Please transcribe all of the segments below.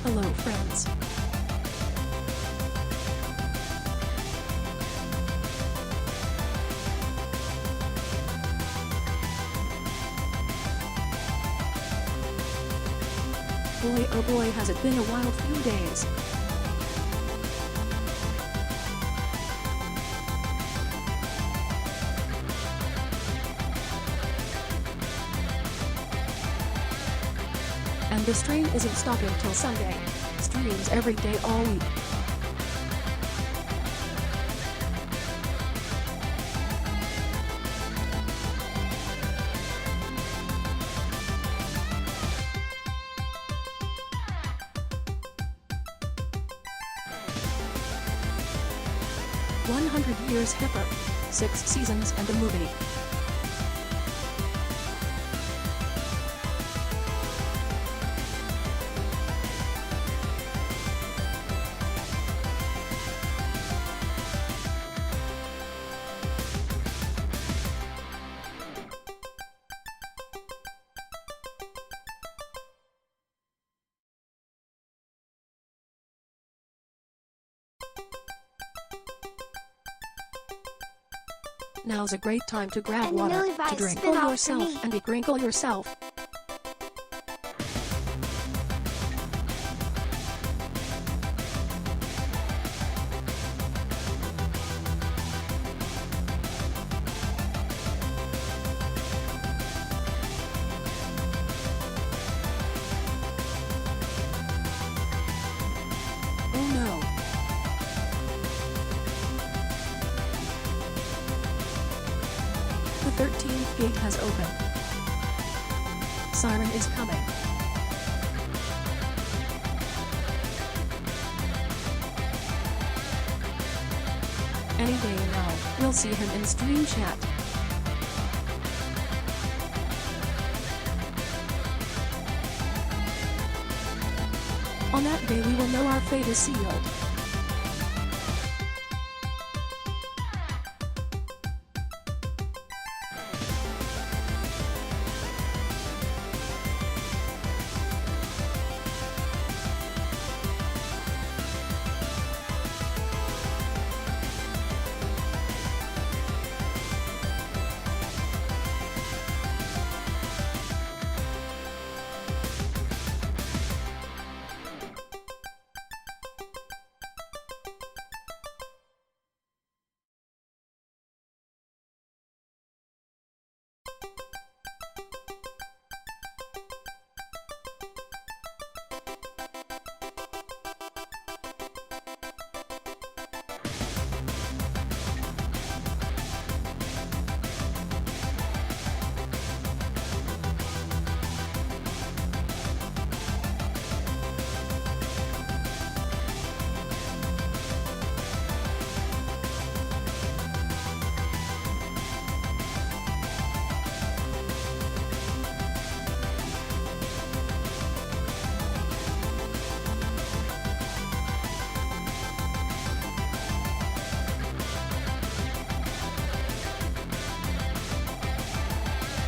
Hello friends. Boy oh boy, has it been a wild few days. And the stream isn't stopping till Sunday. Streams every day all week. "100 Years Hipper", 6 seasons and a movie. Now's a great time to grab water, to drinkle yourself and be-grinkle yourself. Oh no. The 13th gate has opened. Siren is coming. Any day now, we'll see him in stream chat. On that day we will know our fate is sealed.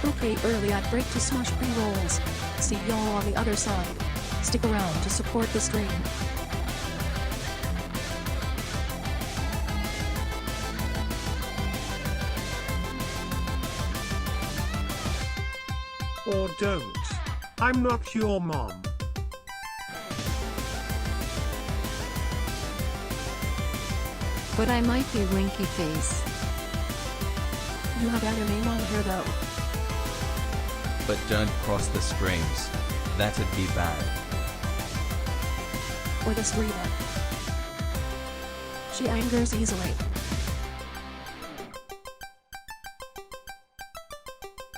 Okay, early at break to smash pre-rolls. See y'all on the other side. Stick around to support the stream. Or don't. I'm not your mom. But I might be winky face. You have anime mom hair though. But don't cross the streams. That'd be bad. Or the streamer. She angers easily.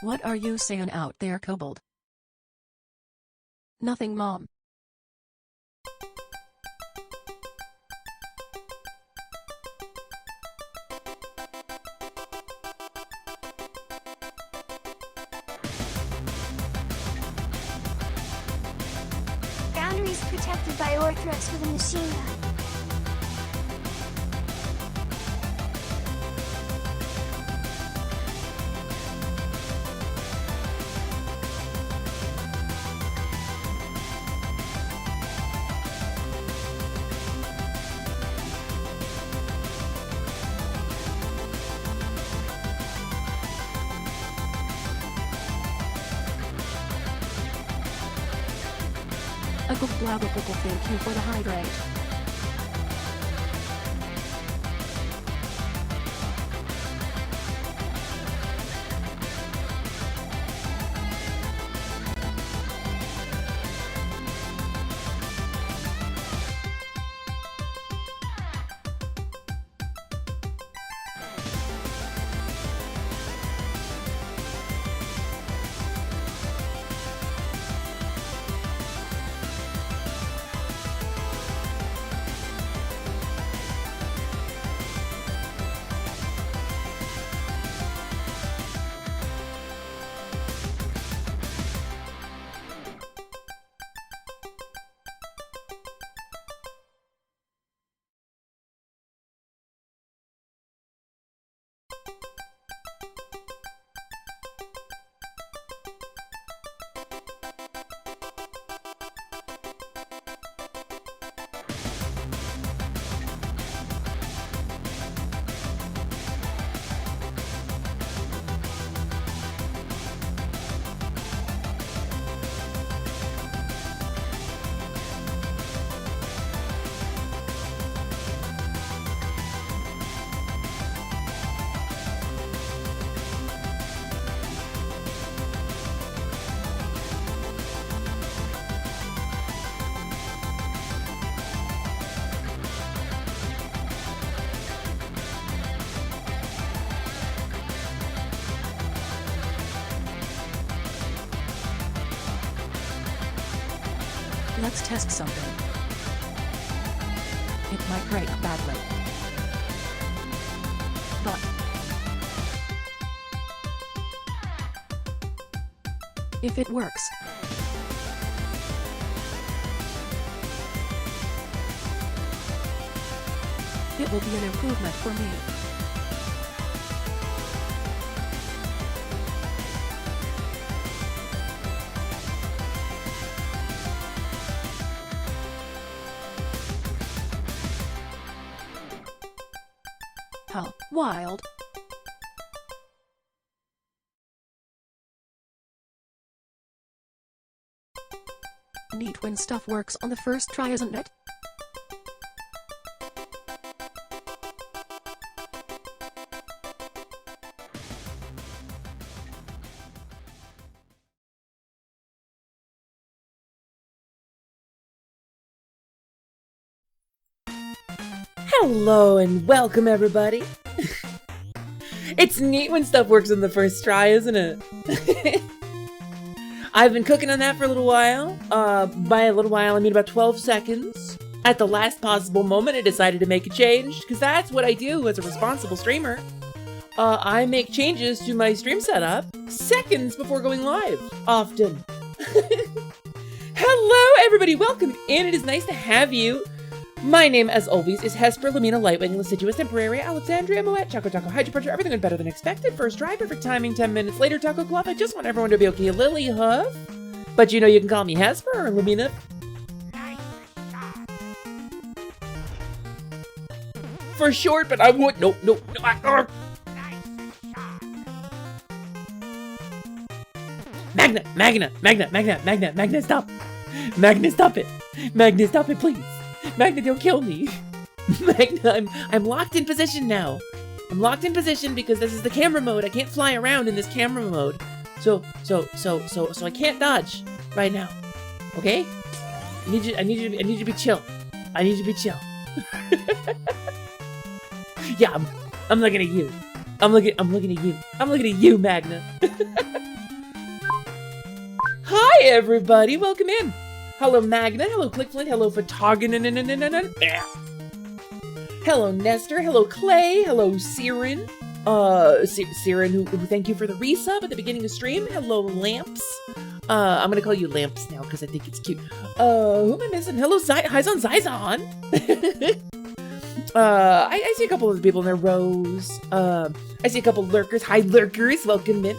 What are you saying out there, Kobold? Nothing, mom. Boundaries protected by Orthrex with a machine gun. A good blabberable thank you for the hydrate. Let's test something. It might break badly. But if it works, it will be an improvement for me. How wild. Neat when stuff works on the first try, isn't it? Hello and welcome everybody. It's neat when stuff works on the first try, isn't it? I've been cooking on that for a little while. By a little while I mean about 12 seconds. At the last possible moment I decided to make a change, because that's what I do as a responsible streamer. I make changes to my stream setup seconds before going live, often. Hello everybody, welcome in. It is nice to have you. My name, as always, is Hesper, Lamina, Lightwing, Deciduous, Temporary, Alexandria, Moet, Choco Taco, Hydro Puncher, everything went better than expected. First try, perfect timing, 10 minutes later, Taco Club. I just want everyone to be okay. Lily Huff. But you know you can call me Hesper or Lamina. For short, but I would. No. Magna, stop. Magna, stop it. Magna, stop it, please. Magna, don't kill me. Magna, I'm locked in position now. I'm locked in position because this is the camera mode. I can't fly around in this camera mode. So I can't dodge right now. Okay? I need you to be chill. I need you to be chill. Yeah, I'm looking at you. I'm looking at you. I'm looking at you, Magna. Hi everybody, welcome in. Hello Magna, hello Clickflint, hello Photogen, hello Nestor, hello Clay, hello Siren, Siren who thank you for the resub at the beginning of stream. Hello Lamps, I'm gonna call you Lamps now because I think it's cute. Who am I missing? Hello Hyzon Zyzon. I see a couple of people in there. Rose, I see a couple lurkers. Hi lurkers, welcome in.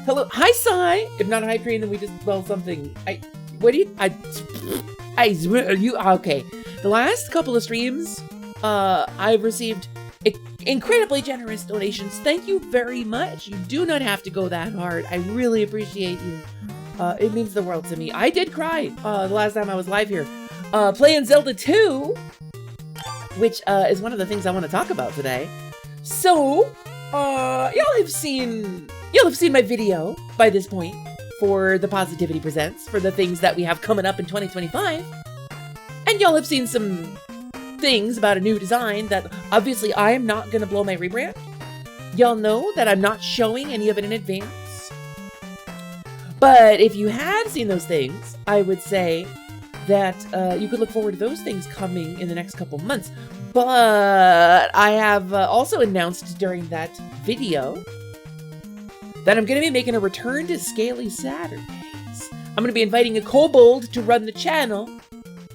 Hello, hi Sai. If not High Cream, then we just something. You okay? The last couple of streams, I've received incredibly generous donations. Thank you very much. You do not have to go that hard. I really appreciate you. It means the world to me. I did cry the last time I was live here. Playing Zelda 2, which is one of the things I want to talk about today. So, y'all have seen my video by this point for the Positivity Presents, for the things that we have coming up in 2025. And y'all have seen some things about a new design that obviously I am not going to blow my rebrand. Y'all know that I'm not showing any of it in advance. But if you had seen those things, I would say that you could look forward to those things coming in the next couple months. But I have also announced during that video that I'm going to be making a return to Scaly Saturdays. I'm going to be inviting a kobold to run the channel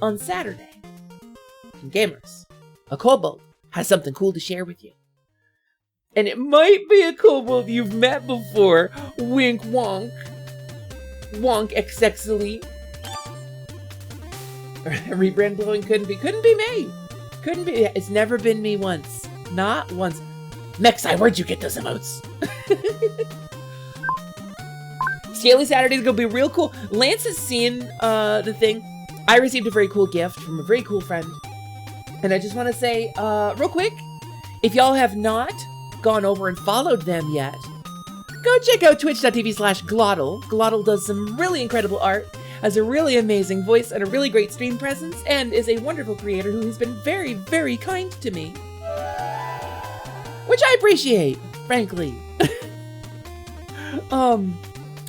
on Saturday. And gamers, a kobold has something cool to share with you. And it might be a kobold you've met before. Wink wonk. Wonk XXly. Rebrand blowing couldn't be me. Couldn't be. It's never been me once. Not once. Mexi, where'd you get those emotes? Scaly Saturday's gonna be real cool. Lance has seen the thing. I received a very cool gift from a very cool friend. And I just want to say, real quick, if y'all have not gone over and followed them yet, go check out twitch.tv/Glottal. Glottal does some really incredible art, has a really amazing voice and a really great stream presence, and is a wonderful creator who has been very, very kind to me. Which I appreciate, frankly.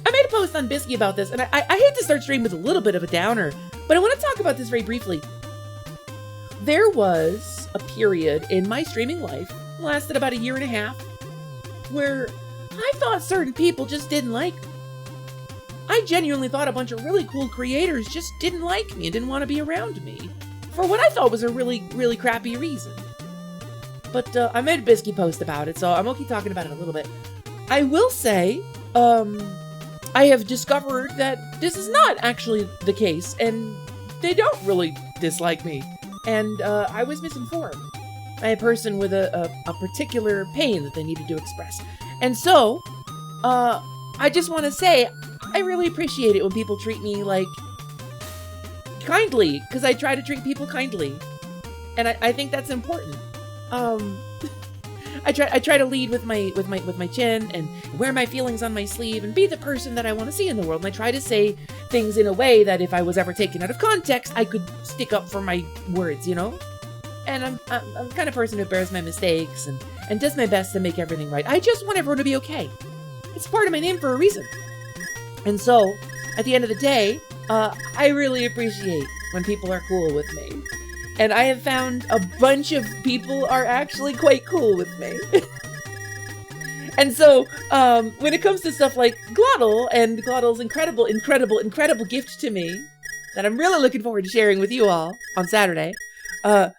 I made a post on Bisky about this, and I hate to start stream with a little bit of a downer, but I want to talk about this very briefly. There was a period in my streaming life, lasted about 1.5 years, where I thought certain people just didn't like me. I genuinely thought a bunch of really cool creators just didn't like me and didn't want to be around me, for what I thought was a really, really crappy reason. But I made a Bisky post about it, so I'm okay talking about it a little bit. I will say, I have discovered that this is not actually the case, and they don't really dislike me. And I was misinformed by a person with a particular pain that they needed to express. And so, I just want to say, I really appreciate it when people treat me, like, kindly, because I try to treat people kindly. And I think that's important. I try to lead with my chin and wear my feelings on my sleeve and be the person that I want to see in the world. And I try to say things in a way that if I was ever taken out of context, I could stick up for my words, you know? And I'm the kind of person who bears my mistakes and does my best to make everything right. I just want everyone to be okay. It's part of my name for a reason. And so, at the end of the day, I really appreciate when people are cool with me. And I have found a bunch of people are actually quite cool with me. And so, when it comes to stuff like Glottal and Glottal's incredible, incredible, incredible gift to me, that I'm really looking forward to sharing with you all on Saturday, I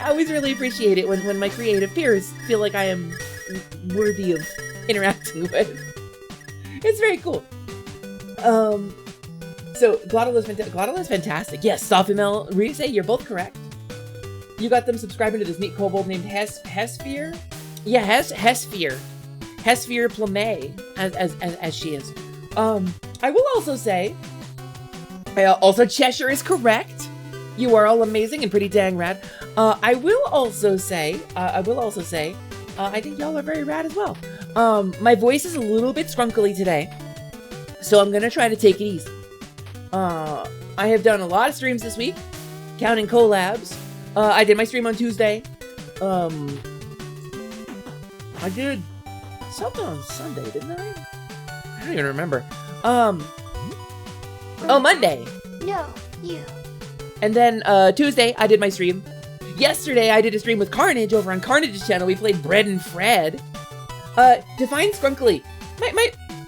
always really appreciate it when my creative peers feel like I am worthy of interacting with. It's very cool. So Glottal is fantastic. Yes, Sophimel, Rise, you're both correct. You got them subscribing to this neat kobold named Hesphere. Yeah, Hesphere. Hesphere Plumé, as she is. I will also say, also Cheshire is correct. You are all amazing and pretty dang rad. I will also say, I think y'all are very rad as well. My voice is a little bit scrunkly today, so I'm gonna try to take it easy. I have done a lot of streams this week, counting collabs. I did my stream on Tuesday. I did something on Sunday, didn't I? I don't even remember. Monday. No, you. And then Tuesday, I did my stream. Yesterday, I did a stream with Carnage over on Carnage's channel. We played Bread and Fred. Define scrunkly.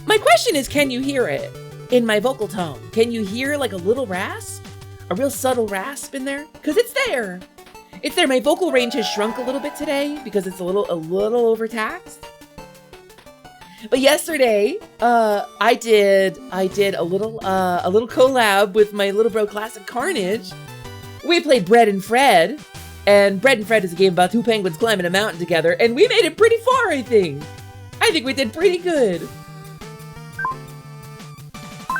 My question is, can you hear it in my vocal tone? Can you hear like a little rasp? A real subtle rasp in there? Because it's there. It's there. My vocal range has shrunk a little bit today because it's a little overtaxed. But yesterday, I did a little collab with my little bro Classic Carnage. We played Bread and Fred, and Bread and Fred is a game about two penguins climbing a mountain together, and we made it pretty far, I think. I think we did pretty good.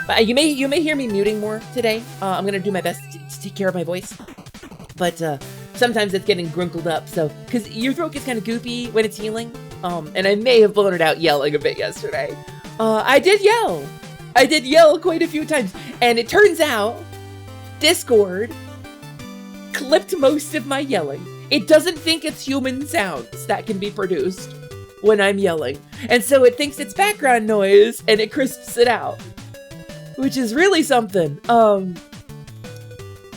But you may hear me muting more today. I'm gonna do my best to take care of my voice. But sometimes it's getting grunkled up, so because your throat gets kind of goopy when it's healing. And I may have blown it out yelling a bit yesterday. I did yell. I did yell quite a few times, and it turns out Discord clipped most of my yelling. It doesn't think it's human sounds that can be produced when I'm yelling, and so it thinks it's background noise, and it crisps it out, which is really something.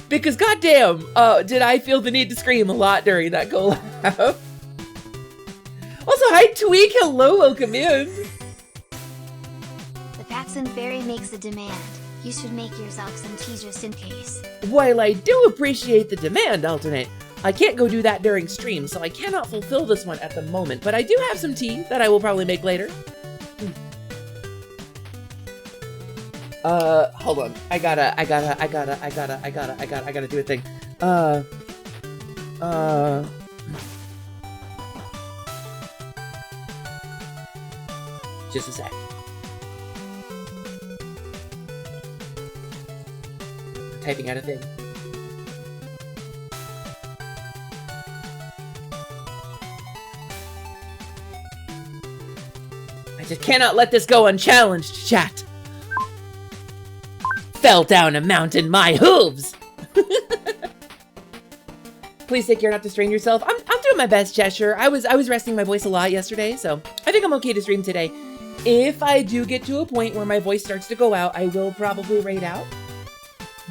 Because goddamn, did I feel the need to scream a lot during that collab. Also, hi Tweak, hello, welcome in. The Paxton Fairy makes a demand. You should make yourself some tea just in case. While I do appreciate the demand, Alternate, I can't go do that during stream, so I cannot fulfill this one at the moment, but I do have some tea that I will probably make later. Hold on. I gotta do a thing. Just a sec. Typing out a thing. I just cannot let this go unchallenged, chat. Fell down a mountain, my hooves! Please take care not to strain yourself. I'm doing my best, Cheshire. I was resting my voice a lot yesterday, so I think I'm okay to stream today. If I do get to a point where my voice starts to go out, I will probably raid out.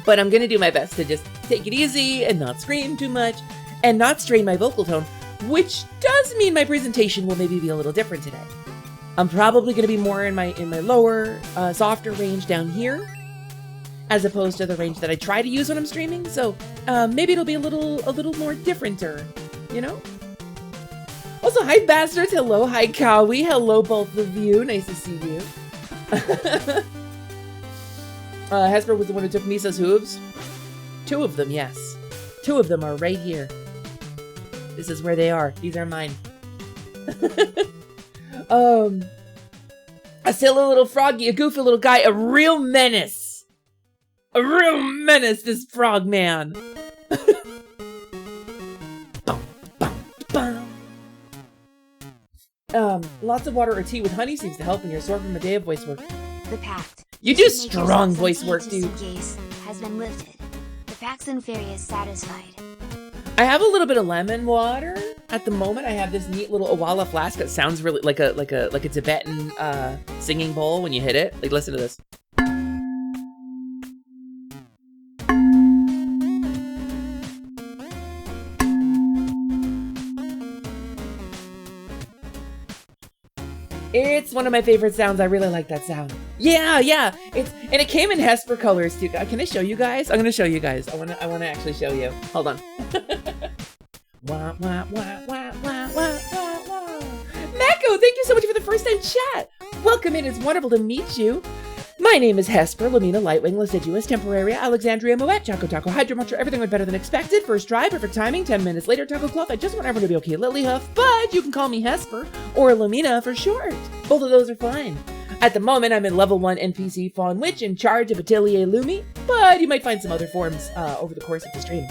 But I'm gonna do my best to just take it easy and not scream too much and not strain my vocal tone, which does mean my presentation will maybe be a little different today. I'm probably gonna be more in my lower, softer range down here, as opposed to the range that I try to use when I'm streaming. So maybe it'll be a little more differenter, you know? Also, hi bastards, hello, hi Kawi, hello both of you, nice to see you. Hesper was the one who took Misa's hooves. 2 of them, yes. 2 of them are right here. This is where they are. These are mine. A silly little froggy, a goofy little guy, a real menace. A real menace, this frog man. Lots of water or tea with honey seems to help when you're sore from a day of voice work. The pact. You do strong voice work, dude. Has been lifted. The Paxton Fairy is satisfied. I have a little bit of lemon water at the moment. I have this neat little Awala flask that sounds really like a Tibetan singing bowl when you hit it. Like, listen to this. It's one of my favorite sounds. I really like that sound. Yeah. And it came in Hesper colors too. Can I show you guys? I'm gonna show you guys. I wanna actually show you. Hold on. Wah, wah, wah, wah, wah, wah, wah, wah. Mako, thank you so much for the first time chat. Welcome in. It's wonderful to meet you. My name is Hesper, Lamina, Lightwing, Lascivious, Temporaria, Alexandria, Moet, Chaco Taco, Hydro Muncher, everything went better than expected. First try, perfect timing, 10 minutes later, Taco Cloth, I just want everyone to be okay, Lilyhuff, but you can call me Hesper, or Lamina for short. Both of those are fine. At the moment, I'm in level 1 NPC Faun Witch in charge of Atelier Lumi, but you might find some other forms over the course of the stream.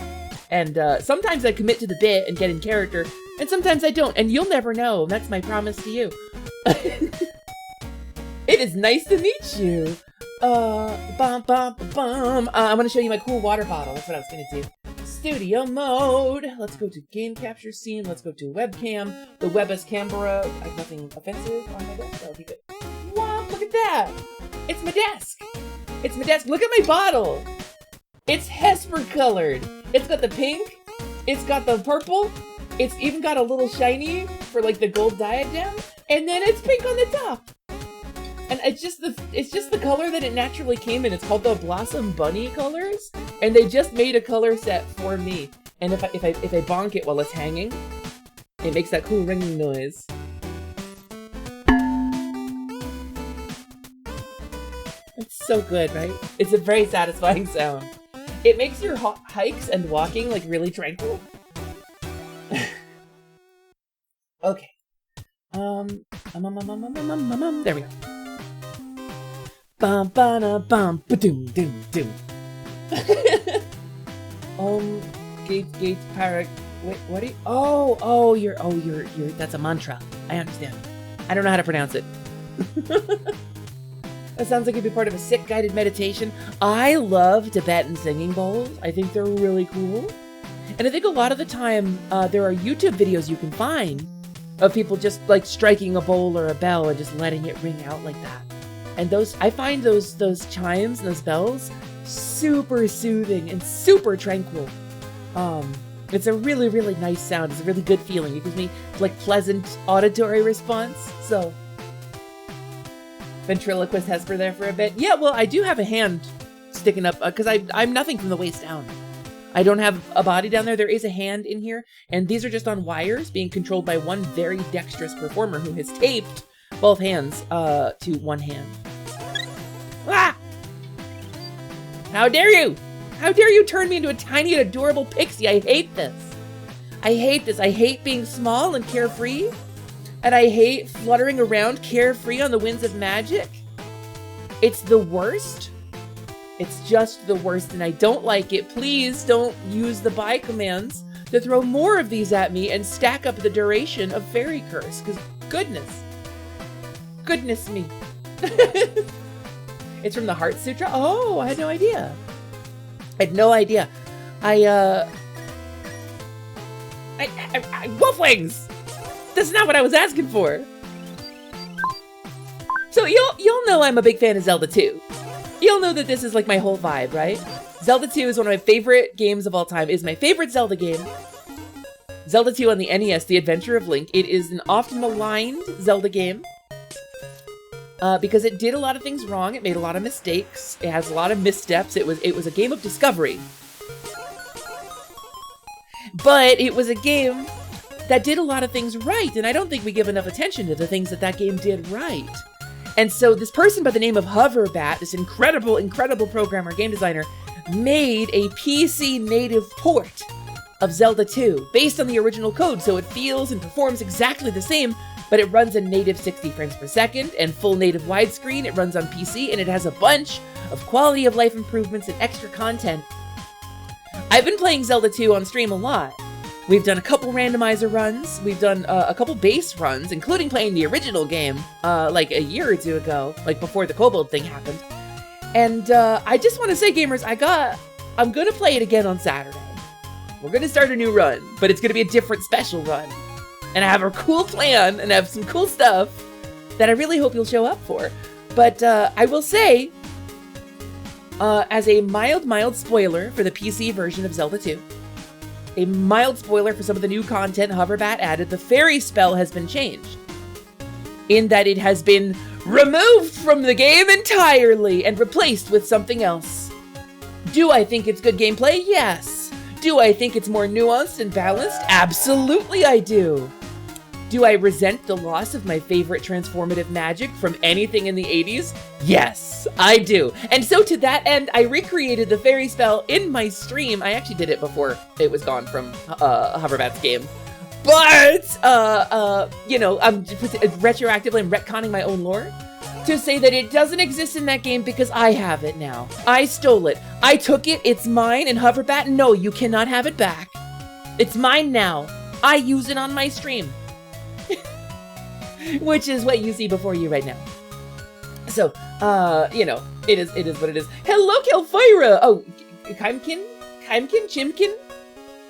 And sometimes I commit to the bit and get in character, and sometimes I don't, and you'll never know. That's my promise to you. It is nice to meet you. I'm gonna show you my cool water bottle. That's what I was gonna do. Studio mode. Let's go to game capture scene. Let's go to webcam. The web is Canberra. I have nothing offensive on my desk. I'll keep it. Wow, look at that. It's my desk. It's my desk. Look at my bottle. It's Hesper colored. It's got the pink. It's got the purple. It's even got a little shiny for like the gold diadem. And then it's pink on the top. And it's just the color that it naturally came in. It's called the Blossom Bunny colors, and they just made a color set for me. And if I bonk it while it's hanging, it makes that cool ringing noise. It's so good, right? It's a very satisfying sound. It makes your hikes and walking like really tranquil. Okay. There we go. Bum ba na bum ba doom doom doom. Gates Parrot. Wait, what are you? You're that's a mantra. I understand. I don't know how to pronounce it. That sounds like it'd be part of a sick guided meditation. I love Tibetan singing bowls. I think they're really cool. And I think a lot of the time, there are YouTube videos you can find of people just like striking a bowl or a bell and just letting it ring out like that. And I find those chimes and those bells super soothing and super tranquil. It's a really, really nice sound. It's a really good feeling. It gives me like pleasant auditory response. So, ventriloquist Hesper there for a bit. Yeah, well, I do have a hand sticking up because I'm nothing from the waist down. I don't have a body down there. There is a hand in here, and these are just on wires being controlled by one very dexterous performer who has taped both hands to one hand. Ah! How dare you! How dare you turn me into a tiny and adorable pixie? I hate this. I hate this. I hate being small and carefree. And I hate fluttering around carefree on the winds of magic. It's the worst. It's just the worst, and I don't like it. Please don't use the buy commands to throw more of these at me and stack up the duration of Fairy Curse, because goodness me. It's from the Heart Sutra? Oh, I had no idea. Wolf wings! That's not what I was asking for. So you'll know I'm a big fan of Zelda 2. You'll know that this is like my whole vibe, right? Zelda 2 is one of my favorite games of all time. It is my favorite Zelda game. Zelda 2 on the NES, The Adventure of Link. It is an often maligned Zelda game. Because it did a lot of things wrong. It made a lot of mistakes. It has a lot of missteps. It was a game of discovery. But it was a game that did a lot of things right, and I don't think we give enough attention to the things that game did right. And so this person by the name of Hoverbat, this incredible programmer, game designer, made a PC native port of Zelda 2 based on the original code, so it feels and performs exactly the same, but it runs in native 60 frames per second and full native widescreen. It runs on PC, and it has a bunch of quality of life improvements and extra content. I've been playing Zelda 2 on stream a lot. We've done a couple randomizer runs. We've done a couple base runs, including playing the original game like a year or two ago, like before the Kobold thing happened. And I just want to say, gamers, I'm going to play it again on Saturday. We're going to start a new run, but it's going to be a different special run. And I have a cool plan, and I have some cool stuff that I really hope you'll show up for. But I will say, as a mild spoiler for the PC version of Zelda 2, a mild spoiler for some of the new content Hoverbat added, the fairy spell has been changed. In that it has been removed from the game entirely and replaced with something else. Do I think it's good gameplay? Yes. Do I think it's more nuanced and balanced? Absolutely I do. Do I resent the loss of my favorite transformative magic from anything in the 80s? Yes, I do. And so to that end, I recreated the fairy spell in my stream. I actually did it before it was gone from Hoverbat's game. But, you know, I'm retroactively retconning my own lore to say that it doesn't exist in that game because I have it now. I stole it. I took it. It's mine. And Hoverbat, no, you cannot have it back. It's mine now. I use it on my stream. Which is what you see before you right now. So, you know, it is what it is. Hello, Kelfira! Oh, Chimkin,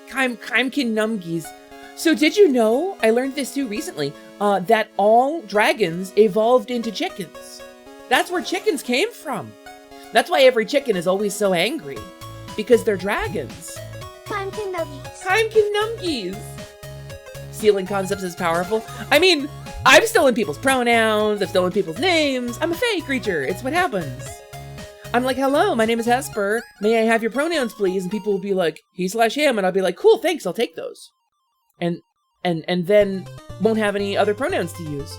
Numgies. So did you know, I learned this too recently, that all dragons evolved into chickens. That's where chickens came from. That's why every chicken is always so angry. Because they're dragons. Chimkin Numgies. Chimkin Numgies. Stealing concepts is powerful. I mean, I've stolen people's pronouns, I've stolen people's names. I'm a fae creature, it's what happens. I'm like, hello, my name is Hesper. May I have your pronouns, please? And people will be like, he/him, and I'll be like, cool, thanks, I'll take those. And then won't have any other pronouns to use.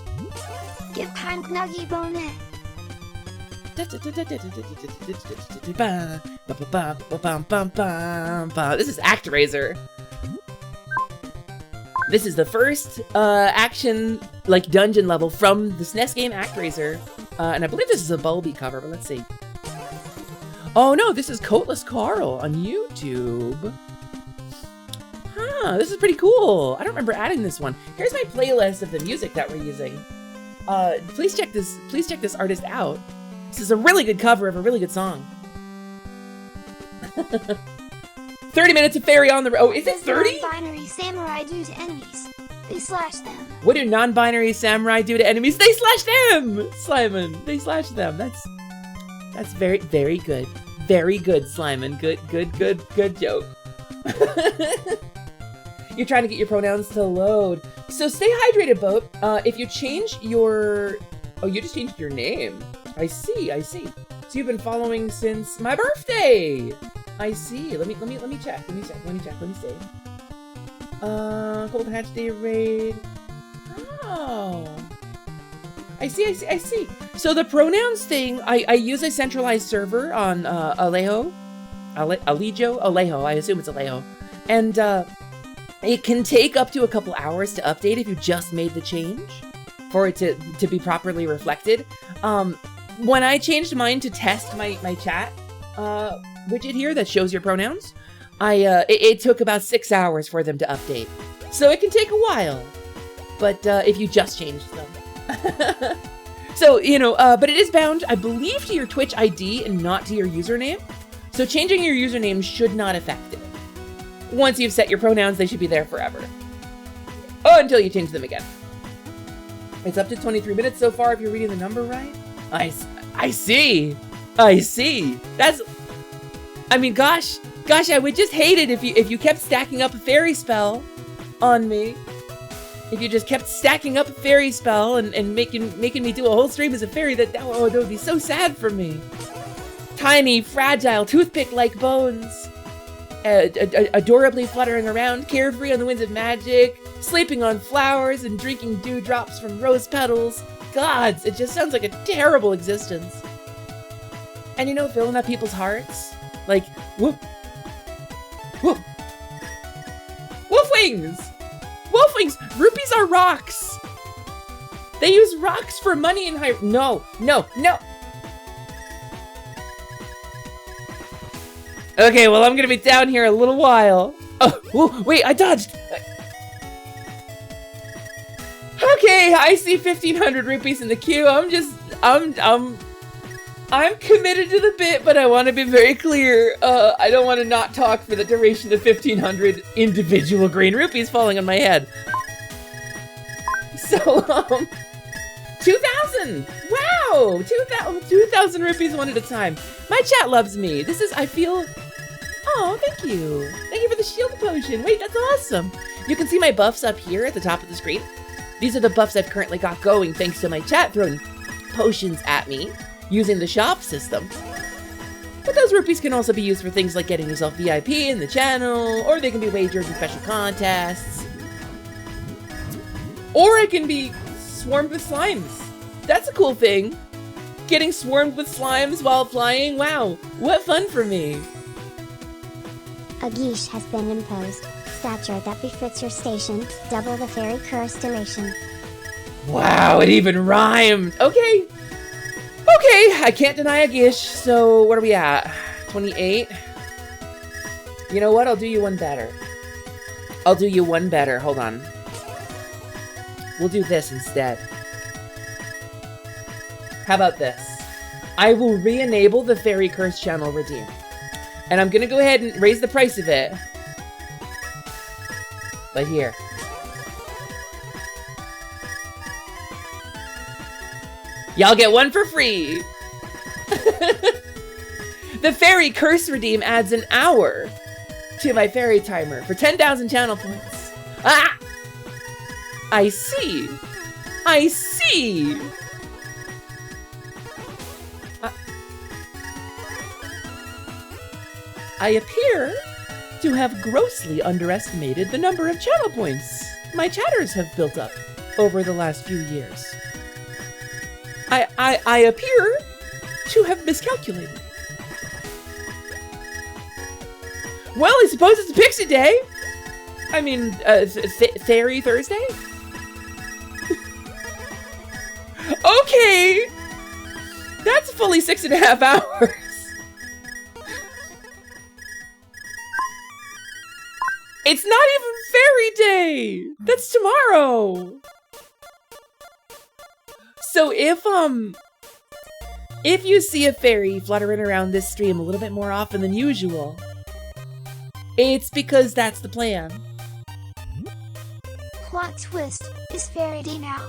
Give Nuggy bonnet. This is ActRaiser. This is the first action, like, dungeon level from the SNES game ActRaiser. And I believe this is a Bulby cover, but let's see. Oh no, this is Coatless Carl on YouTube. Huh, this is pretty cool. I don't remember adding this one. Here's my playlist of the music that we're using. Please check this artist out. This is a really good cover of a really good song. 30 minutes of fairy on the road. Oh, is it 30? Non-binary samurai do to enemies. They slash them. What do non-binary samurai do to enemies? They slash them! Simon, they slash them. That's very, very good. Very good, Simon. Good joke. You're trying to get your pronouns to load. So stay hydrated, Boat. If you change your... Oh, you just changed your name. I see. So you've been following since my birthday. I see. Let me check. Let me see. Golden Hatch Day Raid. Oh. I see. So the pronouns thing, I use a centralized server on Alejo. I assume it's Alejo. And it can take up to a couple hours to update if you just made the change for it to be properly reflected. When I changed mine to test my chat widget here that shows your pronouns, it took about 6 hours for them to update. So it can take a while, but if you just changed them. So, but it is bound, I believe, to your Twitch ID and not to your username. So changing your username should not affect it. Once you've set your pronouns, they should be there forever. Oh, until you change them again. It's up to 23 minutes so far if you're reading the number right. I see. That's... I mean, gosh, I would just hate it if you kept stacking up a fairy spell on me. If you just kept stacking up a fairy spell and making me do a whole stream as a fairy, that would be so sad for me. Tiny, fragile, toothpick-like bones. Adorably fluttering around, carefree on the winds of magic, sleeping on flowers and drinking dewdrops from rose petals. Gods, it just sounds like a terrible existence. And filling up people's hearts. Like, whoop. Wolf wings! Wolf wings! Rupees are rocks! They use rocks for money in high... No. Okay, well, I'm gonna be down here a little while. Oh, whoa, wait, I dodged! Okay, I see 1,500 rupees in the queue. I'm committed to the bit, but I want to be very clear. I don't want to not talk for the duration of 1,500 individual green rupees falling on my head. So, 2,000! Wow! 2,000 rupees one at a time. My chat loves me. This is, I feel... Oh, thank you. Thank you for the shield potion. Wait, that's awesome. You can see my buffs up here at the top of the screen. These are the buffs I've currently got going thanks to my chat throwing potions at me using the shop system. But those rupees can also be used for things like getting yourself VIP in the channel, or they can be wagered in special contests. Or it can be swarmed with slimes. That's a cool thing. Getting swarmed with slimes while flying. Wow, what fun for me. A geesh has been imposed. Stature that befits your station. Double the fairy curse duration. Wow, it even rhymed. Okay, I can't deny a gish. So what are we at? 28. You know what? I'll do you one better. Hold on. We'll do this instead. How about this? I will re-enable the Fairy Curse channel redeem. And I'm gonna go ahead and raise the price of it. But here. Y'all get one for free. The Fairy Curse redeem adds an hour to my fairy timer for 10,000 channel points. Ah! I see. I appear to have grossly underestimated the number of channel points my chatters have built up over the last few years. I appear to have miscalculated. Well, I suppose it's Pixie Day. I mean, Fairy Thursday? Okay. That's fully 6.5 hours. It's not even fairy day. That's tomorrow. So if you see a fairy fluttering around this stream a little bit more often than usual, it's because that's the plan. Plot twist, is fairy day now.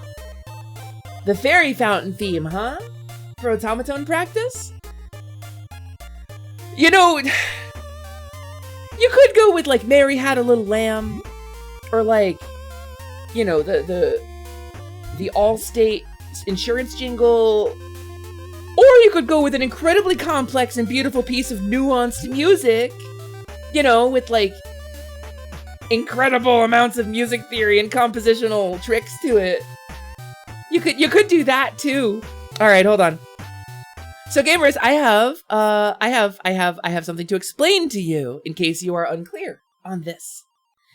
The fairy fountain theme, huh? For automaton practice? You know, you could go with like Mary Had a Little Lamb, or like, you know, the Allstate insurance jingle, or you could go with an incredibly complex and beautiful piece of nuanced music, you know, with like incredible amounts of music theory and compositional tricks to it. You could do that too. All right, hold on. So gamers, I have something to explain to you in case you are unclear on this.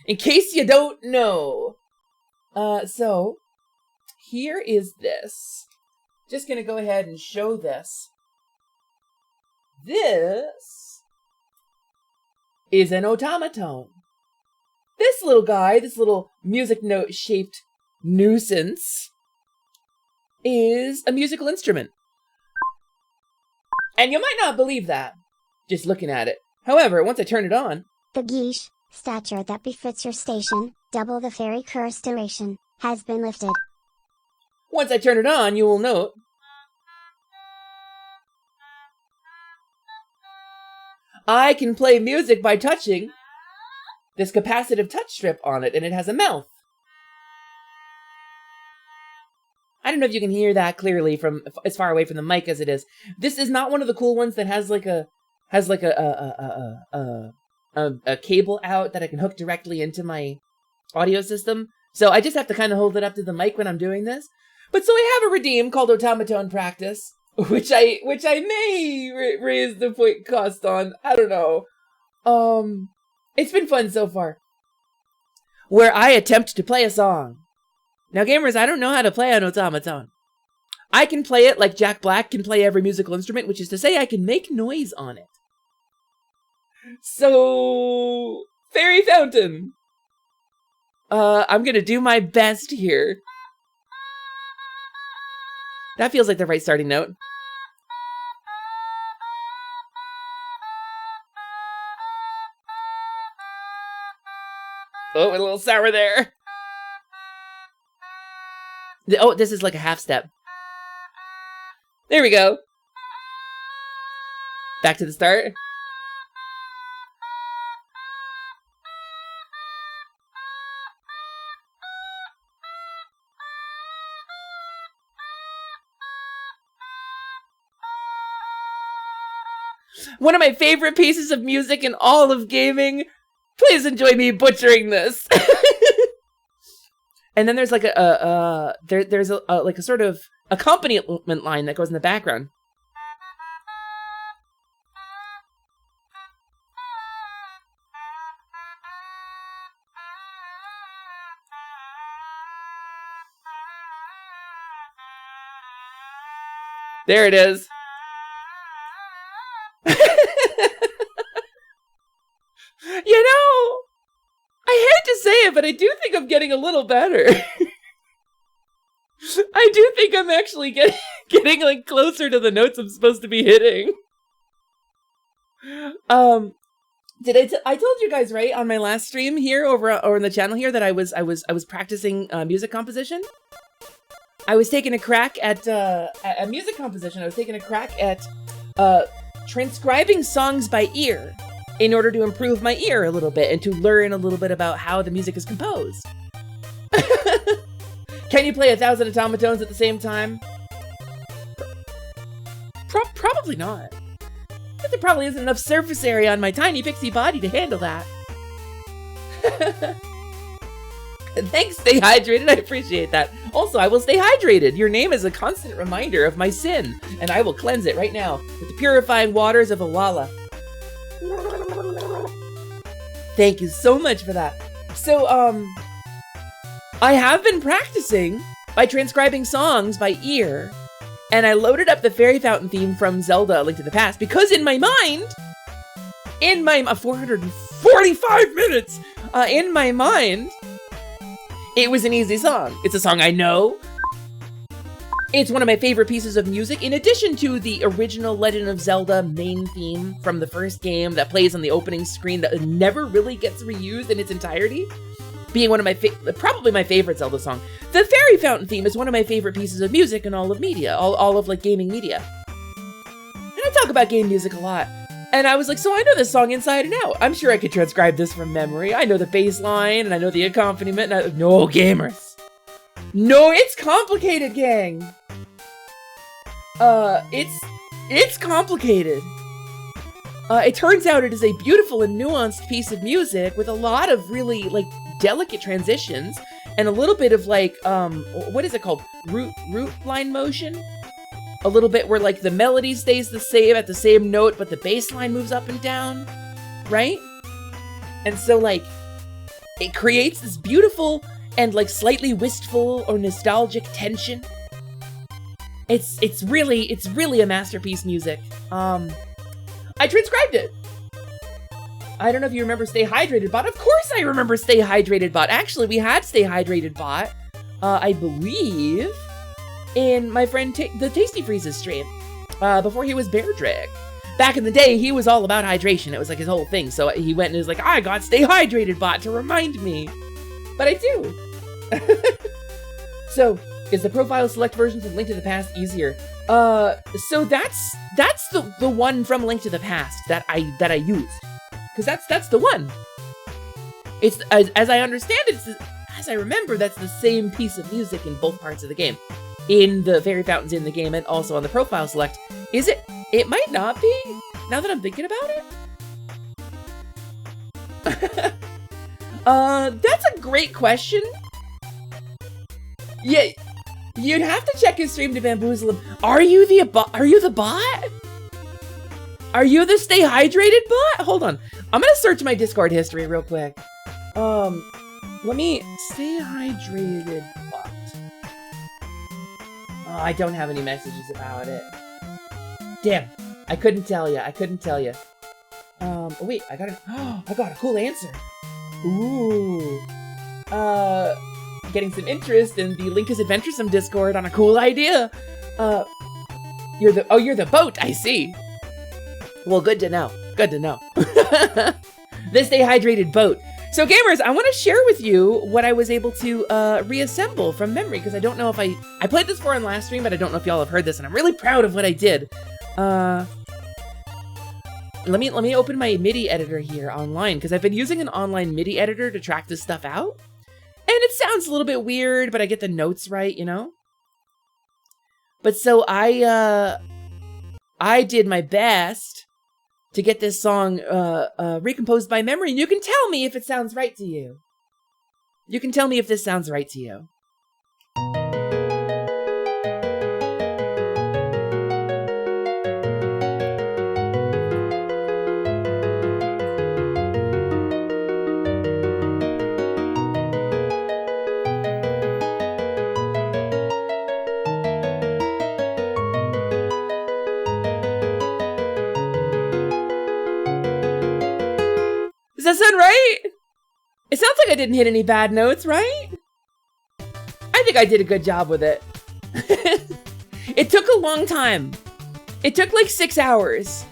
In case you don't know. So here is this. Just gonna go ahead and show this. This is an automaton. This little guy, this little music note shaped nuisance, is a musical instrument. And you might not believe that, just looking at it. However, once I turn it on... The geesh, stature that befits your station, double the fairy curse duration, has been lifted. Once I turn it on, you will note... I can play music by touching this capacitive touch strip on it, and it has a mouth. I don't know if you can hear that clearly from as far away from the mic as it is. This is not one of the cool ones that has like a cable out that I can hook directly into my audio system. So I just have to kind of hold it up to the mic when I'm doing this. But so I have a redeem called Automaton Practice, which I may raise the point cost on. I don't know. It's been fun so far. Where I attempt to play a song. Now, gamers, I don't know how to play an automaton. I can play it like Jack Black can play every musical instrument, which is to say I can make noise on it. So, Fairy Fountain. I'm gonna do my best here. That feels like the right starting note. Oh, a little sour there. Oh, this is like a half step. There we go. Back to the start. One of my favorite pieces of music in all of gaming. Please enjoy me butchering this. And then there's like there's like a sort of accompaniment line that goes in the background. There it is. You know, I hate to say it, but I do think I'm getting a little better. I do think I'm actually getting like closer to the notes I'm supposed to be hitting. I told you guys, right, on my last stream here over on the channel here that I was practicing music composition. I was taking a crack at music composition. I was taking a crack at transcribing songs by ear in order to improve my ear a little bit and to learn a little bit about how the music is composed. Can you play 1,000 automatons at the same time? Probably not. But there probably isn't enough surface area on my tiny pixie body to handle that. Thanks, Stay Hydrated. I appreciate that. Also, I will stay hydrated. Your name is a constant reminder of my sin, and I will cleanse it right now with the purifying waters of Awala. Thank you so much for that. So, I have been practicing by transcribing songs by ear And I loaded up the fairy fountain theme from Zelda: A Link to the Past because in my mind, 445 minutes, in my mind, it was an easy song. It's a song I know. It's one of my favorite pieces of music, in addition to the original Legend of Zelda main theme from the first game that plays on the opening screen that never really gets reused in its entirety, being one of my probably my favorite Zelda song. The Fairy Fountain theme is one of my favorite pieces of music in all of media, all of like gaming media. And I talk about game music a lot. And I was like, so I know this song inside and out. I'm sure I could transcribe this from memory. I know the bass line and I know the accompaniment. And no, gamers. No, it's complicated, gang. It's complicated. It turns out it is a beautiful and nuanced piece of music with a lot of really like delicate transitions and a little bit of like, what is it called? Root line motion? A little bit where like the melody stays the same at the same note, but the bass line moves up and down, right? And so like, it creates this beautiful and like slightly wistful or nostalgic tension. It's really a masterpiece music. I transcribed it. I don't know if you remember Stay Hydrated Bot. Of course I remember Stay Hydrated Bot. Actually, we had Stay Hydrated Bot, I believe, in my friend the Tasty Freeze's stream, before he was Bear Drag. Back in the day, he was all about hydration. It was like his whole thing. So he went and was like, I got Stay Hydrated Bot to remind me. But I do. So, is the profile select version from Link to the Past easier? So that's the one from Link to the Past that I used. Because that's the one. It's, as I understand it, as I remember, that's the same piece of music in both parts of the game. In the Fairy Fountains in the game and also on the profile select. Is it? It might not be, now that I'm thinking about it. That's a great question. Yeah, you'd have to check his stream to bamboozle him. Are you the bot? Are you the Stay Hydrated Bot? Hold on. I'm gonna search my Discord history real quick. Let me Stay Hydrated Bot. Oh, I don't have any messages about it. Damn, I couldn't tell you. Oh wait, I got a cool answer. Ooh. Getting some interest in the Link is Adventuresome Discord on a cool idea. You're the boat, I see. Well, good to know. The Stay Hydrated Boat. So gamers, I want to share with you what I was able to reassemble from memory, because I don't know if I played this for in last stream, but I don't know if y'all have heard this, and I'm really proud of what I did. Let me open my MIDI editor here online, because I've been using an online MIDI editor to track this stuff out. And it sounds a little bit weird, but I get the notes right, you know? But so I did my best to get this song recomposed by memory, and you can tell me if it sounds right to you. You can tell me if this sounds right to you. Does that sound right? It sounds like I didn't hit any bad notes, right? I think I did a good job with it. It took a long time. It took like 6 hours.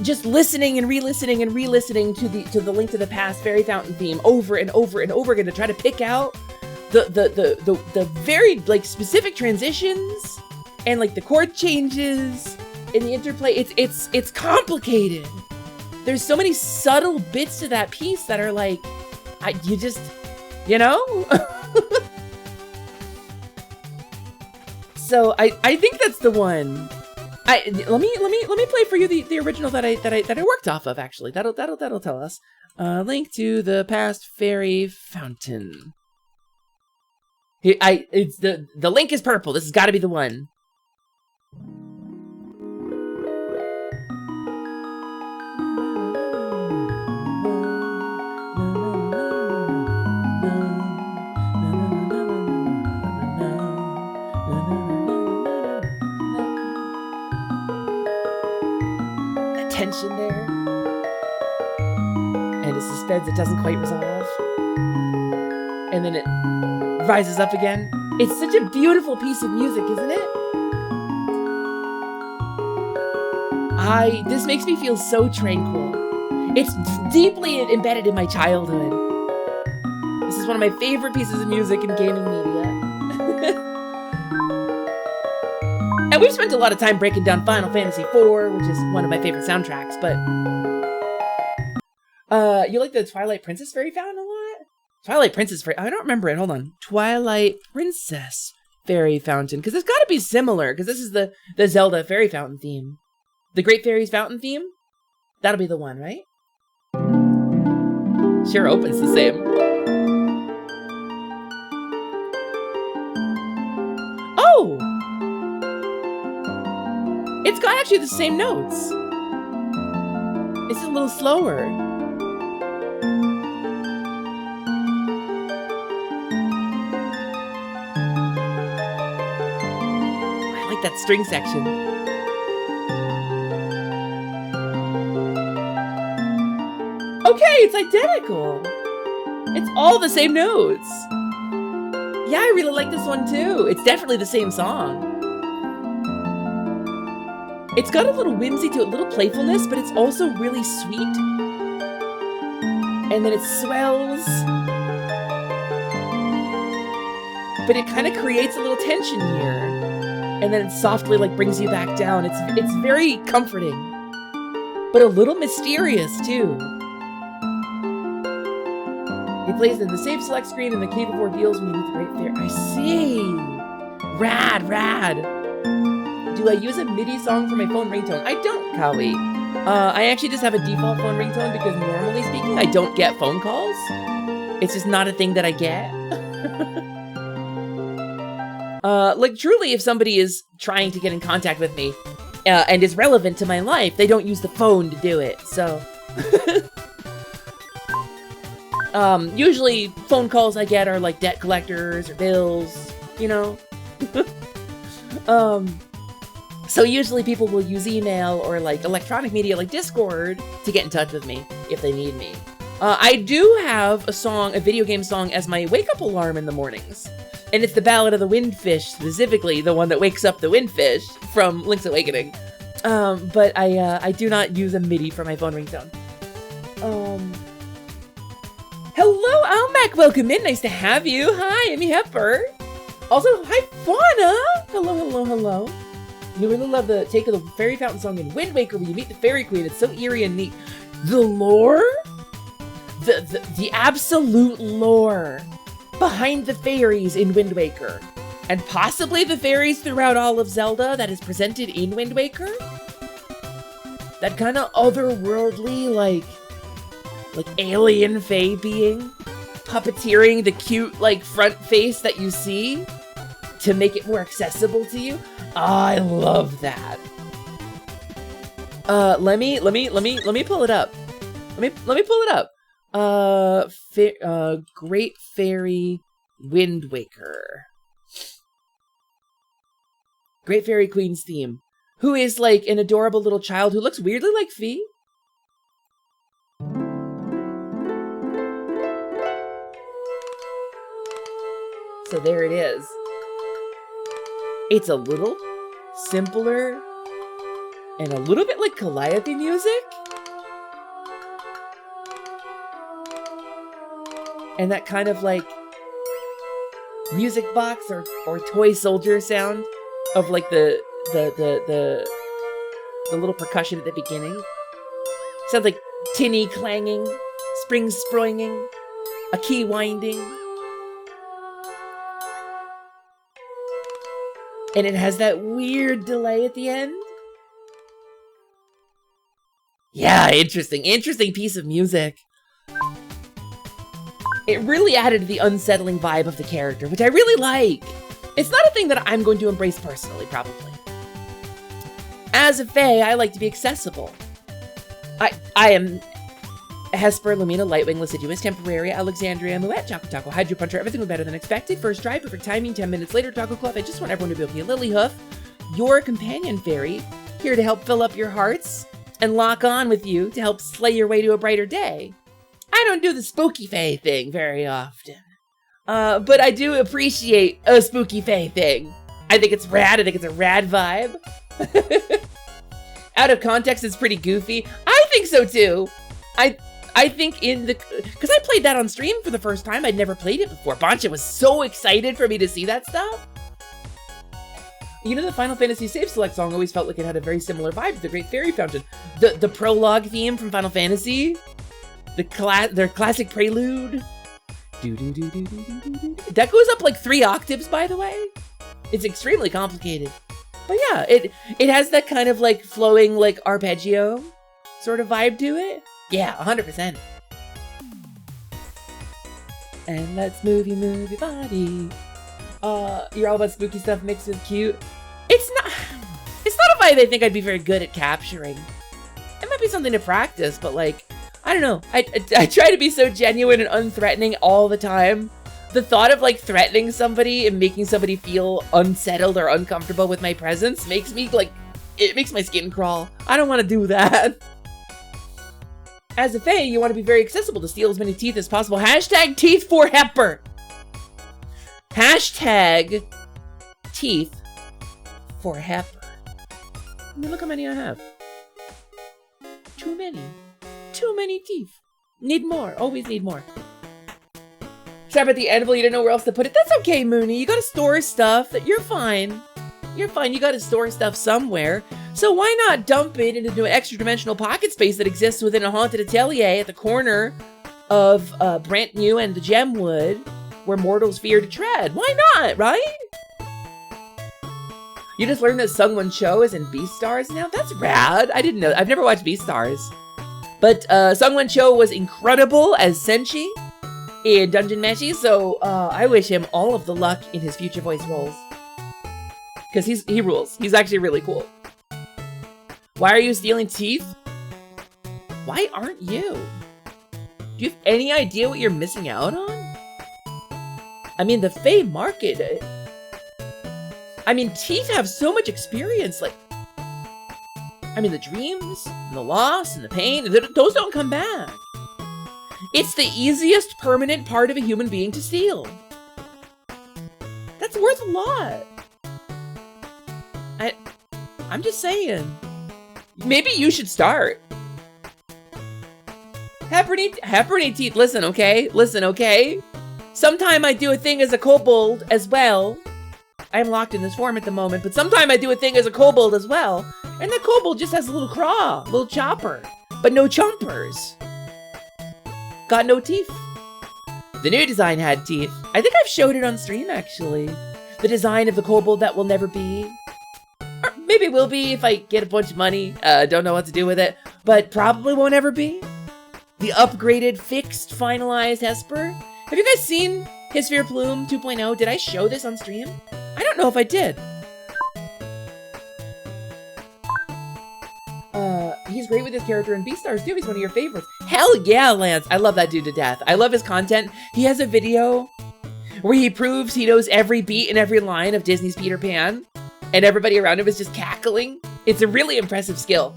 Just listening and re-listening and re-listening to the Link to the Past Fairy Fountain theme over and over and over again to try to pick out the very like specific transitions and like the chord changes and the interplay. It's complicated. There's so many subtle bits to that piece that are like, you know? So I think that's the one. Let me play for you the original that I worked off of, actually. That'll tell us. Link to the Past Fairy Fountain. It's the link is purple. This has got to be the one. tension there. And a suspense that doesn't quite resolve. And then it rises up again. It's such a beautiful piece of music, isn't it? This makes me feel so tranquil. It's deeply embedded in my childhood. This is one of my favorite pieces of music in gaming media. And we've spent a lot of time breaking down Final Fantasy IV, which is one of my favorite soundtracks, but... you like the Twilight Princess Fairy Fountain a lot? Twilight Princess Fairy... I don't remember it, hold on. Twilight Princess Fairy Fountain, because it's gotta be similar, because this is the Zelda Fairy Fountain theme. The Great Fairy's Fountain theme? That'll be the one, right? Sure opens the same. Oh! It's got actually the same notes. It's just a little slower. I like that string section. Okay, it's identical. It's all the same notes. Yeah, I really like this one too. It's definitely the same song. It's got a little whimsy to it, a little playfulness, but it's also really sweet. And then it swells. But it kind of creates a little tension here. And then it softly like brings you back down. It's very comforting. But a little mysterious too. It plays in the save select screen in the Cave of Ordeals when you meet the Great Fairy. I see! Rad, rad! Do I use a MIDI song for my phone ringtone? I don't, Kawi. I actually just have a default phone ringtone because normally speaking, I don't get phone calls. It's just not a thing that I get. Like truly, if somebody is trying to get in contact with me and is relevant to my life, they don't use the phone to do it, so... Usually phone calls I get are like debt collectors or bills, you know? So usually people will use email or like electronic media like Discord to get in touch with me if they need me. I do have a video game song as my wake-up alarm in the mornings. And it's the Ballad of the Windfish, specifically the one that wakes up the Windfish from Link's Awakening. But I do not use a MIDI for my phone ringtone. Hello, Almac, welcome in, nice to have you. Hi, Amy Hepper. Also, hi, Fauna. Hello, hello, hello. You really love the take of the Fairy Fountain song in Wind Waker where you meet the Fairy Queen. It's so eerie and neat. The lore? The absolute lore behind the fairies in Wind Waker. And possibly the fairies throughout all of Zelda that is presented in Wind Waker? That kind of otherworldly, like alien fae being, puppeteering the cute, like, front face that you see to make it more accessible to you. I love that. Let me pull it up. Let me pull it up. Great Fairy Wind Waker. Great Fairy Queen's theme. Who is, like, an adorable little child who looks weirdly like Fee. So there it is. It's a little simpler and a little bit like Calliope music. And that kind of like music box or toy soldier sound of like the little percussion at the beginning. Sounds like tinny clanging, springs sproinging, a key winding. And it has that weird delay at the end. Yeah, interesting. Interesting piece of music. It really added to the unsettling vibe of the character, which I really like. It's not a thing that I'm going to embrace personally, probably. As a fae, I like to be accessible. I am Hesper, Lumina, Lightwing, Deciduous, Temporary, Alexandria, Moet, Choco Taco, Hydro Puncher, everything was better than expected. First try, perfect timing, 10 minutes later, Taco Club. I just want everyone to be able to be a Lilyhoof, your companion fairy, here to help fill up your hearts and lock on with you to help slay your way to a brighter day. I don't do the spooky fae thing very often. But I do appreciate a spooky fae thing. I think it's rad. I think it's a rad vibe. Out of context, it's pretty goofy. I think so too. I think because I played that on stream for the first time. I'd never played it before. Bancha was so excited for me to see that stuff. You know, the Final Fantasy Save Select song always felt like it had a very similar vibe to the Great Fairy Fountain. The prologue theme from Final Fantasy, their classic prelude. That goes up like 3 octaves, by the way. It's extremely complicated. But yeah, it has that kind of like flowing like arpeggio sort of vibe to it. Yeah, 100%. And let's move your body. You're all about spooky stuff mixed with cute. It's not a vibe I think I'd be very good at capturing. It might be something to practice, but like, I don't know. I try to be so genuine and unthreatening all the time. The thought of like threatening somebody and making somebody feel unsettled or uncomfortable with my presence makes me like, it makes my skin crawl. I don't want to do that. As a fae, you want to be very accessible to steal as many teeth as possible. Hashtag teeth for Hepper. Hashtag teeth for Hepper. I mean, look how many I have. Too many. Too many teeth. Need more. Always need more. Trap at the anvil, you don't know where else to put it. That's okay, Mooney. You gotta store stuff. You're fine. You're fine. You gotta store stuff somewhere. So why not dump it into an extra-dimensional pocket space that exists within a haunted atelier at the corner of Brant New and the Gemwood, where mortals fear to tread? Why not, right? You just learned that Sungwon Cho is in Beastars now? That's rad. I didn't know. I've never watched Beastars. But Sungwon Cho was incredible as Senshi in Dungeon Meshi, so I wish him all of the luck in his future voice roles. Because he rules. He's actually really cool. Why are you stealing teeth? Why aren't you? Do you have any idea what you're missing out on? I mean, the Fae market. I mean, teeth have so much experience. Like, I mean, the dreams, and the loss, and the pain, those don't come back. It's the easiest permanent part of a human being to steal. That's worth a lot. I'm just saying. Maybe you should start. Hepburny teeth, listen, okay? Listen, okay? Sometime I do a thing as a kobold as well. I am locked in this form at the moment, but sometime I do a thing as a kobold as well. And the kobold just has a little craw, a little chopper, but no chompers. Got no teeth. The new design had teeth. I think I've showed it on stream, actually. The design of the kobold that will never be. Or maybe will be if I get a bunch of money. Don't know what to do with it, but probably won't ever be. The upgraded, fixed, finalized Hesper. Have you guys seen his Sphere Plume 2.0? Did I show this on stream? I don't know if I did. He's great with his character in Beastars too. He's one of your favorites. Hell yeah, Lance. I love that dude to death. I love his content. He has a video where he proves he knows every beat and every line of Disney's Peter Pan, and everybody around him is just cackling. It's a really impressive skill.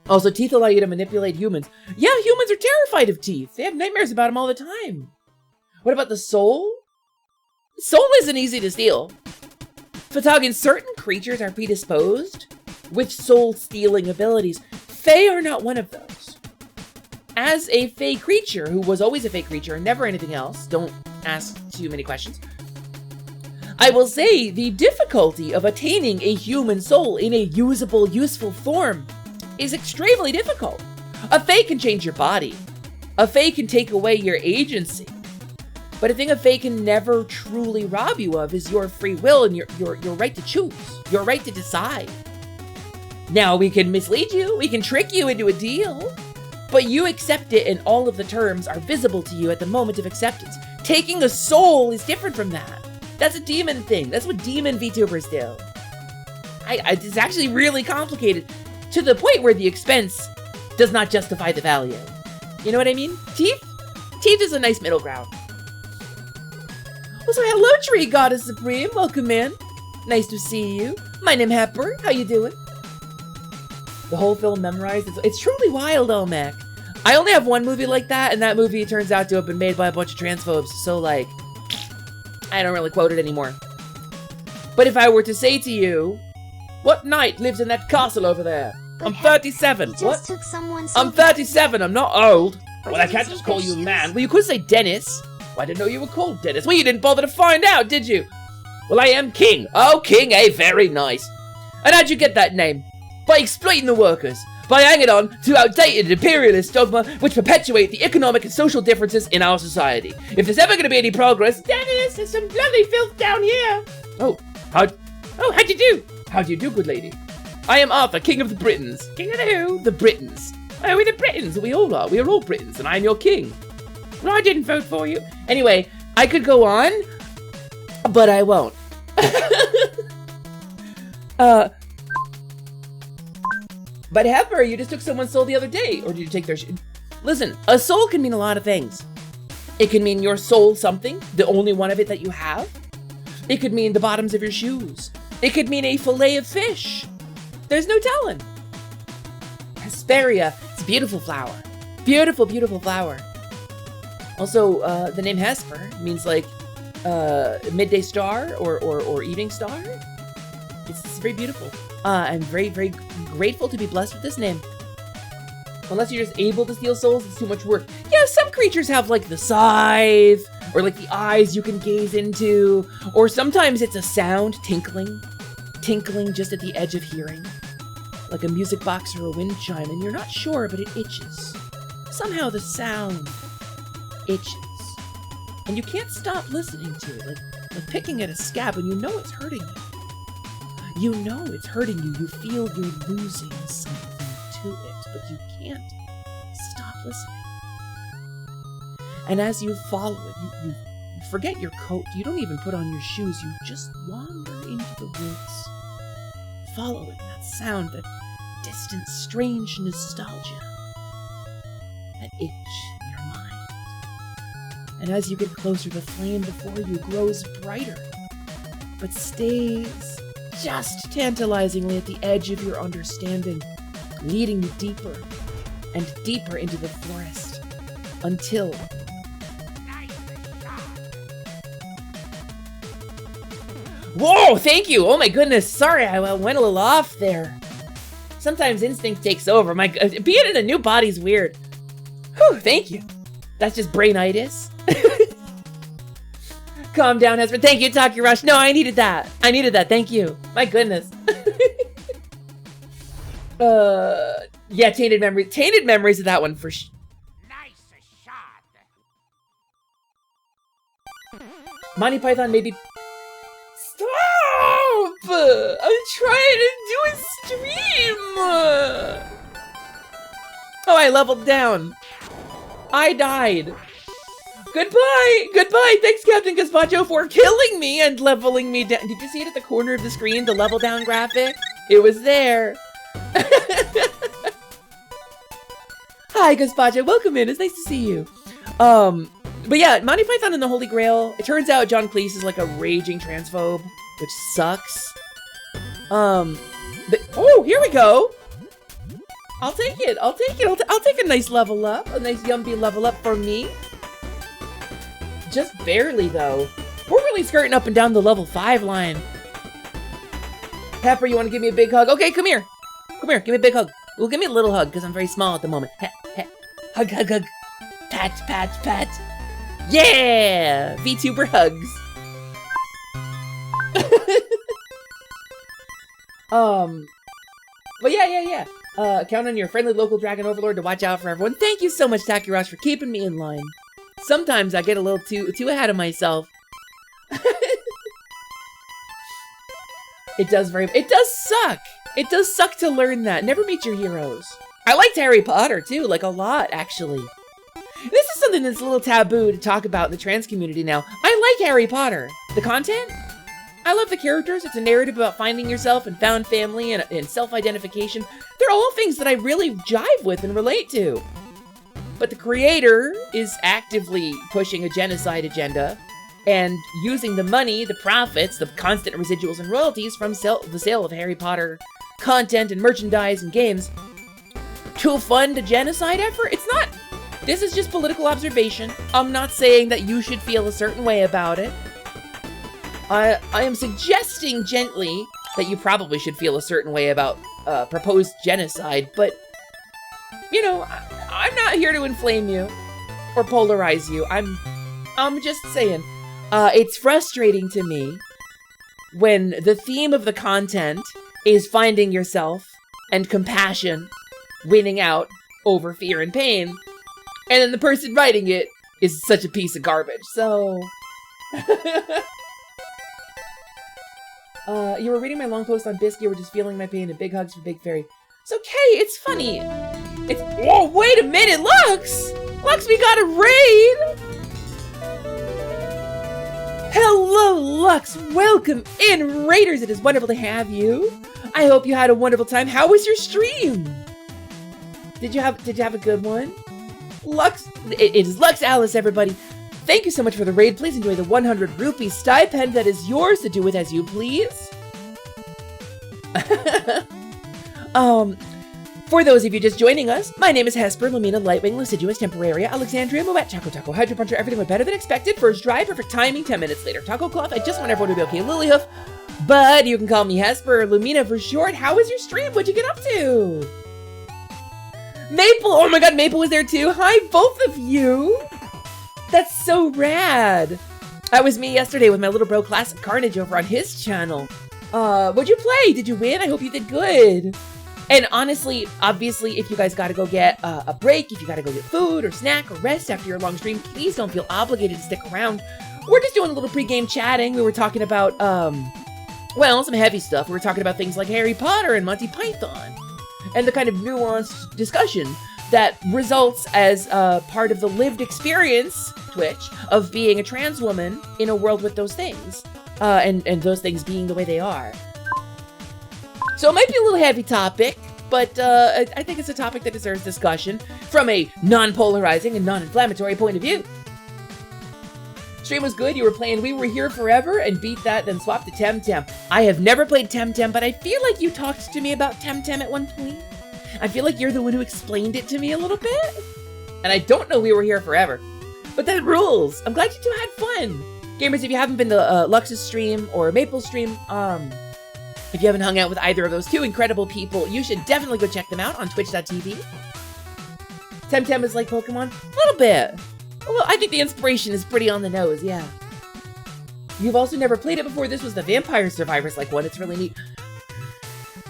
Also, teeth allow you to manipulate humans. Yeah, humans are terrified of teeth. They have nightmares about them all the time. What about the soul? Soul isn't easy to steal. Photogin, certain creatures are predisposed with soul-stealing abilities. Fae are not one of those. As a Fae creature, who was always a Fae creature and never anything else, don't ask too many questions, I will say the difficulty of attaining a human soul in a usable, useful form is extremely difficult. A Fae can change your body. A Fae can take away your agency. But a thing a Fae can never truly rob you of is your free will and your right to choose, your right to decide. Now, we can mislead you, we can trick you into a deal, but you accept it and all of the terms are visible to you at the moment of acceptance. Taking a soul is different from that. That's a demon thing. That's what demon VTubers do. It's actually really complicated to the point where the expense does not justify the value. You know what I mean? Teeth? Teeth is a nice middle ground. Also, hello, Tree Goddess Supreme. Welcome in. Nice to see you. My name Hepper. How you doing? The whole film memorized. It's truly wild, Olmec. I only have one movie like that, and that movie turns out to have been made by a bunch of transphobes, so like, I don't really quote it anymore. But if I were to say to you, what knight lives in that castle over there? But I'm 37. He just What? took someone's I'm 37. I'm not old. Well, I did you can't take just call their you shoes? man. Well, you could say Dennis. Well, I didn't know you were called Dennis. Well, you didn't bother to find out, did you? Well, I am king. Oh, king, eh? Very nice. And how'd you get that name? By exploiting the workers. By hanging on to outdated imperialist dogma which perpetuate the economic and social differences in our society. If there's ever going to be any progress, Dennis, there's some bloody filth down here. How'd you do? How'd you do, good lady? I am Arthur, king of the Britons. King of the who? The Britons. Oh, we're the Britons. We all are. We are all Britons, and I'm your king. Well, I didn't vote for you. Anyway, I could go on, but I won't. But Heifer, you just took someone's soul the other day, or did you take their Listen, a soul can mean a lot of things. It can mean your soul something, the only one of it that you have. It could mean the bottoms of your shoes. It could mean a fillet of fish. There's no telling. Hesperia, it's a beautiful flower. Beautiful, beautiful flower. Also, the name Hesper means like midday star or evening star. It's very beautiful. I'm very, very grateful to be blessed with this name. Unless you're just able to steal souls, it's too much work. Yeah, some creatures have like the scythe, or like the eyes you can gaze into, or sometimes it's a sound, tinkling just at the edge of hearing. Like a music box or a wind chime, and you're not sure, but it itches. Somehow the sound itches. And you can't stop listening to it, like picking at a scab when you know it's hurting you. You know it's hurting you. You feel you're losing something to it, but you can't stop listening. And as you follow it, you forget your coat. You don't even put on your shoes. You just wander into the woods, following that sound, that distant, strange nostalgia, that itch in your mind. And as you get closer, the flame before you grows brighter, but stays just tantalizingly at the edge of your understanding, leading you deeper and deeper into the forest, until... Whoa, thank you! Oh my goodness, sorry, I went a little off there. Sometimes instinct takes over. Being in a new body's weird. Whew, thank you. That's just brainitis. Calm down, Hesper. Thank you, Taki Rush. No, I needed that. Thank you. My goodness. Yeah, tainted memories. Tainted memories of that one for Nice shot. Monty Python maybe. Stop! I'm trying to do a stream. Oh, I leveled down. I died. Goodbye! Thanks, Captain Gazpacho, for killing me and leveling me down. Did you see it at the corner of the screen, the level down graphic? It was there. Hi, Gazpacho, welcome in. It's nice to see you. But yeah, Monty Python and the Holy Grail. It turns out John Cleese is like a raging transphobe, which sucks. But, oh, here we go. I'll take it. I'll take a nice level up, a nice Yumpy level up for me. Just barely, though. We're really skirting up and down the level 5 line. Pepper, you want to give me a big hug? Okay, come here. Come here, give me a big hug. Well, give me a little hug, because I'm very small at the moment. Hug, hug, hug. Pat, pat, pat. Yeah! VTuber hugs. But yeah. Count on your friendly local dragon overlord to watch out for everyone. Thank you so much, Takirosh, for keeping me in line. Sometimes I get a little too ahead of myself. It does suck. It does suck to learn that. Never meet your heroes. I liked Harry Potter too, like a lot, actually. This is something that's a little taboo to talk about in the trans community now. I like Harry Potter. The content? I love the characters. It's a narrative about finding yourself and found family and self-identification. They're all things that I really jive with and relate to. But the creator is actively pushing a genocide agenda and using the money, the profits, the constant residuals and royalties from the sale of Harry Potter content and merchandise and games to fund a genocide effort. It's not. This is just political observation. I'm not saying that you should feel a certain way about it. I am suggesting gently that you probably should feel a certain way about proposed genocide, but, you know, I'm not here to inflame you or polarize you. I'm just saying, it's frustrating to me when the theme of the content is finding yourself and compassion winning out over fear and pain, and then the person writing it is such a piece of garbage. So, you were reading my long post on Biscuit, you were just feeling my pain, and big hugs for Big Fairy. It's okay, it's funny. It's, whoa, wait a minute, Lux! Lux, we got a raid! Hello, Lux, welcome in, Raiders, it is wonderful to have you. I hope you had a wonderful time. How was your stream? Did you have a good one? Lux, it is Lux Alice, everybody. Thank you so much for the raid. Please enjoy the 100 rupee stipend that is yours to do with as you please. For those of you just joining us, my name is Hesper, Lumina, Lightwing, Liciduous, Temporaria, Alexandria, Moet, Choco Taco, Hydro Puncher, everything went better than expected. First dry, perfect timing, 10 minutes later. Taco Cloth, I just want everyone to be okay. Lilyhoof, but you can call me Hesper or Lumina for short. How was your stream? What'd you get up to? Maple, oh my god, Maple was there too. Hi, both of you. That's so rad. That was me yesterday with my little bro Classic Carnage over on his channel. What'd you play? Did you win? I hope you did good. And honestly, obviously, if you guys gotta go get a break, if you gotta go get food or snack or rest after your long stream, please don't feel obligated to stick around. We're just doing a little pre-game chatting. We were talking about, well, some heavy stuff. We were talking about things like Harry Potter and Monty Python. And the kind of nuanced discussion that results as part of the lived experience, Twitch, of being a trans woman in a world with those things. And those things being the way they are. So it might be a little heavy topic, but I think it's a topic that deserves discussion from a non-polarizing and non-inflammatory point of view. Stream was good, you were playing We Were Here Forever and beat that, then swapped to Temtem. I have never played Temtem, but I feel like you talked to me about Temtem at one point. I feel like you're the one who explained it to me a little bit. And I don't know We Were Here Forever, but that rules. I'm glad you two had fun. Gamers, if you haven't been to Lux's stream or Maple's stream, if you haven't hung out with either of those two incredible people, you should definitely go check them out on twitch.tv. Temtem is like Pokemon? A little bit. Well, I think the inspiration is pretty on the nose, yeah. You've also never played it before. This was the Vampire Survivors like one. It's really neat.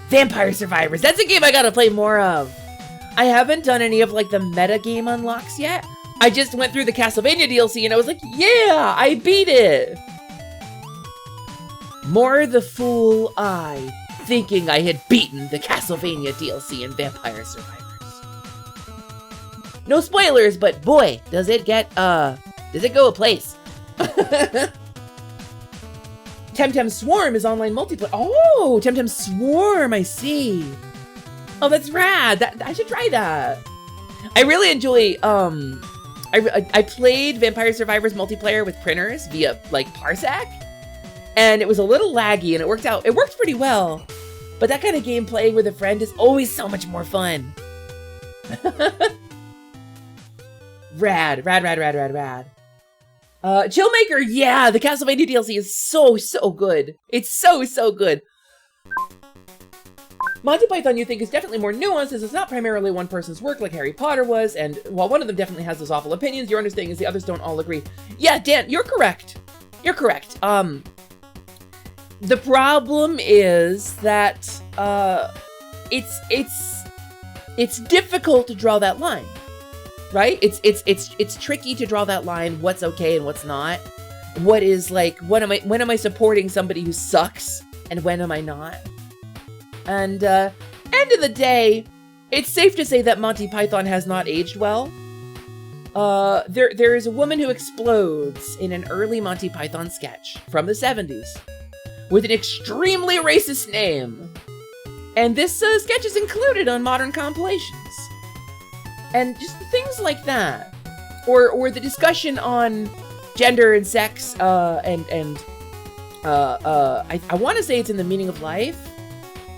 Vampire Survivors. That's a game I gotta play more of. I haven't done any of like the meta game unlocks yet. I just went through the Castlevania DLC and I was like, yeah, I beat it. More the fool I, thinking I had beaten the Castlevania DLC in Vampire Survivors. No spoilers, but boy, does it go a place. Temtem Swarm is online multiplayer. Oh, Temtem Swarm, I see. Oh, that's rad. I should try that. I really enjoy, I played Vampire Survivors multiplayer with printers via, like, Parsec. And it was a little laggy, and it worked pretty well. But that kind of game playing with a friend is always so much more fun. Rad. Chillmaker, yeah, the Castlevania DLC is so good. It's so good. Monty Python, you think, is definitely more nuanced, as it's not primarily one person's work like Harry Potter was, and while one of them definitely has those awful opinions, your understanding is the others don't all agree. Yeah, Dan, you're correct. The problem is that it's difficult to draw that line, right? It's tricky to draw that line. What's okay and what's not? What is like? When am I supporting somebody who sucks and when am I not? And end of the day, it's safe to say that Monty Python has not aged well. There is a woman who explodes in an early Monty Python sketch from the 70s. With an extremely racist name. And this sketch is included on modern compilations. And just things like that. Or the discussion on gender and sex, I want to say it's in The Meaning of Life.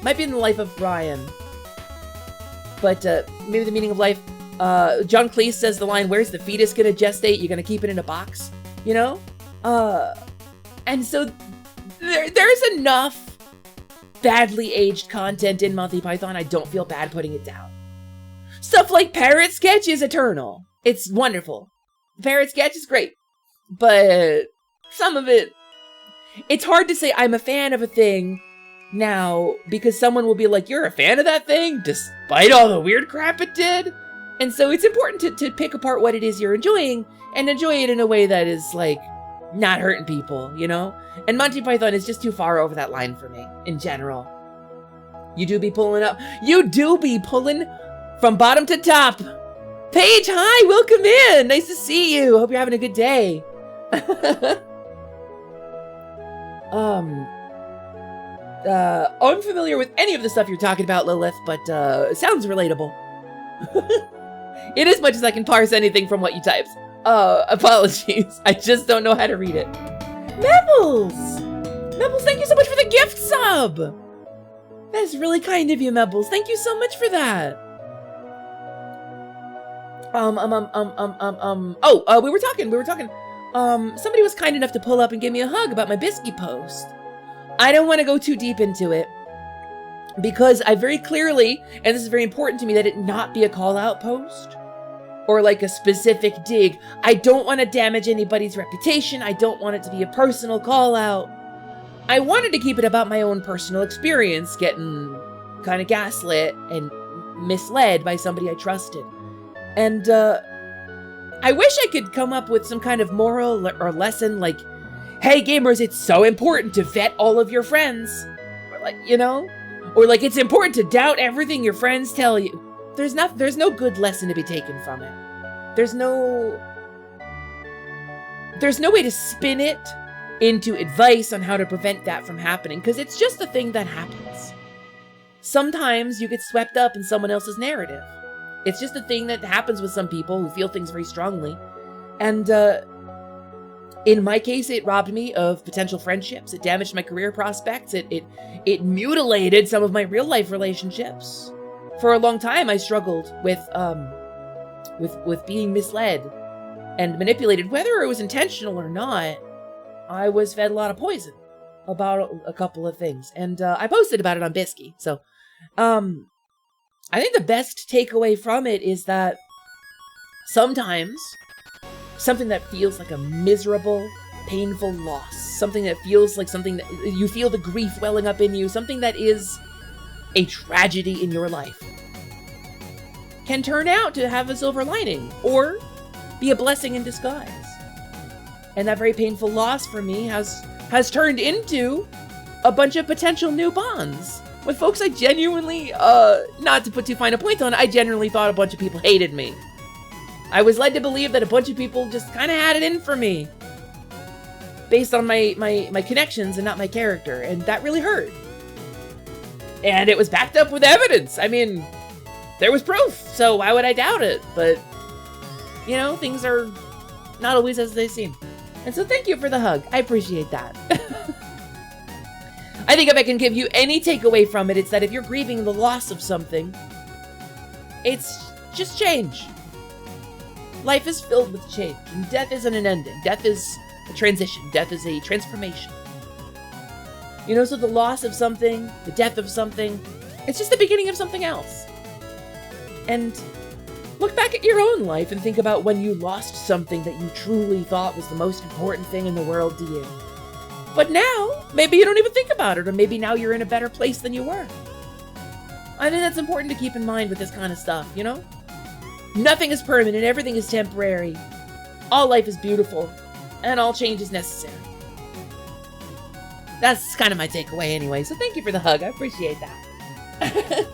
Might be in the life of Brian. But maybe the meaning of life. John Cleese says the line, where's the fetus gonna gestate? You're gonna keep it in a box, you know? And so there's enough badly aged content in Monty Python. I don't feel bad putting it down. Stuff like Parrot Sketch is eternal. It's wonderful. Parrot Sketch is great. But some of it, it's hard to say I'm a fan of a thing now because someone will be like, you're a fan of that thing despite all the weird crap it did? And so it's important to pick apart what it is you're enjoying and enjoy it in a way that is like not hurting people, you know? And Monty Python is just too far over that line for me in general. You do be pulling from bottom to top. Paige, hi, welcome in. Nice to see you. Hope you're having a good day. Unfamiliar with any of the stuff you're talking about, Lilith, but sounds relatable. In as much as I can parse anything from what you typed. Apologies. I just don't know how to read it. Mebbles! Mebbles, thank you so much for the gift sub! That is really kind of you, Mebbles. Thank you so much for that. We were talking. Somebody was kind enough to pull up and give me a hug about my Bisky post. I don't want to go too deep into it because I very clearly, and this is very important to me, that it not be a call-out post or like a specific dig. I don't want to damage anybody's reputation. I don't want it to be a personal call-out. I wanted to keep it about my own personal experience, getting kind of gaslit and misled by somebody I trusted. And I wish I could come up with some kind of moral or lesson like, hey gamers, it's so important to vet all of your friends. Or like, you know? Or like, it's important to doubt everything your friends tell you. There's no good lesson to be taken from it. There's no way to spin it into advice on how to prevent that from happening, because it's just a thing that happens. Sometimes you get swept up in someone else's narrative. It's just a thing that happens with some people who feel things very strongly. And in my case, it robbed me of potential friendships. It damaged my career prospects. It mutilated some of my real life relationships. For a long time, I struggled with being misled and manipulated, whether it was intentional or not. I was fed a lot of poison about a couple of things, and I posted about it on Bisky. So, I think the best takeaway from it is that sometimes something that feels like a miserable, painful loss, something that feels like something that you feel the grief welling up in you, something that is a tragedy in your life, can turn out to have a silver lining or be a blessing in disguise. And that very painful loss for me has turned into a bunch of potential new bonds with folks I genuinely, not to put too fine a point on, I genuinely thought a bunch of people hated me. I was led to believe that a bunch of people just kind of had it in for me based on my connections and not my character, and that really hurt. And it was backed up with evidence. I mean, there was proof, so why would I doubt it? But, you know, things are not always as they seem. And so thank you for the hug. I appreciate that. I think if I can give you any takeaway from it, it's that if you're grieving the loss of something, it's just change. Life is filled with change, and death isn't an ending. Death is a transition. Death is a transformation. You know, so the loss of something, the death of something, it's just the beginning of something else. And look back at your own life and think about when you lost something that you truly thought was the most important thing in the world to you. But now, maybe you don't even think about it, or maybe now you're in a better place than you were. I think that's important to keep in mind with this kind of stuff, you know? Nothing is permanent, everything is temporary. All life is beautiful, and all change is necessary. That's kind of my takeaway anyway, so thank you for the hug, I appreciate that.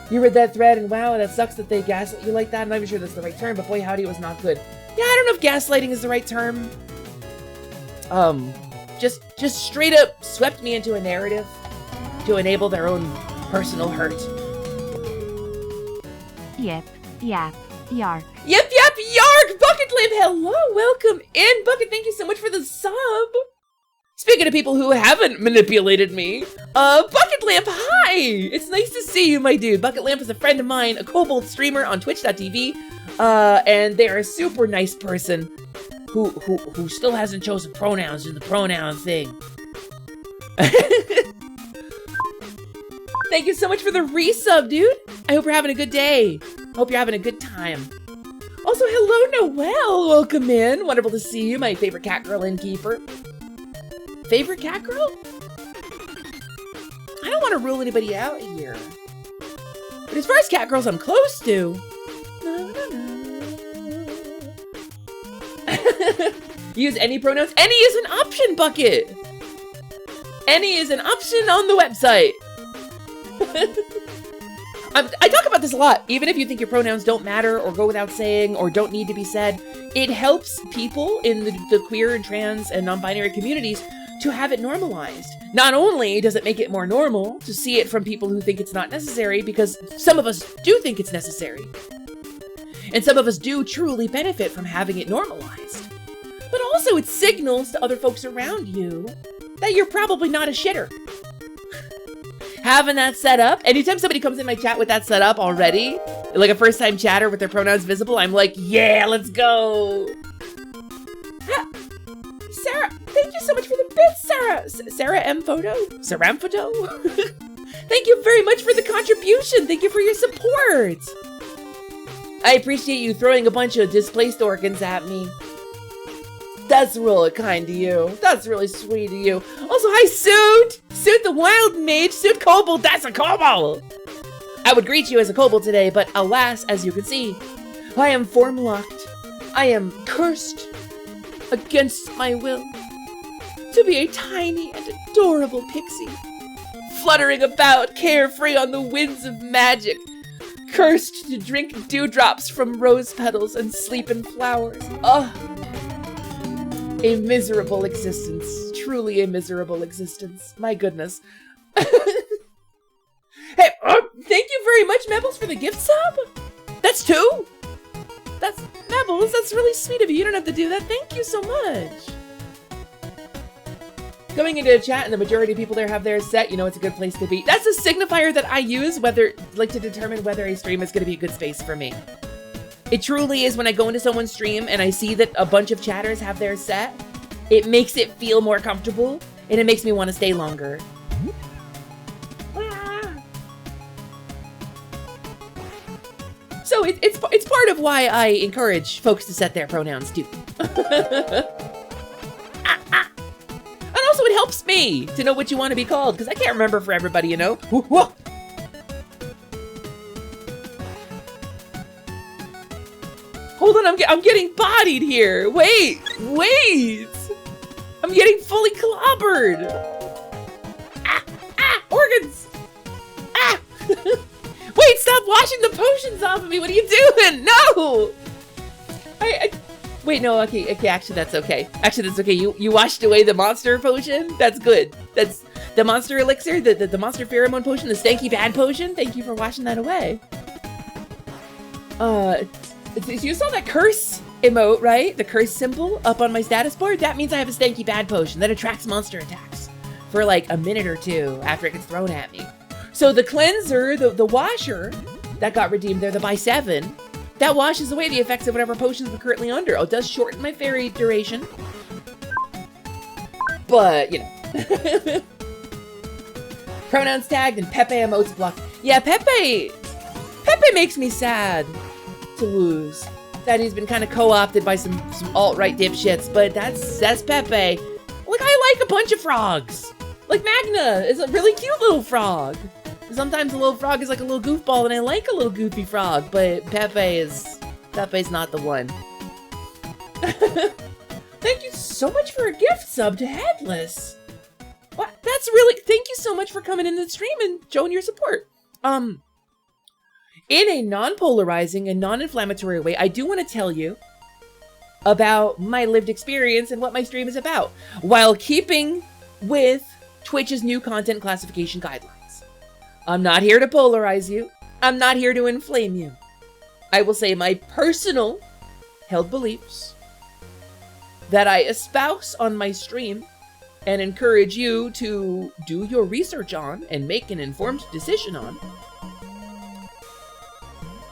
You read that thread, and wow, that sucks that they gaslit you like that. I'm not even sure that's the right term, but boy howdy, it was not good. Yeah, I don't know if gaslighting is the right term. Just straight up swept me into a narrative to enable their own personal hurt. Yep, yap, yark. Yep, yark! Bucket Limb, hello, welcome in. Bucket, thank you so much for the sub. Speaking of people who haven't manipulated me, Bucket Lamp, hi! It's nice to see you, my dude. Bucket Lamp is a friend of mine, a Kobold streamer on twitch.tv, and they're a super nice person who still hasn't chosen pronouns in the pronoun thing. Thank you so much for the resub, dude. I hope you're having a good day. Hope you're having a good time. Also, hello, Noelle. Welcome in. Wonderful to see you, my favorite cat girl innkeeper. Favorite cat girl? I don't want to rule anybody out here. But as far as cat girls I'm close to... Use any pronouns. Any is an option, Bucket. Any is an option on the website. I talk about this a lot. Even if you think your pronouns don't matter or go without saying or don't need to be said, it helps people in the queer and trans and non-binary communities to have it normalized. Not only does it make it more normal to see it from people who think it's not necessary, because some of us do think it's necessary. And some of us do truly benefit from having it normalized. But also it signals to other folks around you that you're probably not a shitter. Having that set up, anytime somebody comes in my chat with that set up already, like a first time chatter with their pronouns visible, I'm like, yeah, let's go. Sarah, thank you so much for the bits, Sarah. Sarah M. Photo? Saram Photo? Thank you very much for the contribution. Thank you for your support. I appreciate you throwing a bunch of displaced organs at me. That's really kind of you. That's really sweet of you. Also, hi, Suit! Suit the Wild Mage, Suit Kobold, that's a Kobold! I would greet you as a Kobold today, but alas, as you can see, I am form-locked. I am cursed against my will to be a tiny and adorable pixie, fluttering about carefree on the winds of magic, cursed to drink dewdrops from rose petals and sleep in flowers. Ugh. A miserable existence. Truly a miserable existence. My goodness. Hey, thank you very much, Mebbles, for the gift sub. That's 2. That's Mebbles. That's really sweet of you. You don't have to do that. Thank you so much. Going into a chat and the majority of people there have theirs set, you know it's a good place to be. That's a signifier that I use to determine whether a stream is going to be a good space for me. It truly is when I go into someone's stream and I see that a bunch of chatters have theirs set, it makes it feel more comfortable and it makes me want to stay longer. So it's part of why I encourage folks to set their pronouns too. And also it helps me to know what you want to be called, because I can't remember for everybody, you know? Whoa. Hold on, I'm getting bodied here. Wait. I'm getting fully clobbered. Organs. Wait, stop washing the potions off of me. What are you doing? No. Wait, no, okay, actually that's okay. Actually, that's okay. You washed away the monster potion? That's good. That's the monster elixir, the monster pheromone potion, the stanky bad potion. Thank you for washing that away. You saw that curse emote, right? The curse symbol up on my status board? That means I have a stanky bad potion that attracts monster attacks for like a minute or 2 after it gets thrown at me. So the cleanser, the washer that got redeemed there, the buy 7, that washes away the effects of whatever potions we're currently under. Oh, it does shorten my fairy duration. But, you know. Pronouns tagged and Pepe emotes blocked. Yeah, Pepe makes me sad to lose. That he's been kind of co-opted by some alt-right dipshits, but that's Pepe. Like, I like a bunch of frogs. Like Magna is a really cute little frog. Sometimes a little frog is like a little goofball, and I like a little goofy frog, but Pepe's not the one. Thank you so much for a gift sub to Headless. What? That's really, thank you so much for coming in the stream and showing your support. In a non-polarizing and non-inflammatory way, I do want to tell you about my lived experience and what my stream is about, while keeping with Twitch's new content classification guidelines. I'm not here to polarize you. I'm not here to inflame you. I will say my personal held beliefs that I espouse on my stream and encourage you to do your research on and make an informed decision on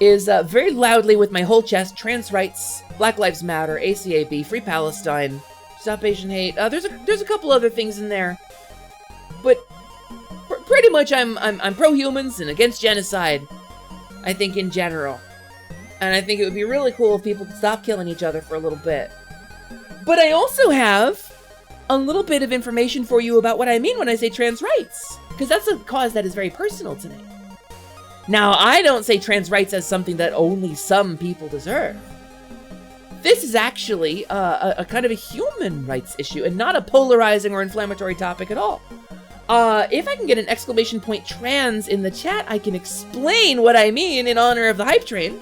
is very loudly with my whole chest: trans rights, Black Lives Matter, ACAB, Free Palestine, Stop Asian Hate. There's a couple other things in there, but pretty much I'm pro-humans and against genocide, I think, in general. And I think it would be really cool if people could stop killing each other for a little bit. But I also have a little bit of information for you about what I mean when I say trans rights, because that's a cause that is very personal to me. Now, I don't say trans rights as something that only some people deserve. This is actually a kind of a human rights issue and not a polarizing or inflammatory topic at all. If I can get an exclamation point trans in the chat, I can explain what I mean in honor of the hype train.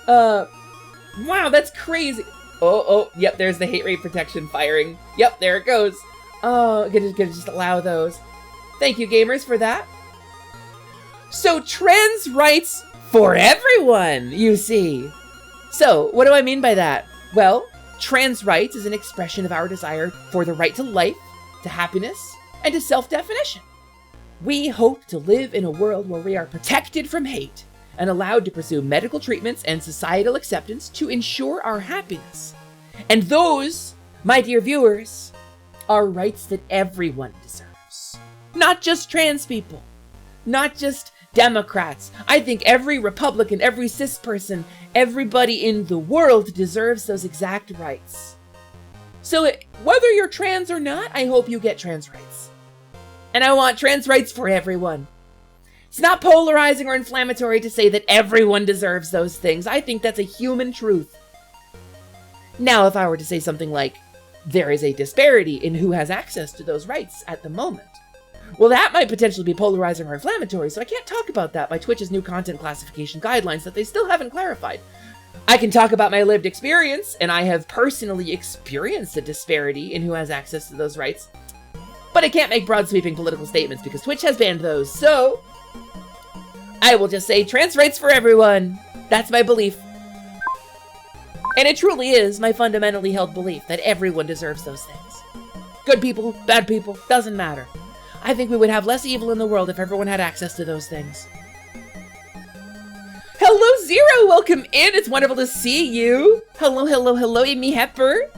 Wow, that's crazy. Oh, yep, there's the hate rate protection firing. Yep, there it goes. Oh, gonna just allow those. Thank you, gamers, for that. So, trans rights for everyone, you see. So, what do I mean by that? Well, trans rights is an expression of our desire for the right to life, to happiness, and to self-definition. We hope to live in a world where we are protected from hate and allowed to pursue medical treatments and societal acceptance to ensure our happiness. And those, my dear viewers, are rights that everyone deserves. Not just trans people, not just Democrats. I think every Republican, every cis person, everybody in the world deserves those exact rights. So whether you're trans or not, I hope you get trans rights. And I want trans rights for everyone. It's not polarizing or inflammatory to say that everyone deserves those things. I think that's a human truth. Now, if I were to say something like, there is a disparity in who has access to those rights at the moment, well, that might potentially be polarizing or inflammatory, so I can't talk about that by Twitch's new content classification guidelines that they still haven't clarified. I can talk about my lived experience, and I have personally experienced a disparity in who has access to those rights, but I can't make broad sweeping political statements because Twitch has banned those, so I will just say trans rights for everyone. That's my belief. And it truly is my fundamentally held belief that everyone deserves those things. Good people, bad people, doesn't matter. I think we would have less evil in the world if everyone had access to those things. Hello, Zero! Welcome in! It's wonderful to see you! Hello, Amy Hepper!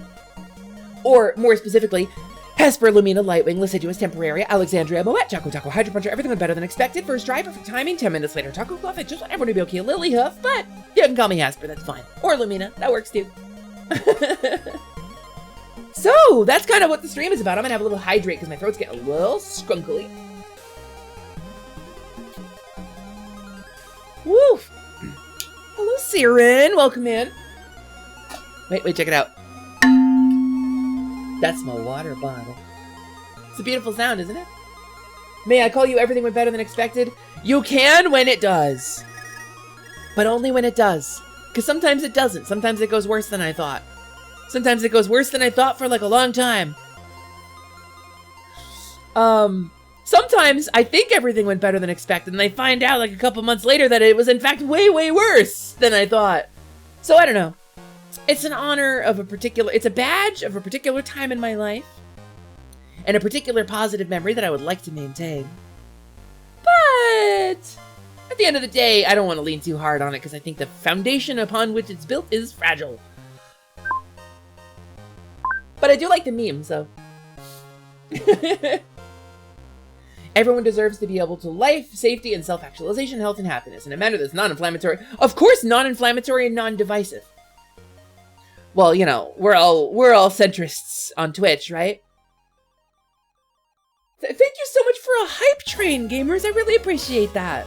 Or, more specifically, Hesper, Lumina, Lightwing, Liciduous, Temporaria, Alexandria, Moet, Taco, Hydro Puncher, everything went better than expected. First drive, perfect timing, 10 minutes later, Taco Fluff, I just want everyone to be okay, Lily Huff, but you can call me Hesper, that's fine. Or Lumina, that works too. So, that's kind of what the stream is about. I'm gonna have a little hydrate because my throat's getting a little skrunkly. Woo! Hello, Siren. Welcome in. Wait, check it out. That's my water bottle. It's a beautiful sound, isn't it? May I call you everything went better than expected? You can when it does. But only when it does. Because sometimes it doesn't. Sometimes it goes worse than I thought. Sometimes it goes worse than I thought for like a long time. Sometimes I think everything went better than expected, and I find out like a couple months later that it was in fact way worse than I thought. So I don't know. It's an honor of it's a badge of a particular time in my life, and a particular positive memory that I would like to maintain. But at the end of the day, I don't want to lean too hard on it because I think the foundation upon which it's built is fragile. But I do like the meme, so. Everyone deserves to be able to life, safety, and self-actualization, health, and happiness in a manner that's non-inflammatory. Of course, non-inflammatory and non-divisive. Well, you know, we're all centrists on Twitch, right? Thank you so much for a hype train, gamers. I really appreciate that.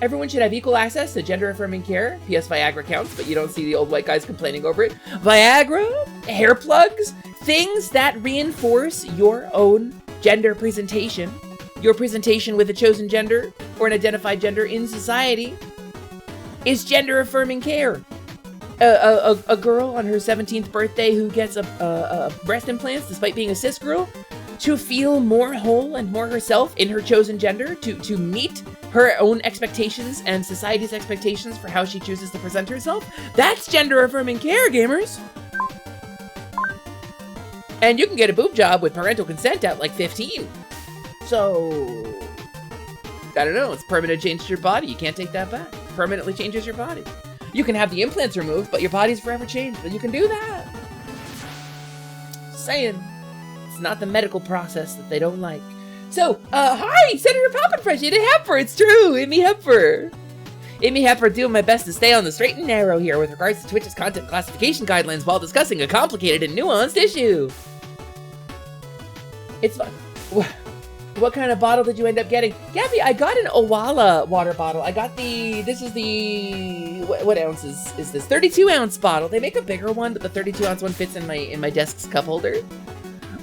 Everyone should have equal access to gender-affirming care. PS Viagra counts, but you don't see the old white guys complaining over it. Viagra, hair plugs, things that reinforce your own gender presentation, your presentation with a chosen gender or an identified gender in society, is gender-affirming care. A girl on her 17th birthday who gets a breast implants despite being a cis girl, to feel more whole and more herself in her chosen gender, to meet her own expectations and society's expectations for how she chooses to present herself. That's gender affirming care, gamers. And you can get a boob job with parental consent at like 15. So, I don't know, it's permanent change to your body. You can't take that back. Permanently changes your body. You can have the implants removed, but your body's forever changed. But you can do that. Just saying. It's not the medical process that they don't like. So, hi, Senator Poppinfresh, Amy Hepfer, it's true, Amy Hepfer. Amy Hepfer doing my best to stay on the straight and narrow here with regards to Twitch's content classification guidelines while discussing a complicated and nuanced issue. It's fun. What kind of bottle did you end up getting? Gabby, I got an Owala water bottle. I got this is the, what ounce is this? 32 ounce bottle. They make a bigger one, but the 32 ounce one fits in my desk's cup holder.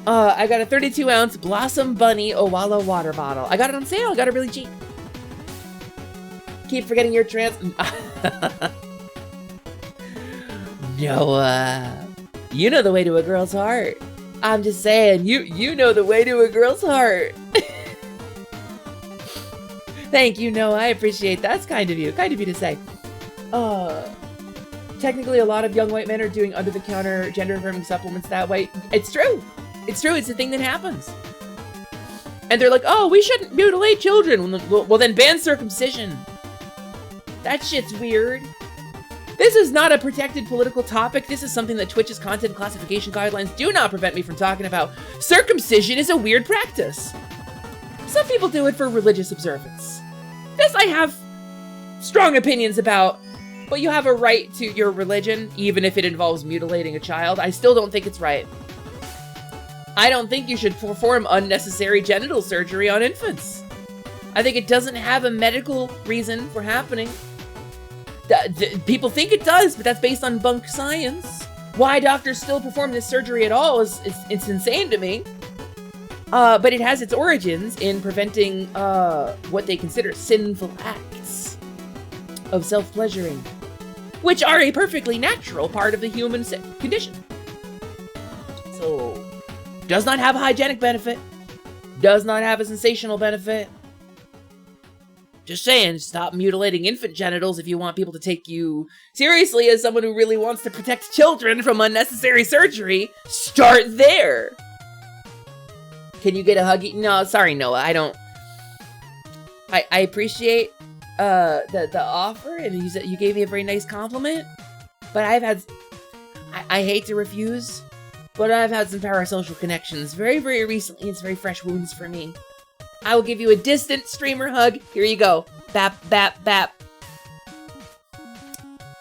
I got a 32 ounce Blossom Bunny Owala water bottle. I got it on sale. I got it really cheap. Keep forgetting you're trans. Noah, you know the way to a girl's heart. I'm just saying, you know the way to a girl's heart. Thank you, Noah. I appreciate that. That's kind of you. Kind of you to say. Technically, a lot of young white men are doing under-the-counter gender-affirming supplements that way. It's true. It's true. It's a thing that happens. And they're like, oh, we shouldn't mutilate children. Well, then ban circumcision. That shit's weird. This is not a protected political topic. This is something that Twitch's content classification guidelines do not prevent me from talking about. Circumcision is a weird practice. Some people do it for religious observance. This I have strong opinions about, but you have a right to your religion, even if it involves mutilating a child. I still don't think it's right. I don't think you should perform unnecessary genital surgery on infants. I think it doesn't have a medical reason for happening. People think it does, but that's based on bunk science. Why doctors still perform this surgery at all it's insane to me. But it has its origins in preventing what they consider sinful acts of self-pleasuring, which are a perfectly natural part of the human condition. So, does not have a hygienic benefit, does not have a sensational benefit. Just saying, stop mutilating infant genitals if you want people to take you seriously as someone who really wants to protect children from unnecessary surgery. Start there. Can you get a huggy? No, sorry, Noah. I don't. I appreciate the offer, and you gave me a very nice compliment. But I hate to refuse, but I've had some parasocial connections very, very recently. It's very fresh wounds for me. I will give you a distant streamer hug. Here you go. Bap, bap, bap.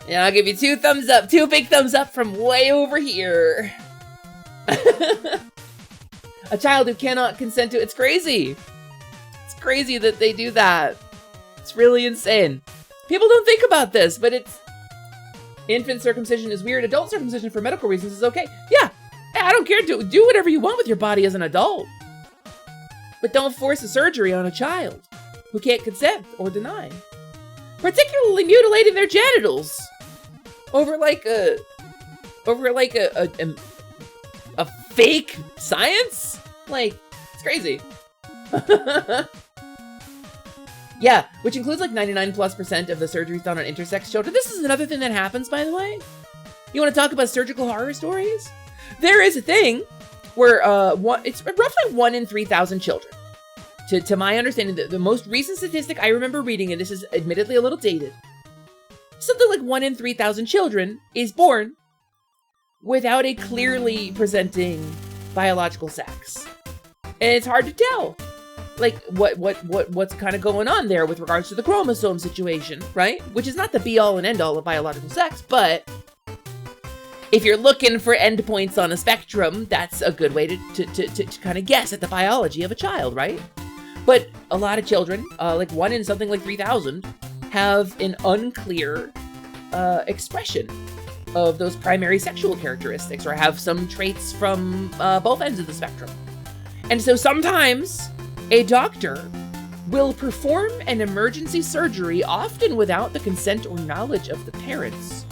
And I'll give you 2 thumbs up. 2 big thumbs up from way over here. A child who cannot consent to... It's crazy. It's crazy that they do that. It's really insane. People don't think about this, but it's... Infant circumcision is weird. Adult circumcision for medical reasons is okay. Yeah. I don't care. Do whatever you want with your body as an adult. But don't force a surgery on a child who can't consent or deny. Particularly mutilating their genitals over like a fake science? Like, it's crazy. Yeah, which includes like 99+% of the surgeries done on intersex children. This is another thing that happens, by the way. You want to talk about surgical horror stories? There is a thing where it's roughly 1 in 3,000 children. To my understanding, the most recent statistic I remember reading, and this is admittedly a little dated, something like 1 in 3,000 children is born without a clearly presenting biological sex. And it's hard to tell, like, what's kind of going on there with regards to the chromosome situation, right? Which is not the be-all and end-all of biological sex, but if you're looking for endpoints on a spectrum, that's a good way to kind of guess at the biology of a child, right? But a lot of children, like 1 in something like 3,000, have an unclear expression of those primary sexual characteristics, or have some traits from both ends of the spectrum. And so sometimes a doctor will perform an emergency surgery, often without the consent or knowledge of the parents,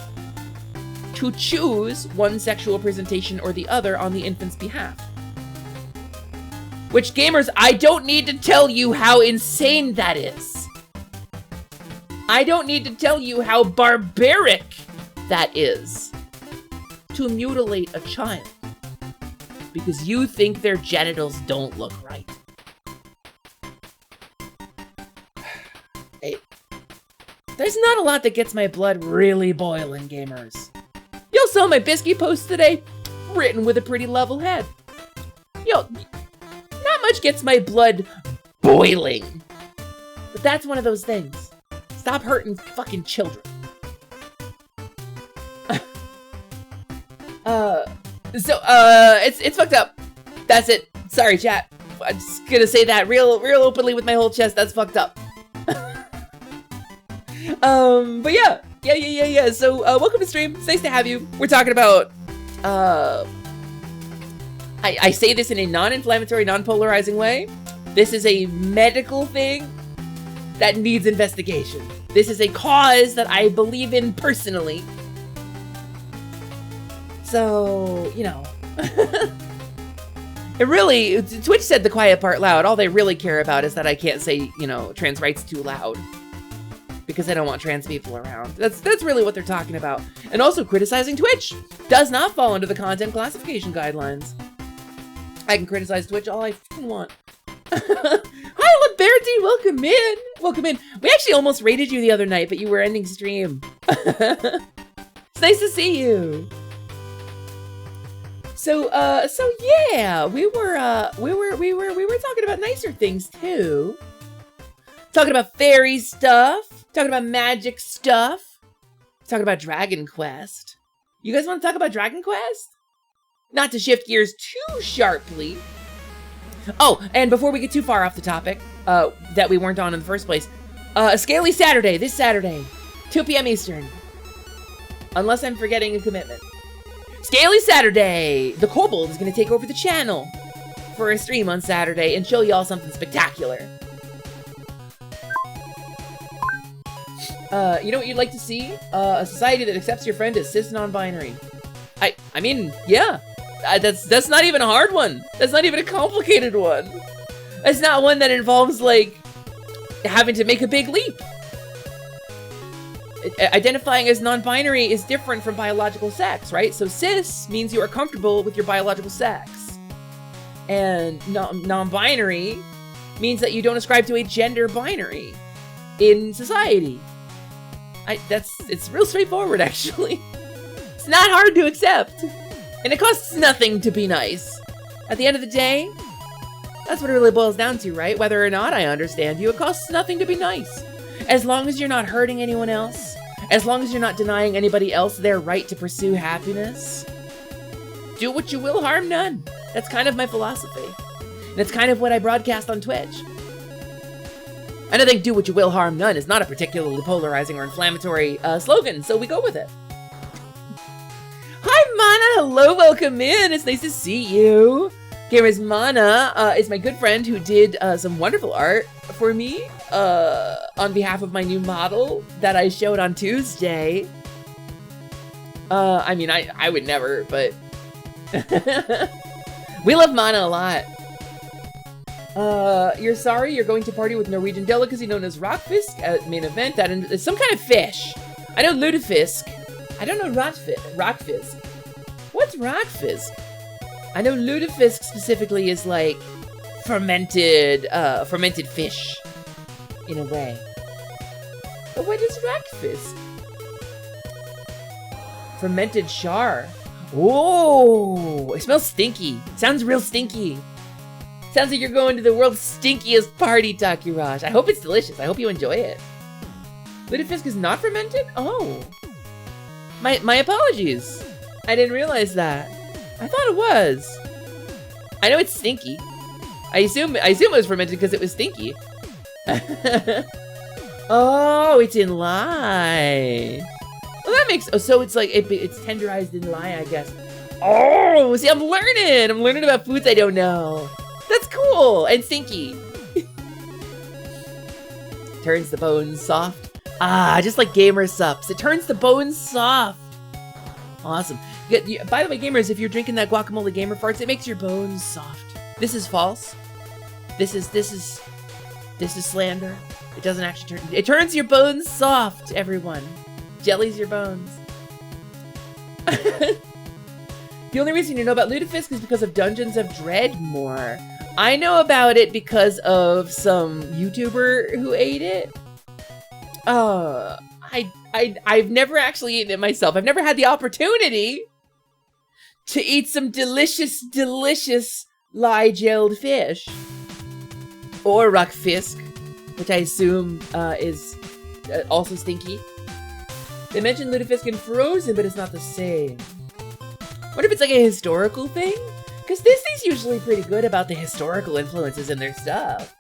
to choose one sexual presentation or the other on the infant's behalf. Which, gamers, I don't need to tell you how insane that is. I don't need to tell you how barbaric that is. To mutilate a child. Because you think their genitals don't look right. Hey, there's not a lot that gets my blood really boiling, gamers. You'll saw my Biscuit post today, written with a pretty level head. Yo, not much gets my blood boiling. But that's one of those things. Stop hurting fucking children. It's fucked up. That's it. Sorry, chat. I'm just gonna say that real openly with my whole chest. That's fucked up. But yeah. So, welcome to stream. It's nice to have you. We're talking about, I say this in a non-inflammatory, non-polarizing way. This is a medical thing that needs investigation. This is a cause that I believe in personally. So, you know. It really, Twitch said the quiet part loud. All they really care about is that I can't say, you know, trans rights too loud. Because they don't want trans people around. That's really what they're talking about. And also criticizing Twitch does not fall under the content classification guidelines. I can criticize Twitch all I fucking want. Hi, Liberty, welcome in. Welcome in. We actually almost raided you the other night, but you were ending stream. It's nice to see you. So yeah, we were talking about nicer things too. Talking about fairy stuff. Talking about magic stuff. Talking about Dragon Quest. You guys want to talk about Dragon Quest? Not to shift gears too sharply. Oh, and before we get too far off the topic, that we weren't on in the first place, Scaly Saturday, this Saturday, 2 p.m. Eastern. Unless I'm forgetting a commitment. Scaly Saturday! The Kobold is going to take over the channel for a stream on Saturday and show y'all something spectacular. You know what you'd like to see? A society that accepts your friend as cis non-binary. I mean, yeah. That's not even a hard one. That's not even a complicated one. That's not one that involves, like, having to make a big leap. Identifying as non-binary is different from biological sex, right? So cis means you are comfortable with your biological sex. And non-binary means that you don't ascribe to a gender binary in society. It's real straightforward, actually. It's not hard to accept. And it costs nothing to be nice. At the end of the day, that's what it really boils down to, right? Whether or not I understand you, it costs nothing to be nice. As long as you're not hurting anyone else, as long as you're not denying anybody else their right to pursue happiness, do what you will, harm none. That's kind of my philosophy. And it's kind of what I broadcast on Twitch. And I think do what you will, harm none is not a particularly polarizing or inflammatory slogan, so we go with it. Hi, Mana! Hello, welcome in! It's nice to see you! Gamers, Mana is my good friend who did some wonderful art for me on behalf of my new model that I showed on Tuesday. I mean, I would never, but... We love Mana a lot. You're sorry you're going to party with Norwegian delicacy known as rockfisk at main event. That is some kind of fish. I know lutefisk. I don't know rockfisk. What's rockfisk? I know lutefisk specifically is like fermented fish in a way. But what is rockfisk? Fermented char. Oh, it smells stinky. Sounds real stinky. Sounds like you're going to the world's stinkiest party, Takiraj. I hope it's delicious. I hope you enjoy it. Lutefisk is not fermented? Oh. My apologies. I didn't realize that. I thought it was. I know it's stinky. I assume it was fermented because it was stinky. Oh, it's in lye. Well, that makes... Oh, so it's like... It's tenderized in lye, I guess. Oh, see, I'm learning. I'm learning about foods I don't know. That's cool and stinky. Turns the bones soft. Ah, just like gamer sups. It turns the bones soft. Awesome. By the way, gamers, if you're drinking that guacamole gamer farts, it makes your bones soft. This is false. This is slander. It doesn't actually turn. It turns your bones soft, everyone. Jellies your bones. The only reason you know about Lutefisk is because of Dungeons of Dreadmore. I know about it because of some YouTuber who ate it. I've never actually eaten it myself. I've never had the opportunity to eat some delicious, delicious lye-gelled fish. Or rockfisk, which I assume is also stinky. They mentioned Lutefisk in Frozen, but it's not the same. What if it's like a historical thing? Because Disney's usually pretty good about the historical influences in their stuff.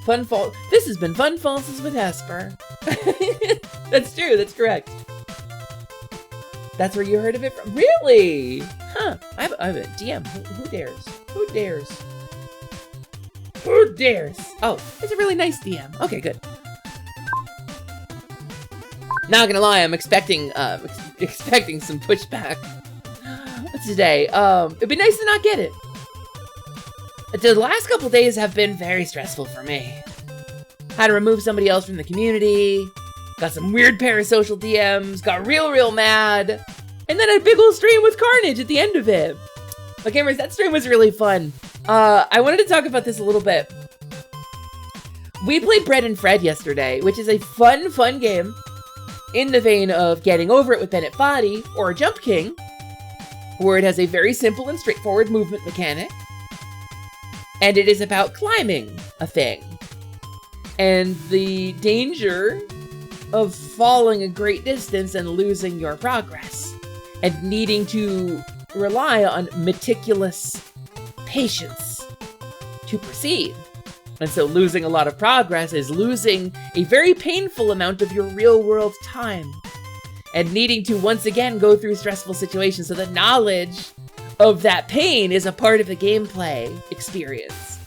This has been Fun Falses with Esper. That's true, that's correct. That's where you heard of it from? Really? Huh. I have a DM. Who dares? Who dares? Who dares? Oh, it's a really nice DM. Okay, good. Not gonna lie, I'm expecting some pushback today. It'd be nice to not get it. The last couple days have been very stressful for me. Had to remove somebody else from the community. Got some weird parasocial DMs. Got real mad. And then a big old stream with Carnage at the end of it. But gamers, that stream was really fun. I wanted to talk about this a little bit. We played Bread and Fred yesterday, which is a fun game in the vein of Getting Over It with Bennett Foddy or Jump King, where it has a very simple and straightforward movement mechanic. And it is about climbing a thing. And the danger of falling a great distance and losing your progress. And needing to rely on meticulous patience to proceed. And so losing a lot of progress is losing a very painful amount of your real world time. And needing to once again go through stressful situations, so the knowledge of that pain is a part of the gameplay experience.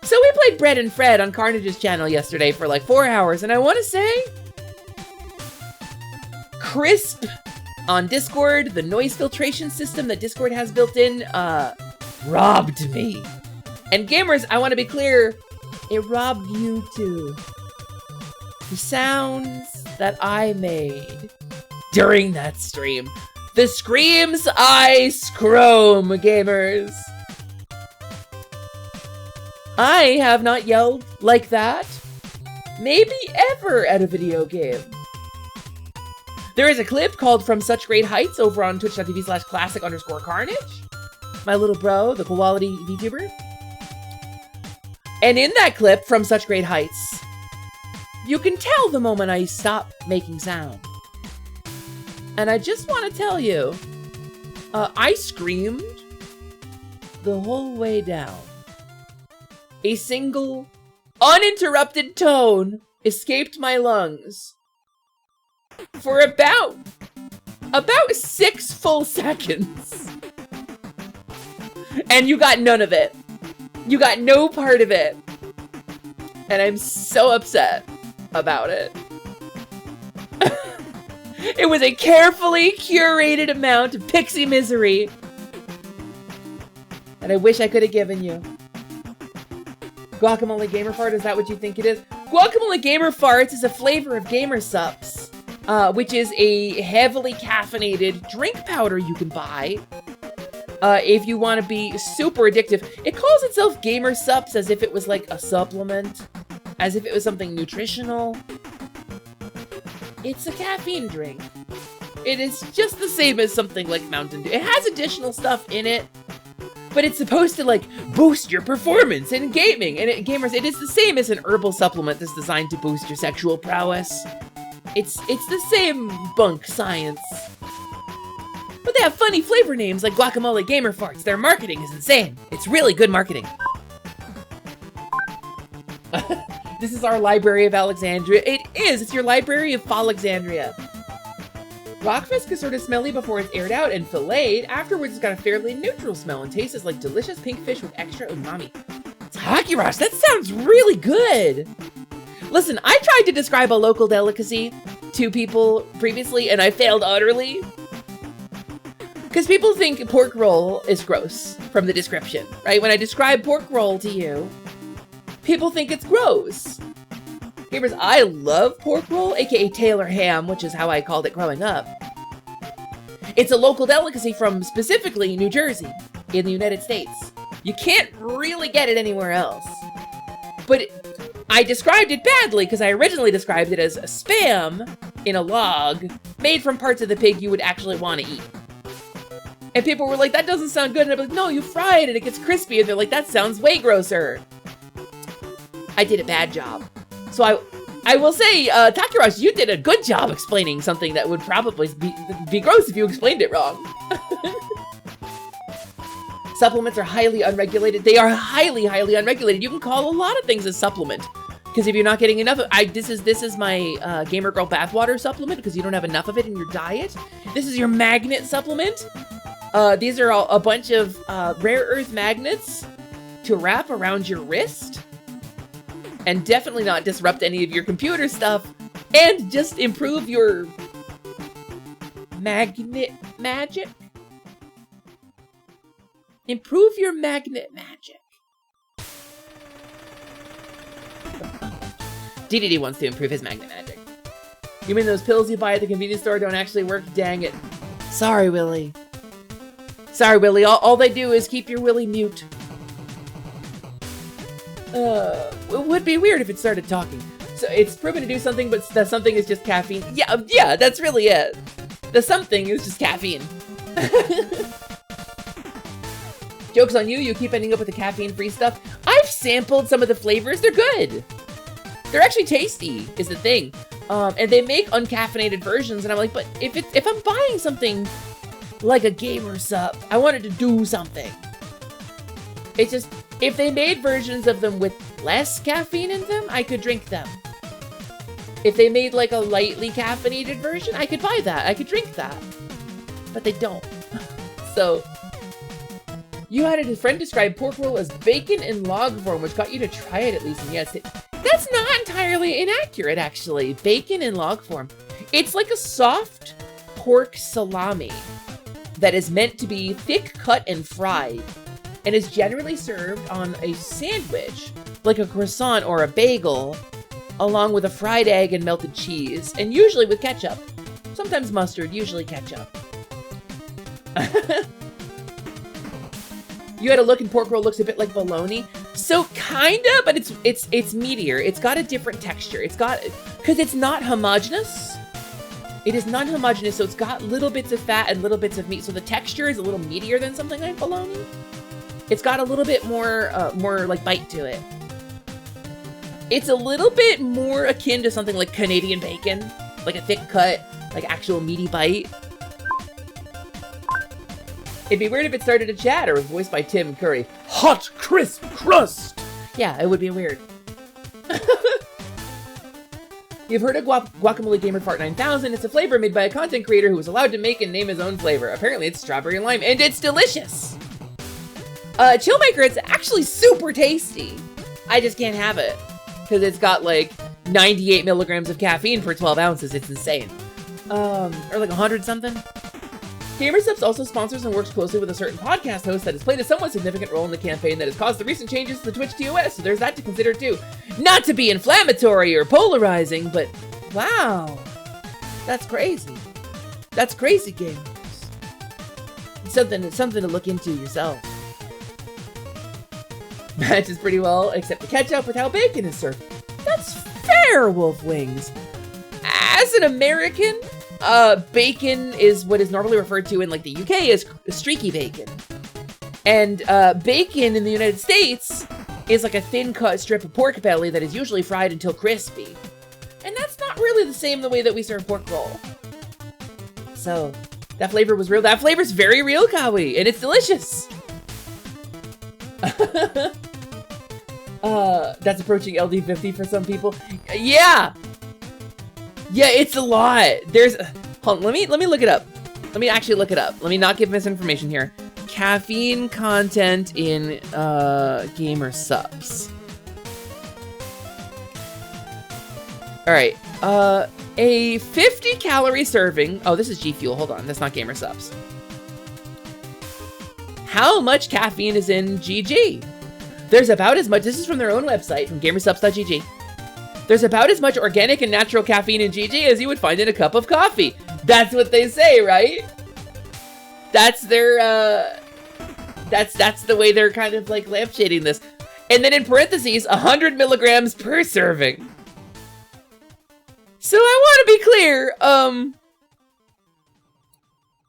So we played Bread and Fred on Carnage's channel yesterday for like 4 hours, and I want to say, Crisp on Discord, the noise filtration system that Discord has built in, robbed me. And gamers, I want to be clear, it robbed you too. The sounds that I made during that stream. The screams I scrome, gamers. I have not yelled like that, maybe ever, at a video game. There is a clip called From Such Great Heights over on twitch.tv/classic_carnage. My little bro, the quality VTuber. And in that clip, From Such Great Heights, you can tell the moment I stop making sound. And I just want to tell you, I screamed the whole way down. A single, uninterrupted tone escaped my lungs for about 6 full seconds. And you got none of it. You got no part of it. And I'm so upset about it. It was a carefully curated amount of pixie misery. And I wish I could have given you. Guacamole Gamer Fart, is that what you think it is? Guacamole Gamer Farts is a flavor of Gamer Sups, which is a heavily caffeinated drink powder you can buy if you want to be super addictive. It calls itself Gamer Sups as if it was like a supplement, as if it was something nutritional. It's a caffeine drink. It is just the same as something like Mountain Dew. It has additional stuff in it, but it's supposed to like boost your performance in gaming. And gamers, it is the same as an herbal supplement that's designed to boost your sexual prowess. It's the same bunk science. But they have funny flavor names like Guacamole Gamer Farts. Their marketing is insane. It's really good marketing. This is our Library of Alexandria. It is. It's your Library of Alexandria. Rockfisk is sort of smelly before it's aired out and filleted. Afterwards, it's got a fairly neutral smell and tastes like delicious pink fish with extra umami. Takirash, that sounds really good. Listen, I tried to describe a local delicacy to people previously and I failed utterly. Because people think pork roll is gross from the description, right? When I describe pork roll to you, people think it's gross. Gamers, I love pork roll, aka Taylor ham, which is how I called it growing up. It's a local delicacy from specifically New Jersey in the United States. You can't really get it anywhere else. But I described it badly because I originally described it as a spam in a log made from parts of the pig you would actually want to eat. And people were like, that doesn't sound good. And I'm like, no, you fry it and it gets crispy. And they're like, that sounds way grosser. I did a bad job. So I will say, Takirash, you did a good job explaining something that would probably be gross if you explained it wrong. Supplements are highly unregulated. They are highly, highly unregulated. You can call a lot of things a supplement. Because if you're not getting enough, this is my Gamer Girl bathwater supplement because you don't have enough of it in your diet. This is your magnet supplement. These are a bunch of rare earth magnets to wrap around your wrist and definitely not disrupt any of your computer stuff and just improve your magnet magic. Improve your magnet magic. DDD wants to improve his magnet magic. You mean those pills you buy at the convenience store don't actually work? Dang it. Sorry, Willie. Sorry, Willie. All they do is keep your Willie mute. It would be weird if it started talking. So it's proven to do something, but that something is just caffeine. Yeah, that's really it. The something is just caffeine. Joke's on you, you keep ending up with the caffeine-free stuff. I've sampled some of the flavors, they're good. They're actually tasty, is the thing. And they make uncaffeinated versions, and I'm like, but if I'm buying something like a gamer sup, I wanted to do something. It's just, if they made versions of them with less caffeine in them, I could drink them. If they made like a lightly caffeinated version, I could buy that, I could drink that. But they don't. So, you had a friend describe pork roll as bacon in log form, which got you to try it at least, and yes, that's not entirely inaccurate, actually. Bacon in log form. It's like a soft pork salami that is meant to be thick cut and fried, and is generally served on a sandwich, like a croissant or a bagel, along with a fried egg and melted cheese, and usually with ketchup. Sometimes mustard, usually ketchup. You had a look, and pork roll looks a bit like bologna. So kinda, but it's meatier. It's got a different texture. It's got, because it's not homogeneous. It is non-homogeneous, so it's got little bits of fat and little bits of meat. So the texture is a little meatier than something like bologna. It's got a little bit more like bite to it. It's a little bit more akin to something like Canadian bacon, like a thick cut, like actual meaty bite. It'd be weird if it started to chat or was voiced by Tim Curry. Hot, crisp crust! Yeah, it would be weird. You've heard of Guacamole Gamer Fart 9000. It's a flavor made by a content creator who was allowed to make and name his own flavor. Apparently it's strawberry and lime, and it's delicious! Chillmaker, it's actually super tasty. I just can't have it. Because it's got like 98 milligrams of caffeine for 12 ounces. It's insane. Or like 100 something. GamerSups also sponsors and works closely with a certain podcast host that has played a somewhat significant role in the campaign that has caused the recent changes to the Twitch TOS, so there's that to consider too. Not to be inflammatory or polarizing, but wow, that's crazy. That's crazy, gamers. Something to look into yourself. Matches pretty well, except to catch up with how bacon is served. That's fair, Wolf Wings. As an American, bacon is what is normally referred to in like the UK as streaky bacon. And bacon in the United States is like a thin cut strip of pork belly that is usually fried until crispy. And that's not really the same the way that we serve pork roll. So, that flavor was real. That flavor's very real, Kawi, and it's delicious. That's approaching LD50 for some people. Yeah! Yeah, it's a lot. There's, hold on, let me look it up. Let me actually look it up. Let me not give misinformation here. Caffeine content in gamer subs. All right, a 50 calorie serving. Oh, this is G Fuel. Hold on, that's not gamer subs. how much caffeine is in GG. There's about as much, this is from their own website, from gamersubs.gg. There's about as much organic and natural caffeine in GG as you would find in a cup of coffee. That's what they say, right? That's their, that's the way they're kind of like lampshading this. And then in parentheses, 100 milligrams per serving. So I want to be clear,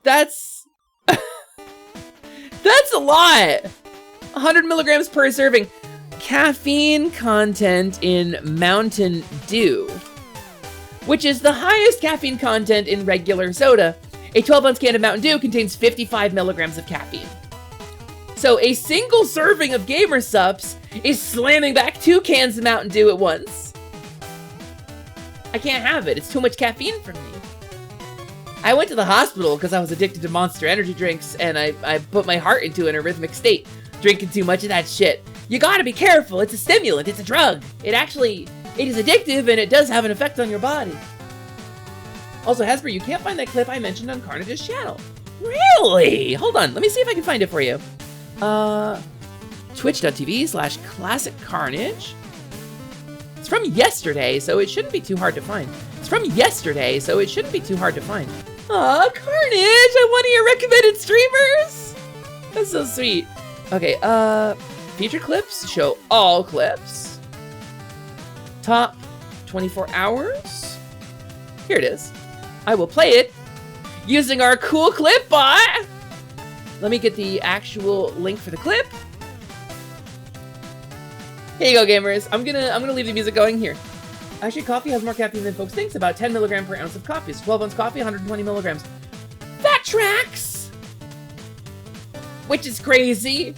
that's, that's a lot. 100 milligrams per serving. Caffeine content in Mountain Dew, which is the highest caffeine content in regular soda. A 12-ounce can of Mountain Dew contains 55 milligrams of caffeine. So a single serving of Gamer Sups is slamming back 2 cans of Mountain Dew at once. I can't have it. It's too much caffeine for me. I went to the hospital because I was addicted to Monster energy drinks, and I put my heart into an arrhythmic state, drinking too much of that shit. You gotta be careful. It's a stimulant. It's a drug. It is addictive, and it does have an effect on your body. Also, Hasbro, you can't find that clip I mentioned on Carnage's channel. Really? Hold on. Let me see if I can find it for you. Twitch.tv/ClassicCarnage. It's from yesterday, so it shouldn't be too hard to find. Aw, Carnage! I'm one of your recommended streamers! That's so sweet. Okay, feature clips show all clips. Top 24 hours. Here it is. I will play it using our cool clip bot. Let me get the actual link for the clip. Here you go, gamers. I'm gonna leave the music going here. Actually, coffee has more caffeine than folks think. About 10 milligrams per ounce of coffee. So 12-ounce coffee, 120 milligrams. That tracks! Which is crazy.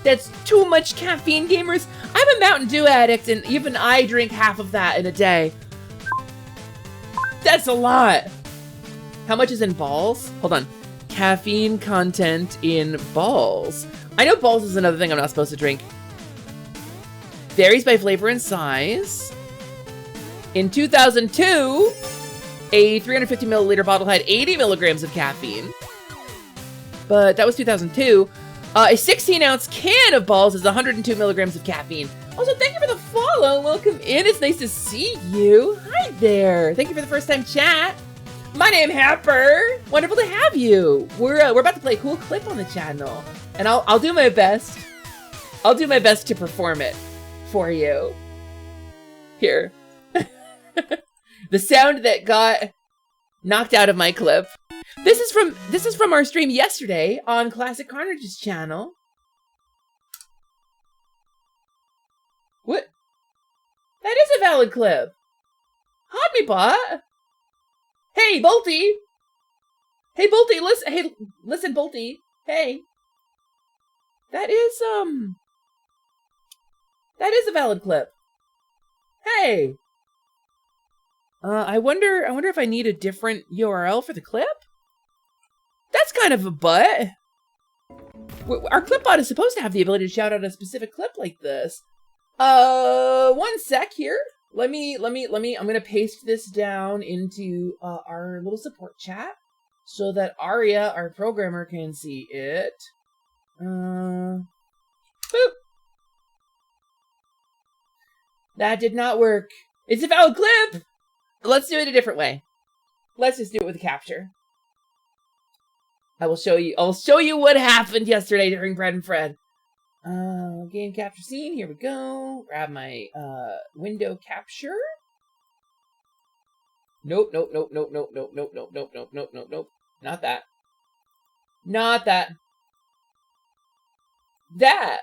That's too much caffeine, gamers. I'm a Mountain Dew addict, and even I drink half of that in a day. That's a lot. How much is in balls? Hold on. Caffeine content in balls. I know balls is another thing I'm not supposed to drink. Varies by flavor and size. In 2002, a 350 milliliter bottle had 80 milligrams of caffeine. But that was 2002. A 16-ounce can of balls is 102 milligrams of caffeine. Also, thank you for the follow. Welcome in. It's nice to see you. Hi there. Thank you for the first time chat. My name Happer. Wonderful to have you. We're about to play a cool clip on the channel, and I'll do my best. I'll do my best to perform it for you. Here. The sound that got knocked out of my clip. This is from our stream yesterday on Classic Carnage's channel. What? That is a valid clip. Hot me bot. Hey, Bolty. Hey, Bolty, listen. Hey, listen, Bolty. Hey. That is a valid clip. Hey. I wonder if I need a different URL for the clip? That's kind of a butt. Our clipbot is supposed to have the ability to shout out a specific clip like this. One sec here. I'm gonna paste this down into our little support chat so that Aria, our programmer, can see it. Boop. That did not work. It's a valid clip. Let's do it a different way. Let's just do it with a capture. I'll show you what happened yesterday during Bread and Fred. Game capture scene, here we go. Grab my window capture. Nope. Not that. Not that. That.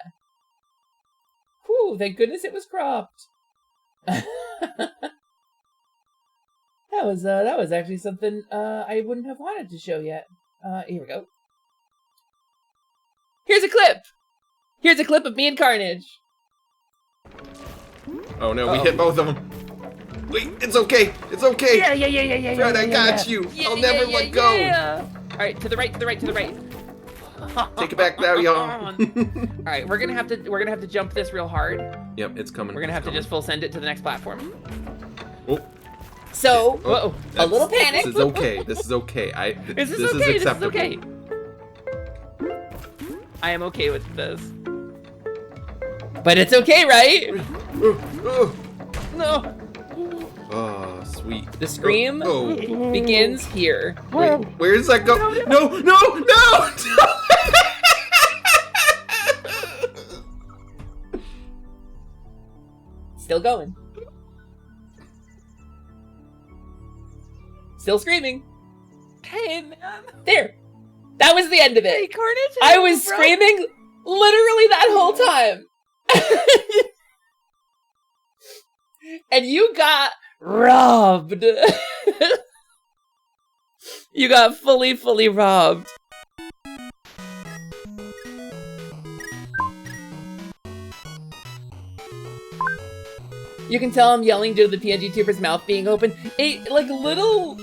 Whew, thank goodness it was cropped. That was actually something I wouldn't have wanted to show yet. Here we go. Here's a clip. Here's a clip of me and Carnage. Oh no, we hit both of them. Wait, it's okay. It's okay. Yeah. Fred, I got you. I'll never let go. All right, to the right. Take it back now, y'all. All right, we're gonna have to jump this real hard. Yep, it's coming. We're gonna have to just full send it to the next platform. Oh. So, whoa, a little panic. This is okay. This is okay. This is acceptable. This is okay. I am okay with this. But it's okay, right? No. Oh, sweet. The scream begins here. Wait, where does that go? No! Still going. Still screaming. Hey, man. There. That was the end of it. Hey, Carnage. I was screaming literally that whole time. And you got robbed. You got fully robbed. You can tell I'm yelling due to the PNG tuber's mouth being open. Like little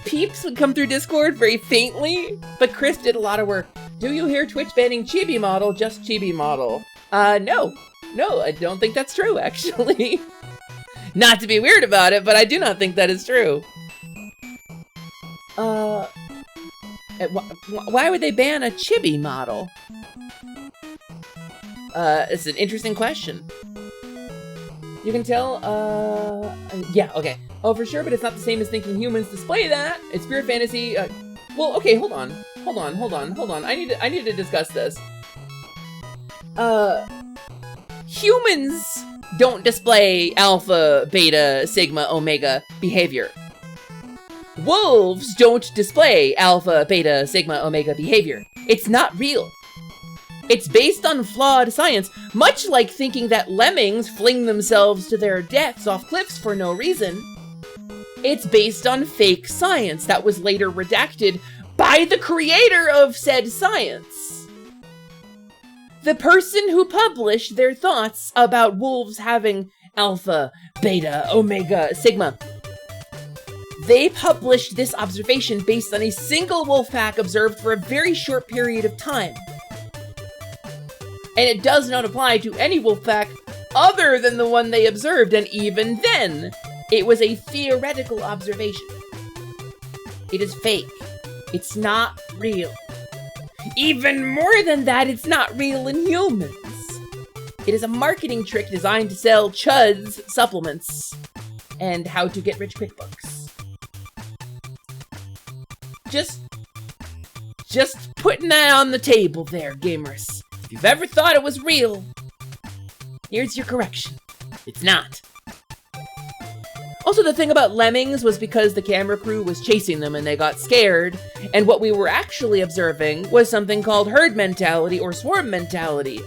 peeps would come through Discord very faintly, but Chris did a lot of work. Do you hear Twitch banning Chibi Model, just Chibi Model? No, I don't think that's true, actually. Not to be weird about it, but I do not think that is true. Why would they ban a Chibi Model? It's an interesting question. You can tell, yeah, okay. Oh, for sure, but it's not the same as thinking humans display that. It's pure fantasy. Well, okay, hold on. I need to discuss this. Humans don't display alpha, beta, sigma, omega behavior. Wolves don't display alpha, beta, sigma, omega behavior. It's not real. It's based on flawed science, much like thinking that lemmings fling themselves to their deaths off cliffs for no reason. It's based on fake science that was later redacted by the creator of said science. The person who published their thoughts about wolves having alpha, beta, omega, sigma. They published this observation based on a single wolf pack observed for a very short period of time. And it does not apply to any wolf pack other than the one they observed, and even then, it was a theoretical observation. It is fake. It's not real. Even more than that, it's not real in humans. It is a marketing trick designed to sell chuds, supplements, and how to get rich quick books. Just putting that on the table there, gamers. If you've ever thought it was real, here's your correction. It's not. Also, the thing about lemmings was because the camera crew was chasing them and they got scared, and what we were actually observing was something called herd mentality or swarm mentality,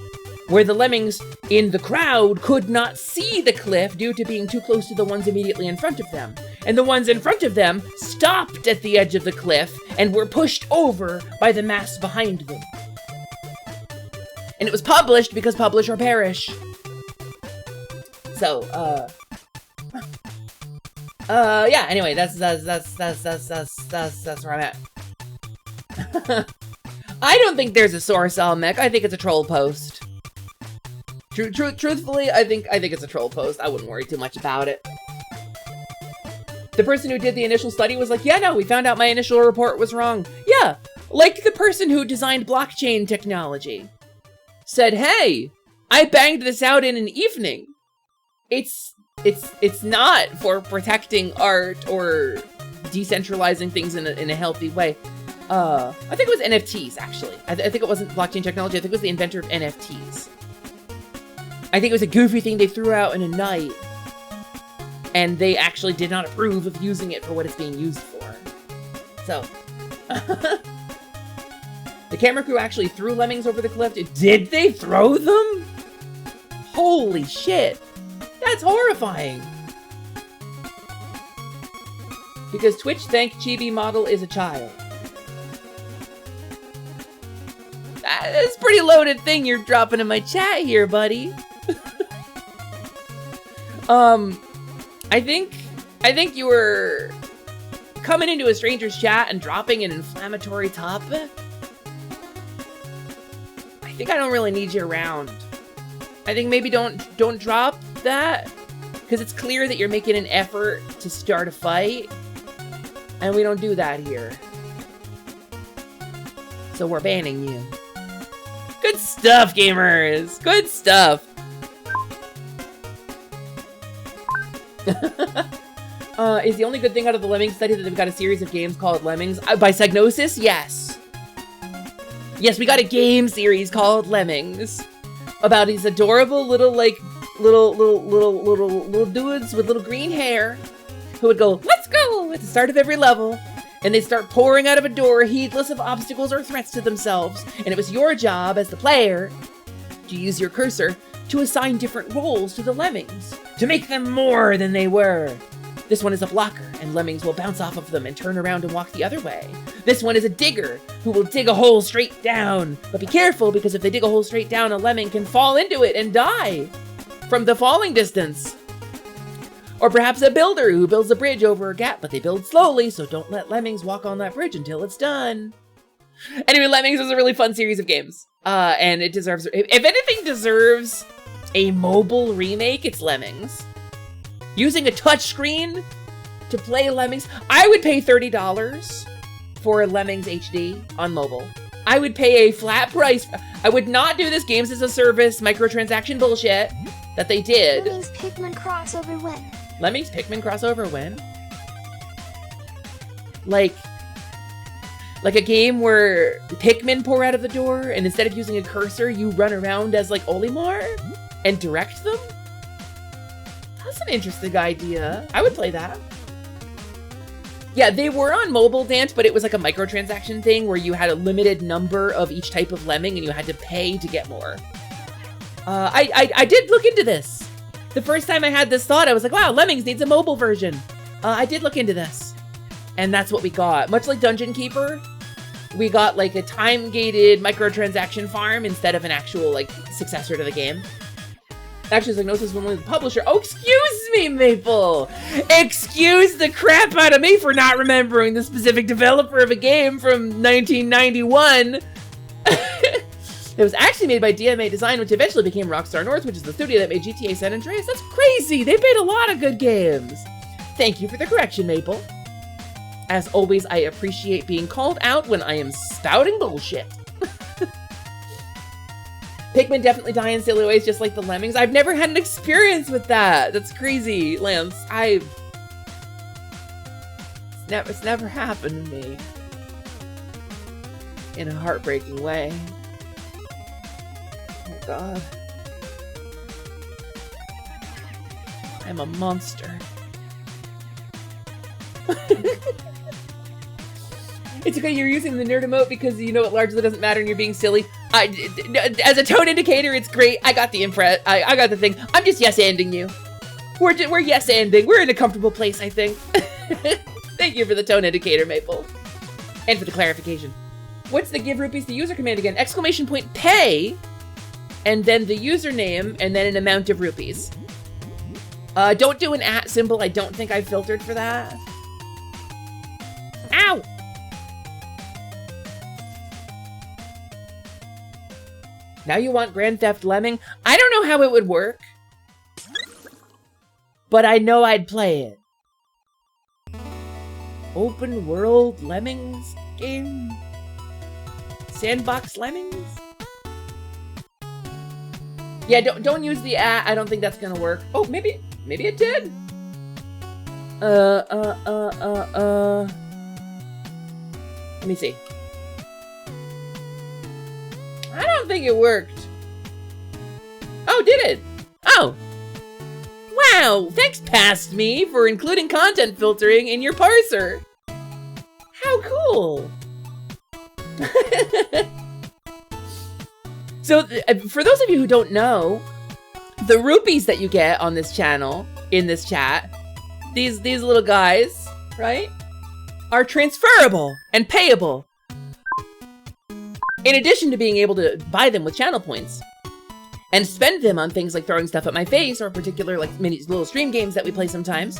where the lemmings in the crowd could not see the cliff due to being too close to the ones immediately in front of them. And the ones in front of them stopped at the edge of the cliff and were pushed over by the mass behind them. And it was published because publish or perish. So, yeah, anyway, that's where I'm at. I don't think there's a source, Almec. I think it's a troll post. Truthfully, I think it's a troll post. I wouldn't worry too much about it. The person who did the initial study was like, yeah, no, we found out my initial report was wrong. Yeah, like the person who designed blockchain technology said, hey, I banged this out in an evening. It's not for protecting art or decentralizing things in a healthy way. I think it was NFTs, actually. I think it wasn't blockchain technology. I think it was the inventor of NFTs. I think it was a goofy thing they threw out in a night, and they actually did not approve of using it for what it's being used for. So, the camera crew actually threw lemmings over the cliff. Did they throw them? Holy shit. That's horrifying. Because Twitch think Chibi Model is a child. That's a pretty loaded thing you're dropping in my chat here, buddy. I think you were coming into a stranger's chat and dropping an inflammatory topic. I think I don't really need you around. I think maybe don't drop that, because it's clear that you're making an effort to start a fight, and we don't do that here. So we're banning you. stuff, gamers. Good stuff. Is the only good thing out of the Lemmings study that they've got a series of games called Lemmings? By Psygnosis? Yes. Yes, we got a game series called Lemmings. About these adorable little, like, little dudes with little green hair who would go, let's go, at the start of every level. And they start pouring out of a door, heedless of obstacles or threats to themselves. And it was your job as the player to use your cursor to assign different roles to the Lemmings, to make them more than they were. This one is a blocker, and Lemmings will bounce off of them and turn around and walk the other way. This one is a digger, who will dig a hole straight down. But be careful, because if they dig a hole straight down, a Lemming can fall into it and die from the falling distance. Or perhaps a builder who builds a bridge over a gap, but they build slowly, so don't let Lemmings walk on that bridge until it's done. Anyway, Lemmings is a really fun series of games. And it deserves, if anything deserves a mobile remake, it's Lemmings. Using a touchscreen to play Lemmings, I would pay $30 for Lemmings HD on mobile. I would pay a flat price. I would not do this games as a service microtransaction bullshit that they did. Lemmings Pikmin crossover when? Lemmings Pikmin crossover when? Like a game where Pikmin pour out of the door, and instead of using a cursor, you run around as like Olimar and direct them? That's an interesting idea. I would play that. Yeah, they were on mobile, Dance, but it was like a microtransaction thing where you had a limited number of each type of lemming and you had to pay to get more. I did look into this. The first time I had this thought, I was like, wow, Lemmings needs a mobile version. I did look into this. And that's what we got. Much like Dungeon Keeper, we got like a time-gated microtransaction farm instead of an actual like successor to the game. Actually, Psygnosis was only the publisher. Oh, excuse me, Maple! Excuse the crap out of me for not remembering the specific developer of a game from 1991. It was actually made by DMA Design, which eventually became Rockstar North, which is the studio that made GTA San Andreas. That's crazy! They made a lot of good games. Thank you for the correction, Maple. As always, I appreciate being called out when I am spouting bullshit. Pikmin definitely die in silly ways, just like the Lemmings. I've never had an experience with that. That's crazy, Lance. It's never happened to me. In a heartbreaking way. Oh God. I'm a monster. It's okay, you're using the nerd emote because you know it largely doesn't matter and you're being silly. As a tone indicator, it's great. I got the I got the thing. I'm just yes-anding you. We're yes-anding. We're in a comfortable place, I think. Thank you for the tone indicator, Maple. And for the clarification. What's the give rupees to user command again? Exclamation point pay, and then the username, and then an amount of rupees. Don't do an @ symbol. I don't think I've filtered for that. Ow! Now you want Grand Theft Lemming? I don't know how it would work, but I know I'd play it. Open world Lemmings game? Sandbox Lemmings? Yeah, don't use the @ I don't think that's gonna work. Oh, maybe it did. Let me see. I don't think it worked. Oh, did it? Oh. Wow, thanks Past Me for including content filtering in your parser. How cool. So, for those of you who don't know, the rupees that you get on this channel, in this chat, these little guys, right, are transferable and payable. In addition to being able to buy them with channel points and spend them on things like throwing stuff at my face or particular like mini little stream games that we play sometimes,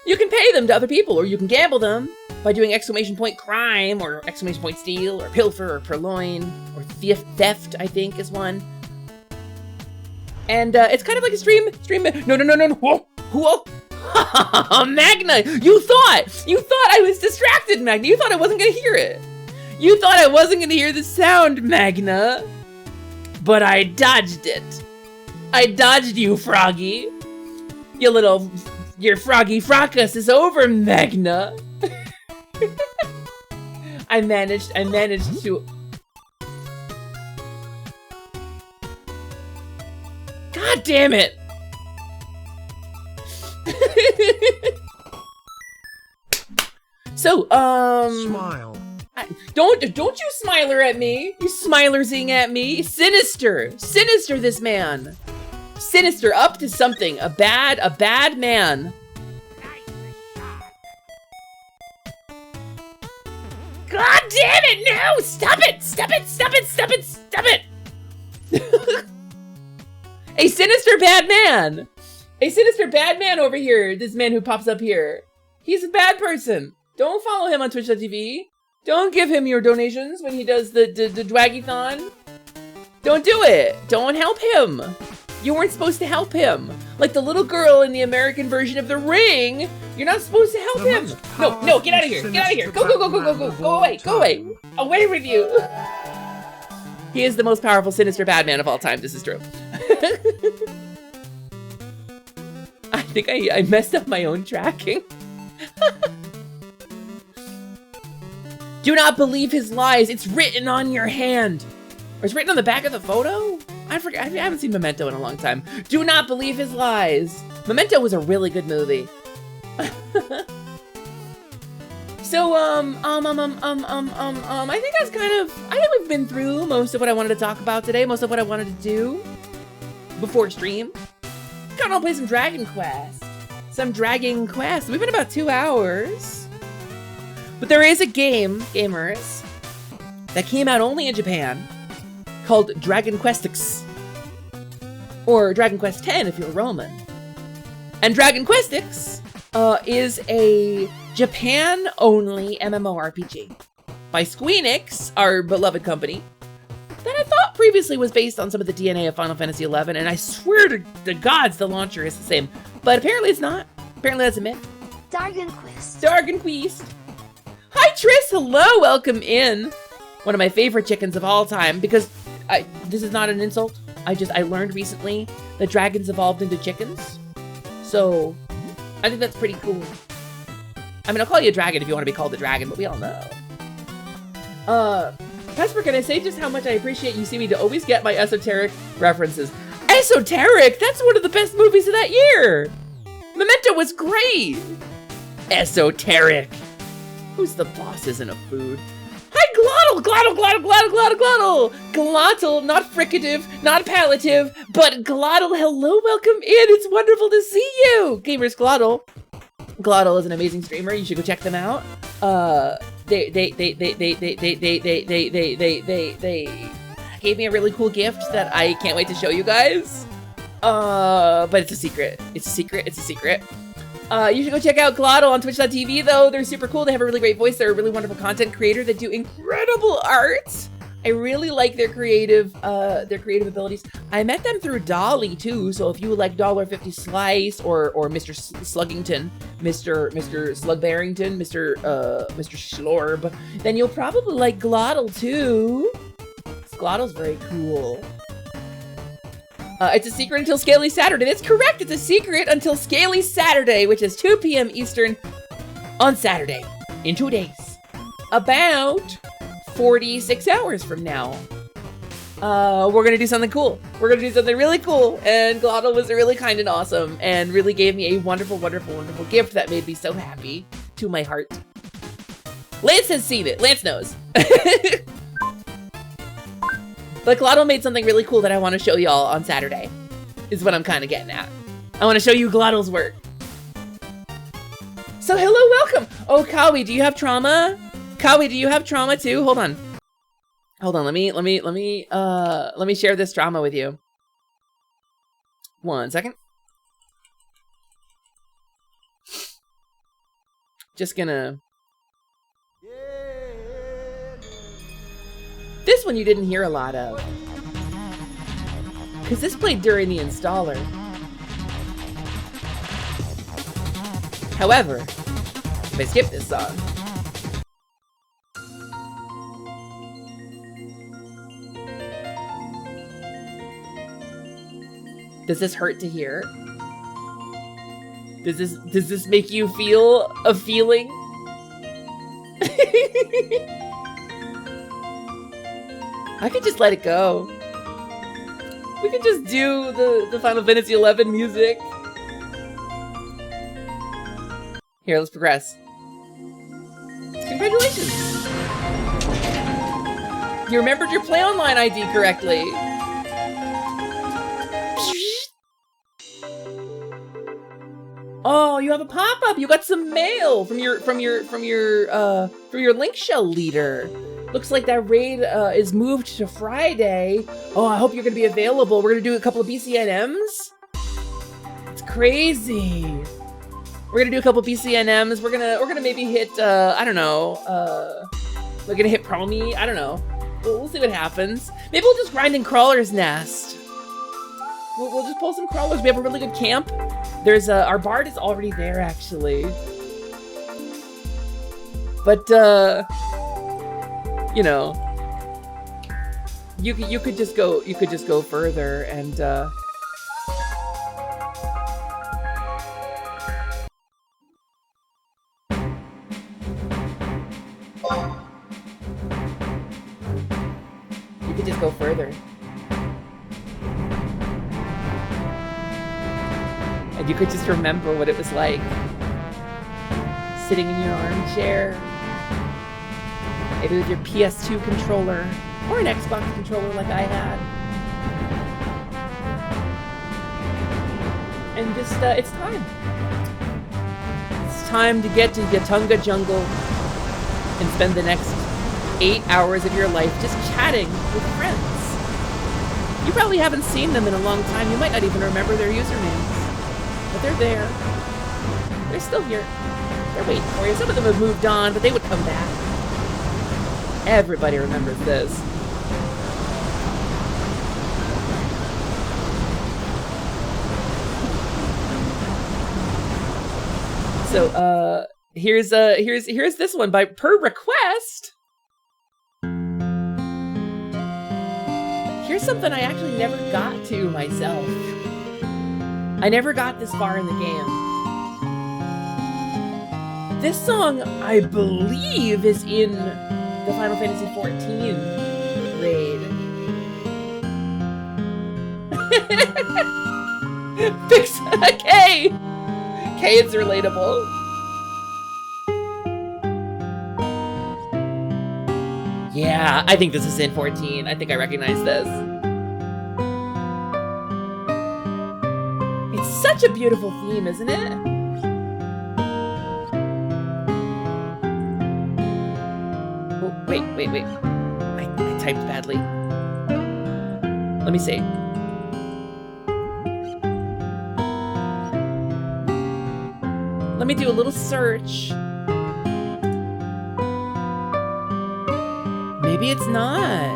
you can pay them to other people, or you can gamble them by doing exclamation point crime or exclamation point steal or pilfer or purloin or theft, I think is one. And it's kind of like a stream. No. Whoa. Magna, you thought I was distracted, Magna. You thought I wasn't gonna hear it. You thought I wasn't gonna hear the sound, Magna. but I dodged it. I dodged you, Froggy. Your Froggy Fracas is over, Magna. I managed to... God damn it! So, Smile. Don't you smiler at me. You smilersing at me. Sinister. Sinister, this man. Sinister, up to something. A bad man. God damn it, no! Stop it! Stop it! Stop it! Stop it! Stop it! A sinister bad man! A sinister bad man over here, this man who pops up here. He's a bad person. Don't follow him on Twitch.tv. Don't give him your donations when he does the Dwaggy-thon. Don't do it. Don't help him. You weren't supposed to help him. Like the little girl in the American version of The Ring. You're not supposed to help him. No, get out of here. Get out of here. Go. Go away. Go away. Away with you. He is the most powerful, sinister bad man of all time. This is true. I think I messed up my own tracking. Do not believe his lies. It's written on your hand. Or it's written on the back of the photo? I forget. I haven't seen Memento in a long time. Do not believe his lies. Memento was a really good movie. So, I think that's kind of, I think we've been through most of what I wanted to talk about today, most of what I wanted to do before stream. Got to play some Dragon Quest. We've been about 2 hours. But there is a game, gamers, that came out only in Japan called Dragon Quest X. Or Dragon Quest X if you're Roman. And Dragon Quest X is a Japan-only MMORPG by Squeenix, our beloved company, that I thought previously was based on some of the DNA of Final Fantasy XI, and I swear to the gods the launcher is the same. But apparently it's not. Apparently that's a myth. Dragon Quest. Dragon Quest. Hi Triss, hello, welcome in. One of my favorite chickens of all time, because this is not an insult. I learned recently that dragons evolved into chickens. So I think that's pretty cool. I mean, I'll call you a dragon if you want to be called a dragon, but we all know. Pesper, can I say just how much I appreciate you see me to always get my esoteric references? Esoteric? That's one of the best movies of that year. Memento was great. Esoteric. Who's the boss isn't a food? Hi, Glottal! Glottal, not fricative, not palliative, but Glottal, hello, welcome in. It's wonderful to see you. Gamers Glottal. Glottal is an amazing streamer. You should go check them out. They gave me a really cool gift that I can't wait to show you guys. But it's a secret. It's a secret. You should go check out Glottal on Twitch.tv though. They're super cool. They have a really great voice. They're a really wonderful content creator. They do incredible art. I really like their creative abilities. I met them through Dolly too. So if you would like $1.50 Slice or Mr. Sluggington, Mr. Slug Barrington, Mr. Schlorb, then you'll probably like Glottal too. Glottal's very cool. It's a secret until Scaly Saturday. That's correct. It's a secret until Scaly Saturday, which is 2 p.m. Eastern on Saturday in 2 days. About 46 hours from now. We're going to do something cool. We're going to do something really cool. And Glottal was really kind and awesome and really gave me a wonderful, wonderful, wonderful gift that made me so happy to my heart. Lance has seen it. Lance knows. But Glottal made something really cool that I want to show y'all on Saturday, is what I'm kind of getting at. I want to show you Glottal's work. So hello, welcome. Oh, Kawi, do you have trauma? Kawi, do you have trauma too? Hold on. Let me share this trauma with you. 1 second. Just gonna. This one you didn't hear a lot of, because this played during the installer. However, if I skip this song, Does this hurt to hear? Does this make you feel a feeling? I could just let it go. We could just do the Final Fantasy XI music. Here, let's progress. Congratulations! You remembered your Play Online ID correctly. Oh, you have a pop-up. You got some mail from your Link Shell leader. Looks like that raid is moved to Friday. Oh, I hope you're gonna be available. We're gonna do a couple of BCNMs. It's crazy. We're gonna do a couple of BCNMs. We're gonna maybe hit I don't know. We're gonna hit Promi. I don't know. We'll see what happens. Maybe we'll just grind in Crawler's Nest. We'll just pull some crawlers. We have a really good camp. There's our bard is already there actually. But you know, you could just go further and you could just go further. And you could just remember what it was like sitting in your armchair, maybe with your PS2 controller or an Xbox controller like I had. And just, it's time. It's time to get to Yatunga Jungle and spend the next 8 hours of your life just chatting with friends. You probably haven't seen them in a long time. You might not even remember their usernames. But they're there. They're still here. They're waiting for you. Some of them have moved on, but they would come back. Everybody remembers this. So, here's this one by per request. Here's something I actually never got to myself. I never got this far in the game. This song, I believe, is in the Final Fantasy XIV raid. Fix K! K is relatable. Yeah, I think this is in 14. I think I recognize this. It's such a beautiful theme, isn't it? Oh, wait. I typed badly. Let me see. Let me do a little search. Maybe it's not.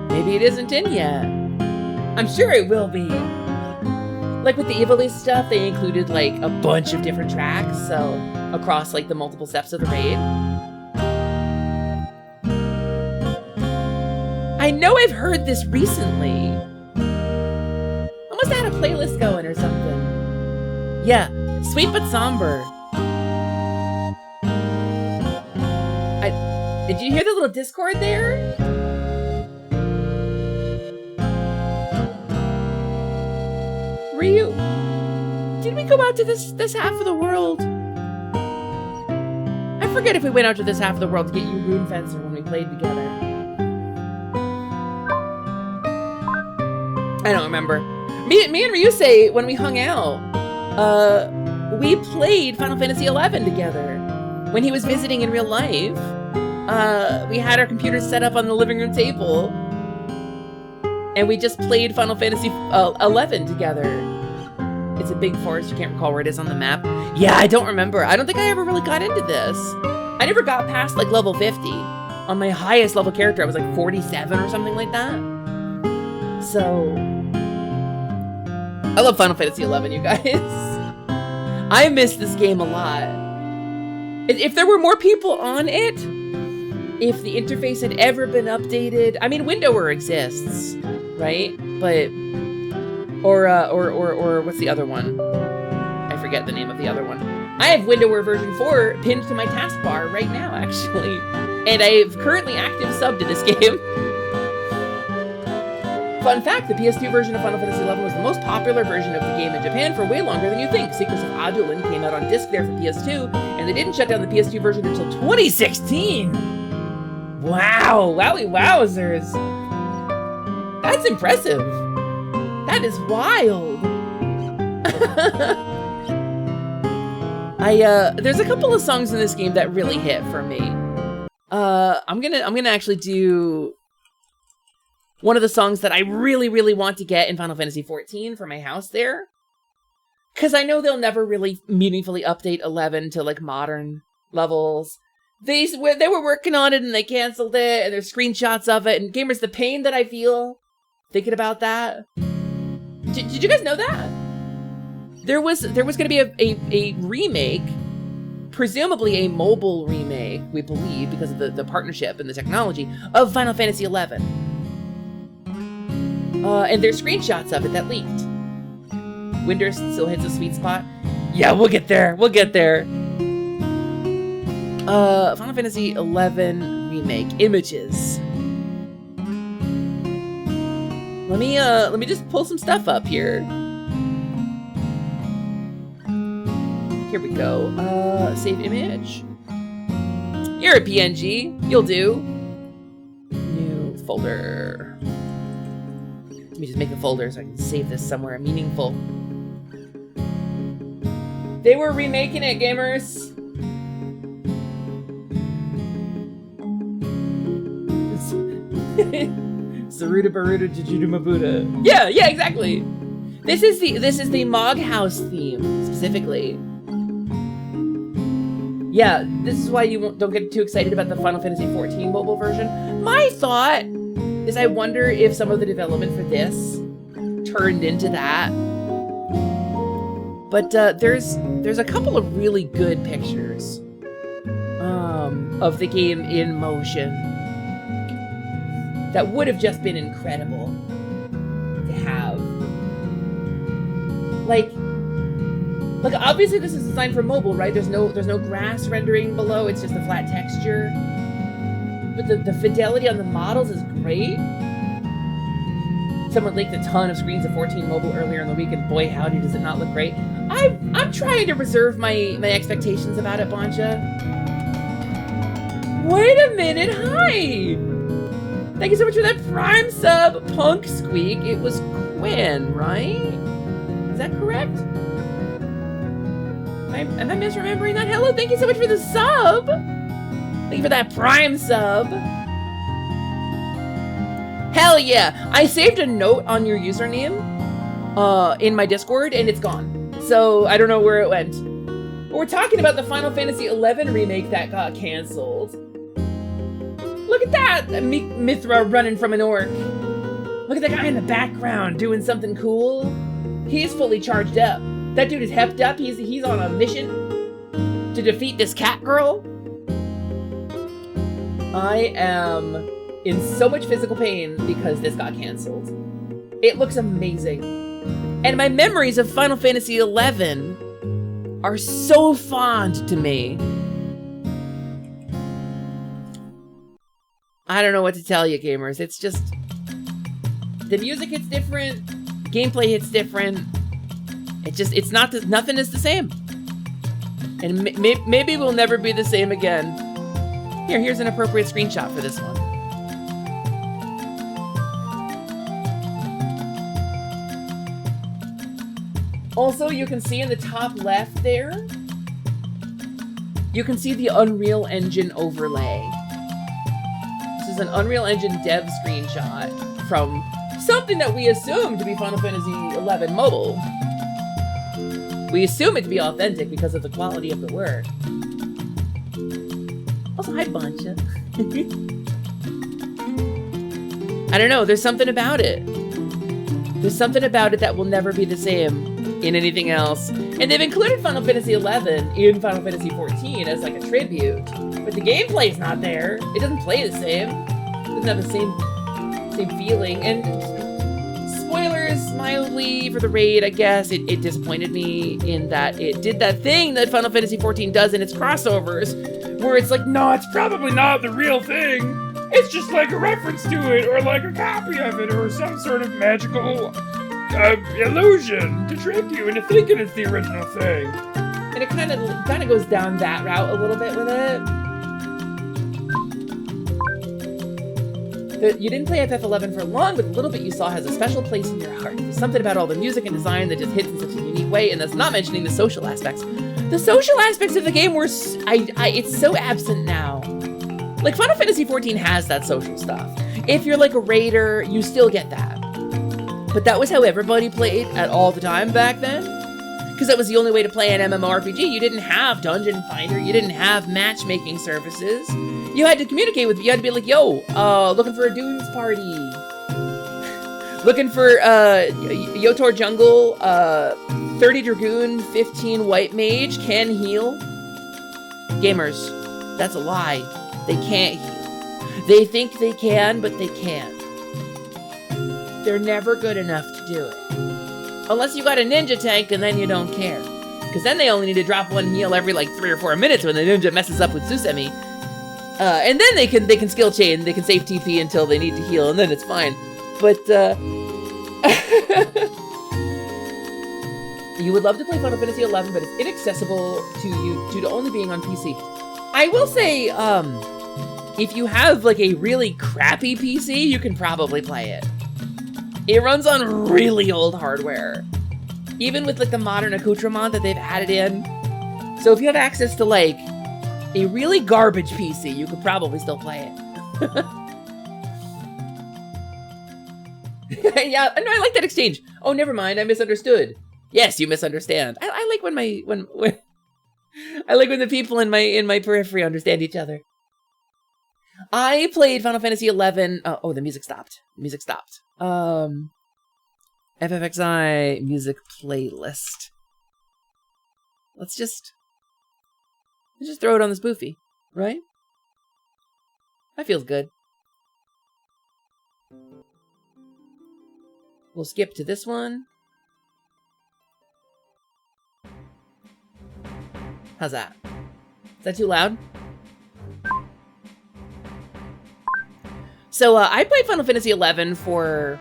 Maybe it isn't in yet. I'm sure it will be. Like with the Evoli stuff, they included like a bunch of different tracks, so across like the multiple steps of the raid. I know I've heard this recently. I must have had a playlist going or something. Yeah, Sweet But Somber. Did you hear the little Discord there? Ryu, did we go out to this half of the world? I forget if we went out to this half of the world to get you Rune Fencer when we played together. I don't remember. Me and Ryusei, when we hung out, we played Final Fantasy XI together. When he was visiting in real life, we had our computers set up on the living room table, and we just played Final Fantasy XI together. It's a big forest. You can't recall where it is on the map. Yeah, I don't remember. I don't think I ever really got into this. I never got past like level 50. On my highest level character, I was like 47 or something like that. So, I love Final Fantasy XI, you guys. I miss this game a lot. If there were more people on it, if the interface had ever been updated. I mean, Windower exists, right? But or what's the other one? I forget the name of the other one. I have Windower version 4 pinned to my taskbar right now, actually, and I've currently active subbed to this game. Fun fact, the PS2 version of Final Fantasy XI was the most popular version of the game in Japan for way longer than you think. Secrets of Adulin came out on disc there for PS2, and they didn't shut down the PS2 version until 2016! Wow! Wowie wowzers! That's impressive! That is wild! There's a couple of songs in this game that really hit for me. I'm gonna actually do one of the songs that I really, really want to get in Final Fantasy XIV for my house there. Because I know they'll never really meaningfully update 11 to, like, modern levels. They were working on it and they canceled it, and there's screenshots of it, and gamers, the pain that I feel thinking about that. Did you guys know that? There was going to be a remake, presumably a mobile remake, we believe, because of the partnership and the technology, of Final Fantasy XI. And there's screenshots of it that leaked. Winder still hits a sweet spot. Yeah, we'll get there. We'll get there. Final Fantasy XI remake images. Let me just pull some stuff up here. Here we go. Save image. You're a PNG. You'll do. New folder. Let me just make a folder so I can save this somewhere meaningful. They were remaking it, gamers. Saruda Baruda Jujutama Buddha. Yeah, exactly. This is the Mog House theme specifically. Yeah, this is why you don't get too excited about the Final Fantasy XIV mobile version. My thought is I wonder if some of the development for this turned into that. But there's a couple of really good pictures of the game in motion that would have just been incredible to have. Like obviously this is designed for mobile, right? There's no grass rendering below, it's just a flat texture. But the fidelity on the models is great. Someone leaked a ton of screens of 14 mobile earlier in the week, and boy howdy does it not look great. I'm trying to reserve my expectations about it, Boncha. Wait a minute, hi! Thank you so much for that Prime sub, Punk Squeak. It was Quinn, right? Is that correct? Am I misremembering that? Hello, thank you so much for the sub! Thank you for that Prime sub! Hell yeah! I saved a note on your username in my Discord, and it's gone. So, I don't know where it went. But we're talking about the Final Fantasy XI remake that got cancelled. Look at that! Mithra running from an orc. Look at that guy in the background doing something cool. He's fully charged up. That dude is hepped up. He's on a mission to defeat this cat girl. I am in so much physical pain because this got canceled. It looks amazing. And my memories of Final Fantasy XI are so fond to me. I don't know what to tell you, gamers. It's just... the music hits different. Gameplay hits different. It's not... nothing is the same. And maybe we'll never be the same again. Here's an appropriate screenshot for this one. Also, you can see in the top left there, you can see the Unreal Engine overlay. This is an Unreal Engine dev screenshot from something that we assume to be Final Fantasy XI Mobile. We assume it to be authentic because of the quality of the work. Also, hi, Boncha. I don't know, there's something about it. There's something about it that will never be the same in anything else. And they've included Final Fantasy XI in Final Fantasy XIV as like a tribute. But the gameplay's not there. It doesn't play the same. It doesn't have the same feeling. And spoilers mildly for the raid, I guess. It disappointed me in that it did that thing that Final Fantasy XIV does in its crossovers, where it's like, no, it's probably not the real thing. It's just like a reference to it, or like a copy of it, or some sort of magical illusion to trick you into thinking it's the original thing. And it kind of goes down that route a little bit with it. You didn't play FF11 for long, but the little bit you saw has a special place in your heart. There's something about all the music and design that just hits in such a unique way, and that's not mentioning the social aspects. The social aspects of the game were, it's so absent now. Like, Final Fantasy XIV has that social stuff. If you're like a raider, you still get that. But that was how everybody played at all the time back then. Because that was the only way to play an MMORPG. You didn't have Dungeon Finder. You didn't have matchmaking services. You had to communicate with, you had to be like, yo, looking for a Dunes party. Looking for, Yotor Jungle, 30 Dragoon, 15 White Mage, can heal. Gamers, that's a lie. They can't heal. They think they can, but they can't. They're never good enough to do it. Unless you got a ninja tank, and then you don't care. Because then they only need to drop one heal every like 3 or 4 minutes when the ninja messes up with Susemi. And then they can skill chain, they can save TP until they need to heal, and then it's fine. But, you would love to play Final Fantasy XI, but it's inaccessible to you due to only being on PC. I will say, if you have like a really crappy PC, you can probably play it. It runs on really old hardware, even with like the modern accoutrement that they've added in. So if you have access to like a really garbage PC, you could probably still play it. Yeah, no, I like that exchange. Oh, never mind, I misunderstood. Yes, you misunderstand. I like when I like when the people in my periphery understand each other. I played Final Fantasy XI. Oh, the music stopped. Music stopped. FFXI music playlist. Let's just throw it on the spoofy, right? That feels good. We'll skip to this one. How's that? Is that too loud? So, I played Final Fantasy XI for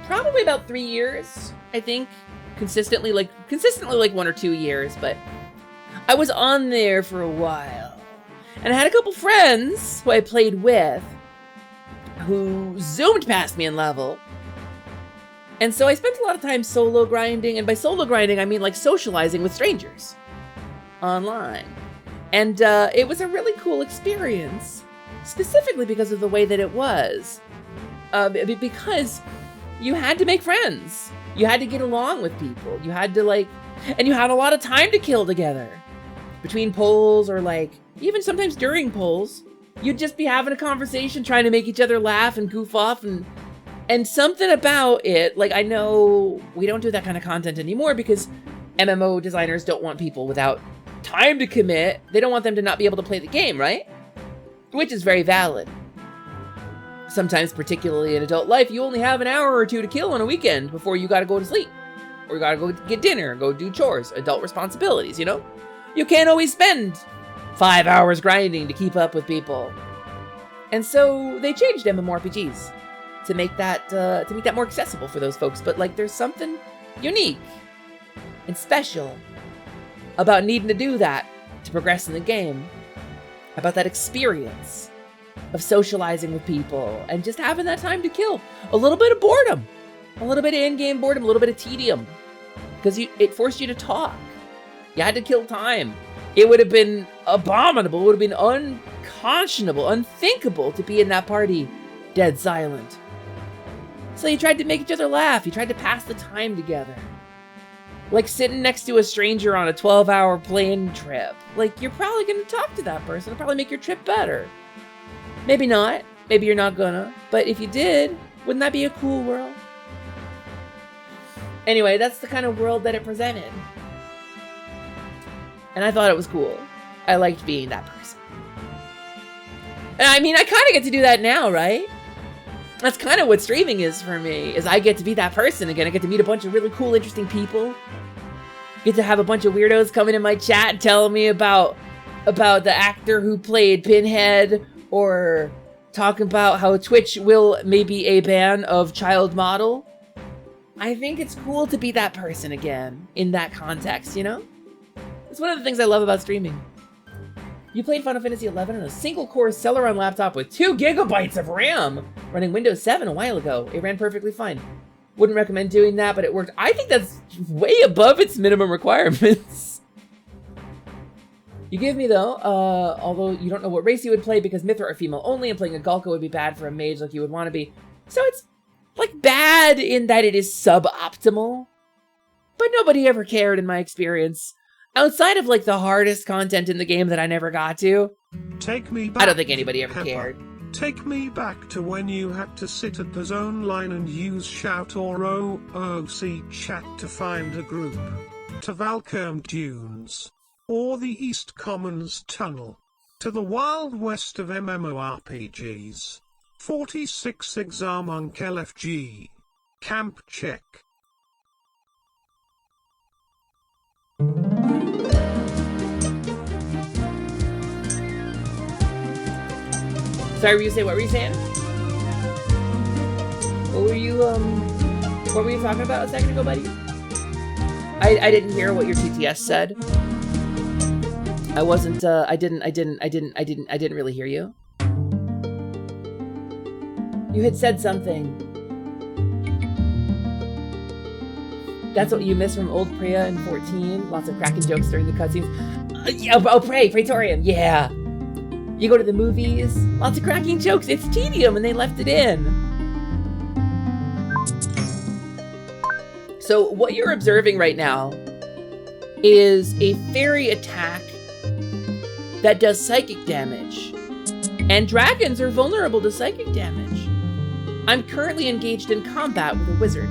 probably about 3 years, I think. Consistently like 1 or 2 years, but I was on there for a while. And I had a couple friends who I played with who zoomed past me in level. And so I spent a lot of time solo grinding, and by solo grinding, I mean like socializing with strangers online. And it was a really cool experience. Specifically because of the way that it was. Because you had to make friends. You had to get along with people. You had to and you had a lot of time to kill together. Between polls or even sometimes during polls, you'd just be having a conversation, trying to make each other laugh and goof off. And something about it, I know we don't do that kind of content anymore because MMO designers don't want people without time to commit. They don't want them to not be able to play the game, right? Which is very valid. Sometimes, particularly in adult life, you only have an hour or two to kill on a weekend before you gotta go to sleep. Or you gotta go get dinner, go do chores, adult responsibilities, you know? You can't always spend 5 hours grinding to keep up with people. And so they changed MMORPGs to make that more accessible for those folks. But there's something unique and special about needing to do that to progress in the game. About that experience of socializing with people and just having that time to kill. A little bit of boredom, a little bit of in-game boredom, a little bit of tedium, because it forced you to talk. You had to kill time. It would have been abominable, it would have been unconscionable, unthinkable to be in that party dead silent. So you tried to make each other laugh, you tried to pass the time together. Like sitting next to a stranger on a 12-hour plane trip. You're probably gonna talk to that person. It'll probably make your trip better. Maybe not. Maybe you're not gonna. But if you did, wouldn't that be a cool world? Anyway, that's the kind of world that it presented. And I thought it was cool. I liked being that person. And I mean, I kind of get to do that now, right? That's kind of what streaming is for me, is I get to be that person again. I get to meet a bunch of really cool, interesting people. Get to have a bunch of weirdos coming in my chat and telling me about the actor who played Pinhead, or talking about how Twitch will maybe a ban of child model. I think it's cool to be that person again in that context, you know? It's one of the things I love about streaming. You played Final Fantasy XI on a single-core Celeron laptop with 2 GB of RAM, running Windows 7 a while ago. It ran perfectly fine. Wouldn't recommend doing that, but it worked. I think that's way above its minimum requirements. You give me, though, although you don't know what race you would play because Mithra are female only, and playing a Galka would be bad for a mage like you would want to be. So it's, like, bad in that it is suboptimal. But nobody ever cared in my experience. Outside of, like, the hardest content in the game that I never got to, Take me back, I don't think anybody ever Pepper. cared. Take me back to when you had to sit at the zone line and use shout or OOC chat to find a group. To Valcombe Dunes. Or the East Commons Tunnel. To the Wild West of MMORPGs. 46 exam on LFG. Camp check. Sorry, were you saying? What were you saying? What were you talking about a second ago, buddy? I didn't hear what your TTS said. I wasn't, I didn't really hear you. You had said something. That's what you missed from old Priya in 14. Lots of cracking jokes during the cutscenes. Oh, Praetorium, yeah. You go to the movies, lots of cracking jokes. It's tedium, and they left it in. So what you're observing right now is a fairy attack that does psychic damage. And dragons are vulnerable to psychic damage. I'm currently engaged in combat with a wizard.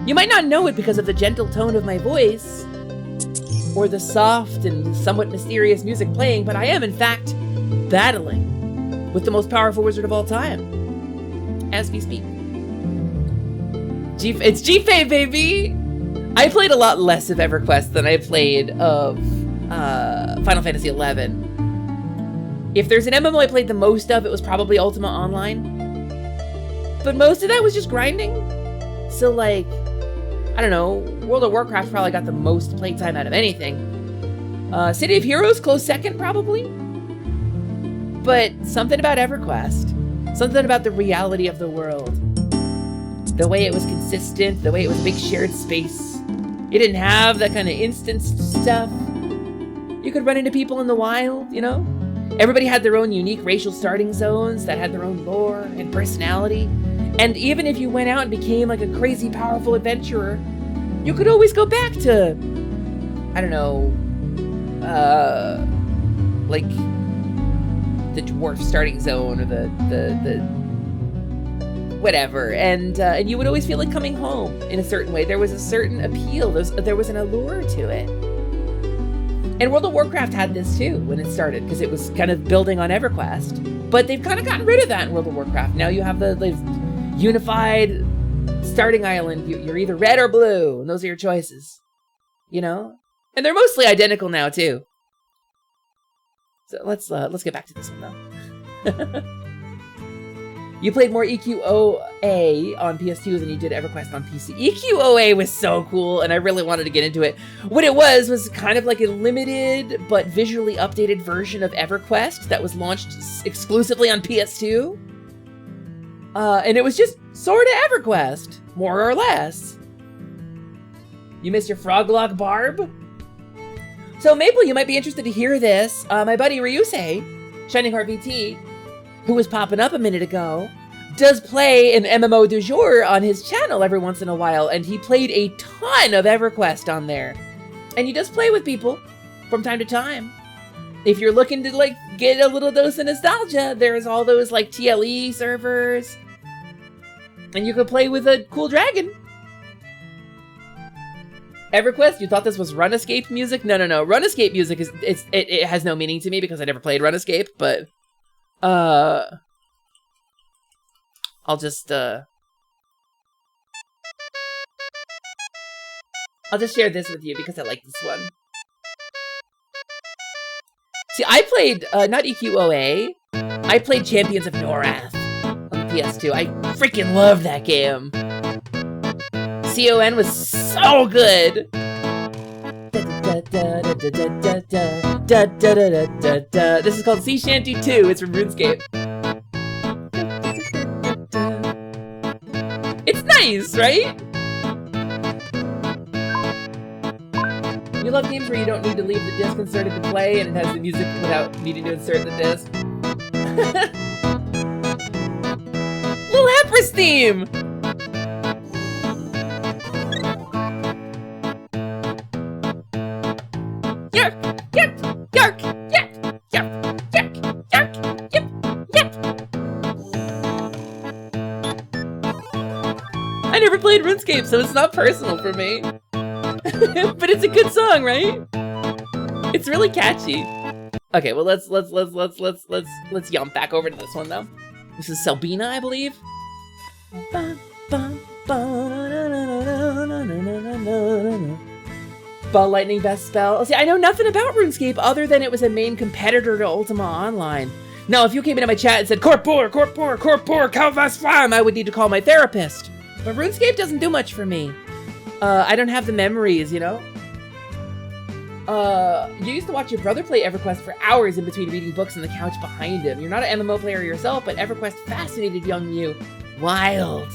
You might not know it because of the gentle tone of my voice, or the soft and somewhat mysterious music playing, but I am, in fact, battling with the most powerful wizard of all time, as we speak. It's G-Fay, baby! I played a lot less of EverQuest than I played of Final Fantasy XI. If there's an MMO I played the most of, it was probably Ultima Online. But most of that was just grinding. So, like, I don't know, World of Warcraft probably got the most playtime out of anything. City of Heroes, close second, probably. But something about EverQuest. Something about the reality of the world. The way it was consistent, the way it was a big shared space. You didn't have that kind of instanced stuff. You could run into people in the wild, you know? Everybody had their own unique racial starting zones that had their own lore and personality. And even if you went out and became like a crazy powerful adventurer, you could always go back to, I don't know, like the dwarf starting zone or the whatever, and you would always feel like coming home in a certain way. There was a certain appeal. There was an allure to it. And World of Warcraft had this too when it started, because it was kind of building on EverQuest. But they've kind of gotten rid of that in World of Warcraft. Now you have the unified starting island. You're either red or blue, and those are your choices. You know? And they're mostly identical now too. So let's get back to this one though. You played more EQOA on PS2 than you did EverQuest on PC. EQOA was so cool, and I really wanted to get into it. What it was kind of like a limited but visually updated version of EverQuest that was launched exclusively on PS2. And it was just sort of EverQuest, more or less. You missed your Froglock Barb? So Maple, you might be interested to hear this. My buddy Ryusei, Shining Heart VT, who was popping up a minute ago, does play an MMO du jour on his channel every once in a while, and he played a ton of EverQuest on there. And he does play with people from time to time. If you're looking to, like, get a little dose of nostalgia, there's all those, like, TLE servers. And you could play with a cool dragon. EverQuest, you thought this was Run Escape music? No. Run Escape music it has no meaning to me because I never played Run Escape, but I'll just share this with you because I like this one. See, I played, not EQOA, I played Champions of Norath on the PS2. I freaking loved that game. CON was so good. This is called Sea Shanty 2. It's from RuneScape. It's nice, right? You love games where you don't need to leave the disc inserted to play and it has the music without needing to insert the disc. Little Empress theme! Yark! Yark! Yark! Yark! Yark! Yark! Yark! Yip! Yip! I never played RuneScape, so it's not personal for me. But it's a good song, right? It's really catchy. Okay, well let's jump back over to this one though. This is Selbina, I believe. Ball Lightning best spell. See, I know nothing about RuneScape other than it was a main competitor to Ultima Online. Now, if you came into my chat and said Corpor, Calvas Farm, I would need to call my therapist. But RuneScape doesn't do much for me. I don't have the memories, you know? You used to watch your brother play EverQuest for hours in between reading books on the couch behind him. You're not an MMO player yourself, but EverQuest fascinated young you. Wild.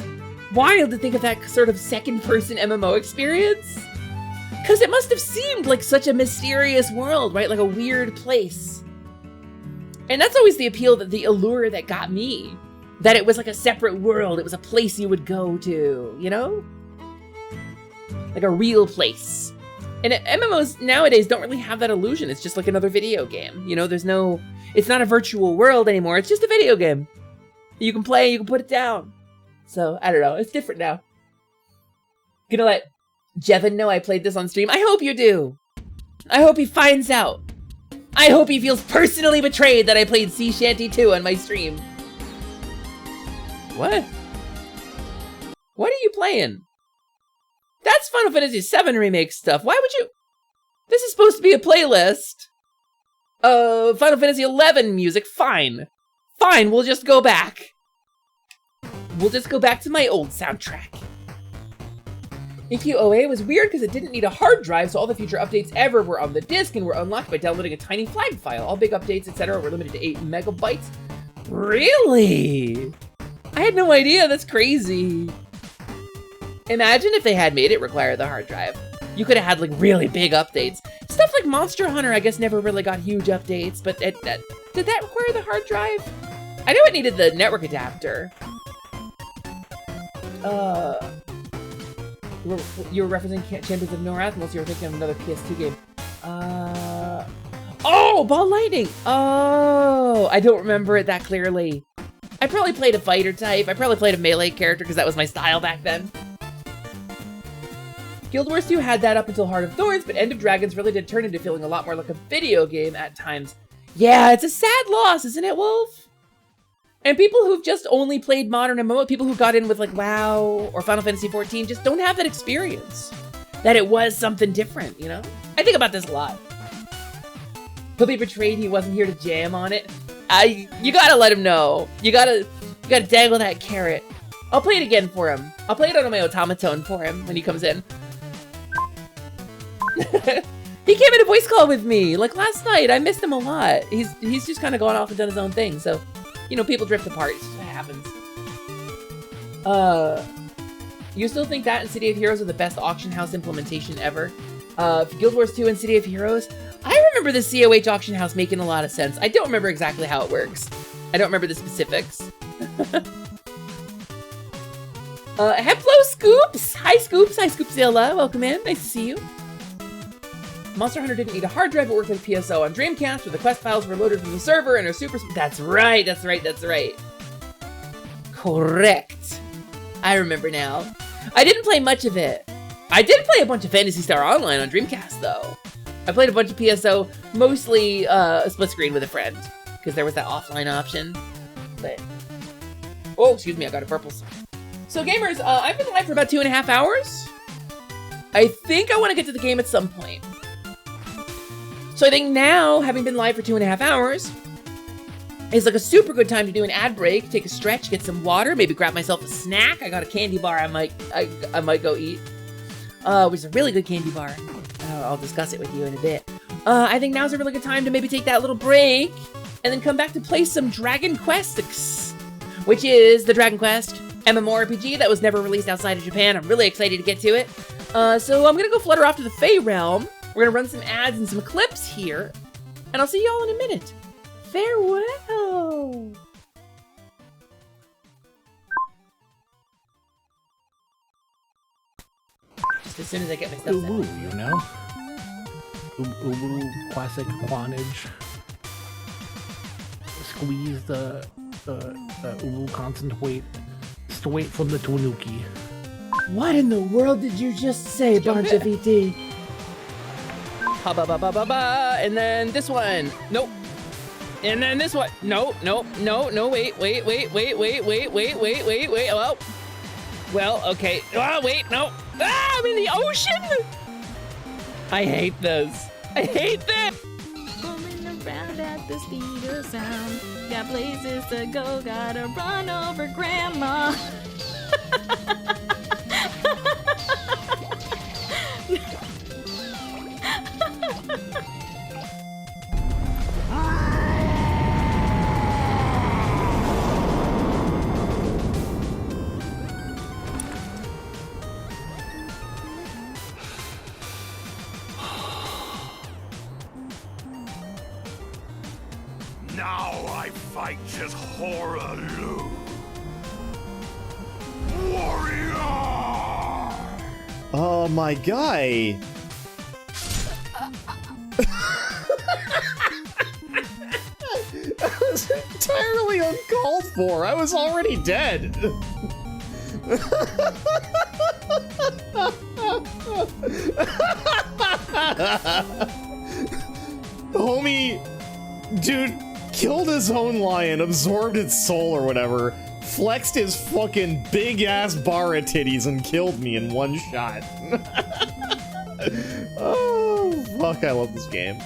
Wild to think of that sort of second-person MMO experience. Because it must have seemed like such a mysterious world, right? Like a weird place. And that's always the appeal, the allure that got me. That it was like a separate world. It was a place you would go to, you know? Like a real place. And MMOs nowadays don't really have that illusion. It's just like another video game. You know, there's no... It's not a virtual world anymore. It's just a video game. You can play, you can put it down. So, I don't know. It's different now. Gonna let Jevin know I played this on stream. I hope you do. I hope he finds out. I hope he feels personally betrayed that I played Sea Shanty 2 on my stream. What? What are you playing? That's Final Fantasy VII Remake stuff. Why would you... This is supposed to be a playlist. Final Fantasy XI music. Fine. Fine, we'll just go back. We'll just go back to my old soundtrack. EQOA was weird because it didn't need a hard drive, so all the future updates ever were on the disk and were unlocked by downloading a tiny flag file. All big updates, etc. were limited to 8 megabytes. Really? I had no idea. That's crazy. Imagine if they had made it require the hard drive. You could have had like really big updates. Stuff like Monster Hunter, I guess, never really got huge updates, but did that require the hard drive? I know it needed the network adapter. You were referencing Champions of Norath, unless you were thinking of another PS2 game. Oh, Ball Lightning! Oh, I don't remember it that clearly. I probably played a fighter type. I probably played a melee character because that was my style back then. Guild Wars 2 had that up until Heart of Thorns, but End of Dragons really did turn into feeling a lot more like a video game at times. Yeah, it's a sad loss, isn't it, Wolf? And people who've just only played modern MMO, people who got in with like WoW or Final Fantasy XIV just don't have that experience. That it was something different, you know? I think about this a lot. He'll be betrayed he wasn't here to jam on it. You gotta let him know. You gotta dangle that carrot. I'll play it again for him. I'll play it on my automaton for him when he comes in. He came in a voice call with me, like last night. I missed him a lot. He's just kind of gone off and done his own thing, so, you know, people drift apart. It's just what happens. You still think that and City of Heroes are the best auction house implementation ever? Guild Wars 2 and City of Heroes? I remember the COH auction house making a lot of sense. I don't remember exactly how it works. I don't remember the specifics. Heplo Scoops! Hi Scoops! Hi Scoopzilla! Welcome in. Nice to see you. Monster Hunter didn't need a hard drive, it worked like PSO on Dreamcast, where the quest files were loaded from the server and are super... That's right, that's right, that's right. Correct. I remember now. I didn't play much of it. I did play a bunch of Phantasy Star Online on Dreamcast, though. I played a bunch of PSO, mostly split screen with a friend, because there was that offline option. But oh, excuse me, I got a purples. So gamers, I've been live for about 2.5 hours. I think I want to get to the game at some point. So I think now, having been live for 2.5 hours, is like a super good time to do an ad break, take a stretch, get some water, maybe grab myself a snack. I got a candy bar I might go eat. Which is a really good candy bar. I'll discuss it with you in a bit. I think now's a really good time to maybe take that little break and then come back to play some Dragon Quest, which is the Dragon Quest MMORPG that was never released outside of Japan. I'm really excited to get to it. So I'm gonna go flutter off to the Fey Realm. We're gonna run some ads and some clips here, and I'll see y'all in a minute. Farewell! Just as soon as I get my stuff set. Ubu, you know? Ubu classic quanage. Squeeze the Ubu concentrate straight from the Tanuki. What in the world did you just say, bunch of ET? Ha ba ba ba ba ba, and then this one. Nope. And then this one. No, no, no, no, wait. Well, okay. Oh, wait, no. Ah, I'm in the ocean! I hate this. I hate this! Rolling around at the speed of sound. Got places to go, gotta run over grandma. Now I fight as Horalu. Warrior! Oh, my guy. That was entirely uncalled for. I was already dead. Homie, dude, killed his own lion, absorbed its soul or whatever, flexed his fucking big-ass bar of titties and killed me in one shot. Oh, fuck, I love this game.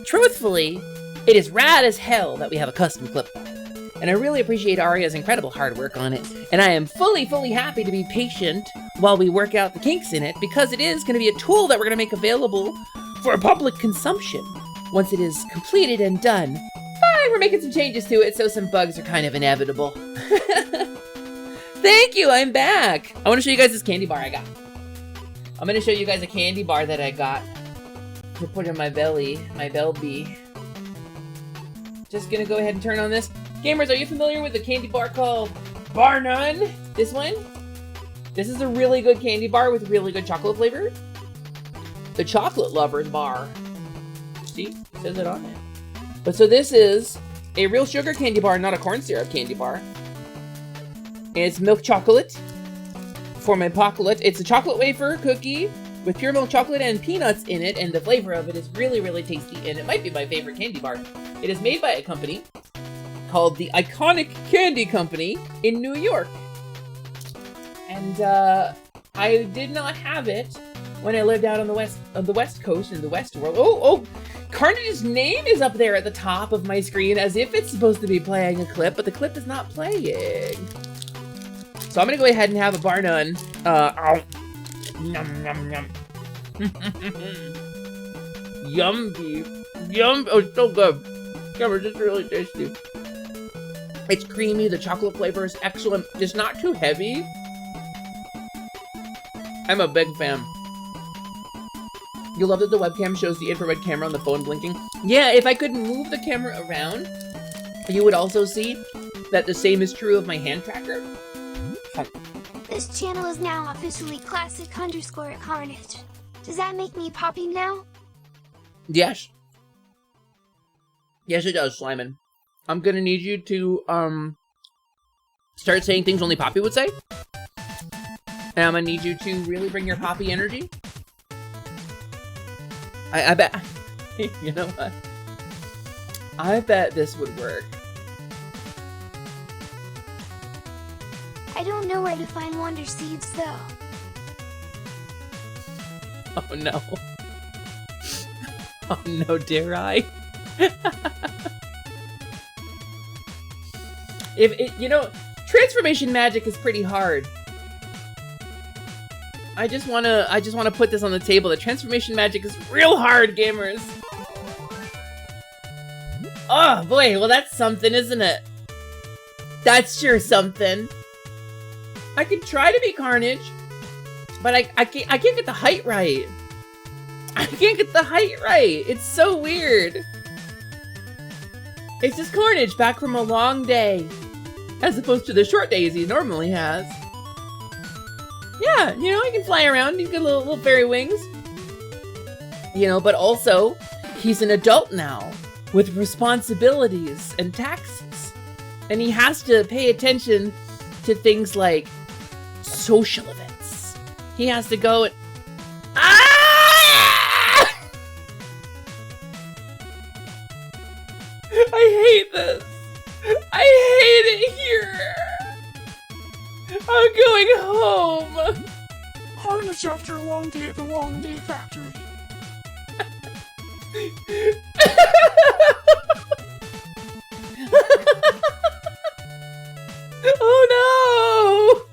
truthfully, it is rad as hell that we have a custom clip bar. And I really appreciate Aria's incredible hard work on it. And I am fully happy to be patient while we work out the kinks in it, because it is going to be a tool that we're going to make available for public consumption once it is completed and done. But we're making some changes to it, so some bugs are kind of inevitable. Thank you, I'm back. I want to show you guys this candy bar I got. I'm going to show you guys a candy bar that I got to put in my belly, my belby. Just going to go ahead and turn on this. Gamers, are you familiar with the candy bar called Bar None? This one? This is a really good candy bar with really good chocolate flavor. The Chocolate Lovers Bar. See? It says it on it. But so this is a real sugar candy bar, not a corn syrup candy bar. And it's milk chocolate for my pocklet. It's a chocolate wafer cookie with pure milk chocolate and peanuts in it, and the flavor of it is really tasty, and it might be my favorite candy bar. It is made by a company called the Iconic Candy Company in New York. And I did not have it when I lived out on the west coast in the West world. Oh, Carnage's name is up there at the top of my screen as if it's supposed to be playing a clip, but the clip is not playing. So I'm gonna go ahead and have a bar none. Yum, yum, yum. Yum beef. Yum, oh, it's so good. It's just really tasty. It's creamy, the chocolate flavor is excellent. It's not too heavy. I'm a big fan. You love that the webcam shows the infrared camera on the phone blinking? Yeah, if I could move the camera around, you would also see that the same is true of my hand tracker. This channel is now officially classic_carnage. Does that make me Poppy now? Yes. Yes, it does, Slimin. I'm gonna need you to, start saying things only Poppy would say. And I'm gonna need you to really bring your Poppy energy. I bet, you know what? I bet this would work. I don't know where to find Wonder Seeds, though. Oh no. Oh no, dare I? You know, transformation magic is pretty hard. I just wanna put this on the table. The transformation magic is real hard, gamers. Oh boy, well that's something, isn't it? That's sure something. I could try to be Carnage, but I can't get the height right. I can't get the height right. It's so weird. It's just Carnage back from a long day, as opposed to the short days he normally has. Yeah, you know, he can fly around. He's got little fairy wings. You know, but also, he's an adult now with responsibilities and taxes. And he has to pay attention to things like social events. He has to go and... Ah! I hate this. I hate it here. I'm going home. Harness after a long day at the Long Day Factory. Oh no!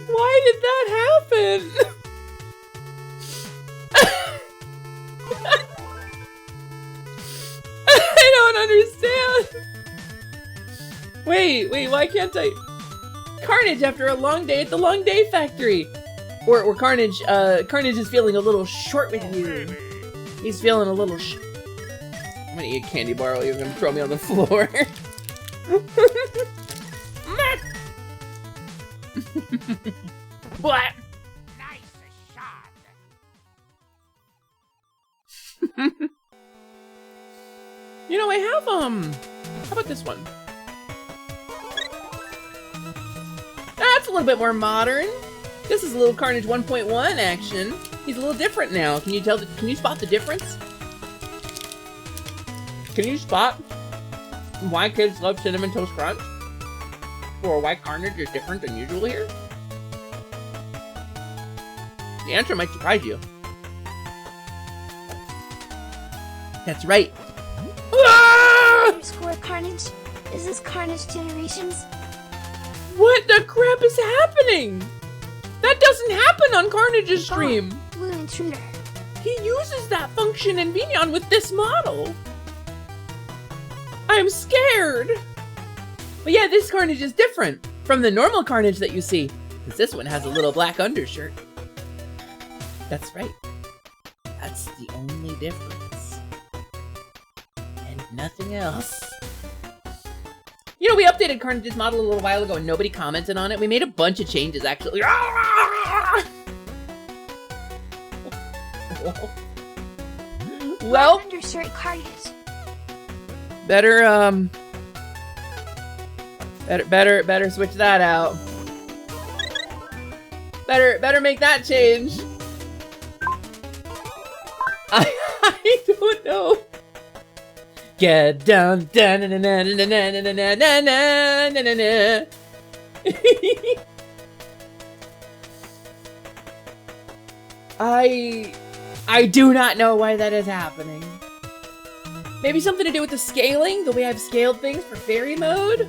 Why did that happen? I don't understand. Wait, why can't I? Carnage after a long day at the Long Day Factory. Or Carnage, Carnage is feeling a little short with you. He's feeling a little I'm gonna eat a candy bar while you're gonna throw me on the floor. What? Nice shot. You know, I have, how about this one? That's a little bit more modern. This is a little Carnage 1.1 action. He's a little different now. Can you spot the difference? Can you spot why kids love Cinnamon Toast Crunch? Or why Carnage is different than usual here? The answer might surprise you. That's right. Ah! Underscore Carnage. Is this Carnage Generations? What the crap is happening? That doesn't happen on Carnage's stream. Blue Intruder. He uses that function in Vignon with this model. I'm scared. But yeah, this Carnage is different from the normal Carnage that you see. Because this one has a little black undershirt. That's right. That's the only difference. And nothing else. You know, we updated Carnage's model a little while ago and nobody commented on it. We made a bunch of changes, actually. Well, Undershirt Carnage. better switch that out. Better make that change. I don't know. Get down, na na na na na na na na na na na. I do not know why that is happening. Maybe something to do with the scaling, the way I've scaled things for fairy mode.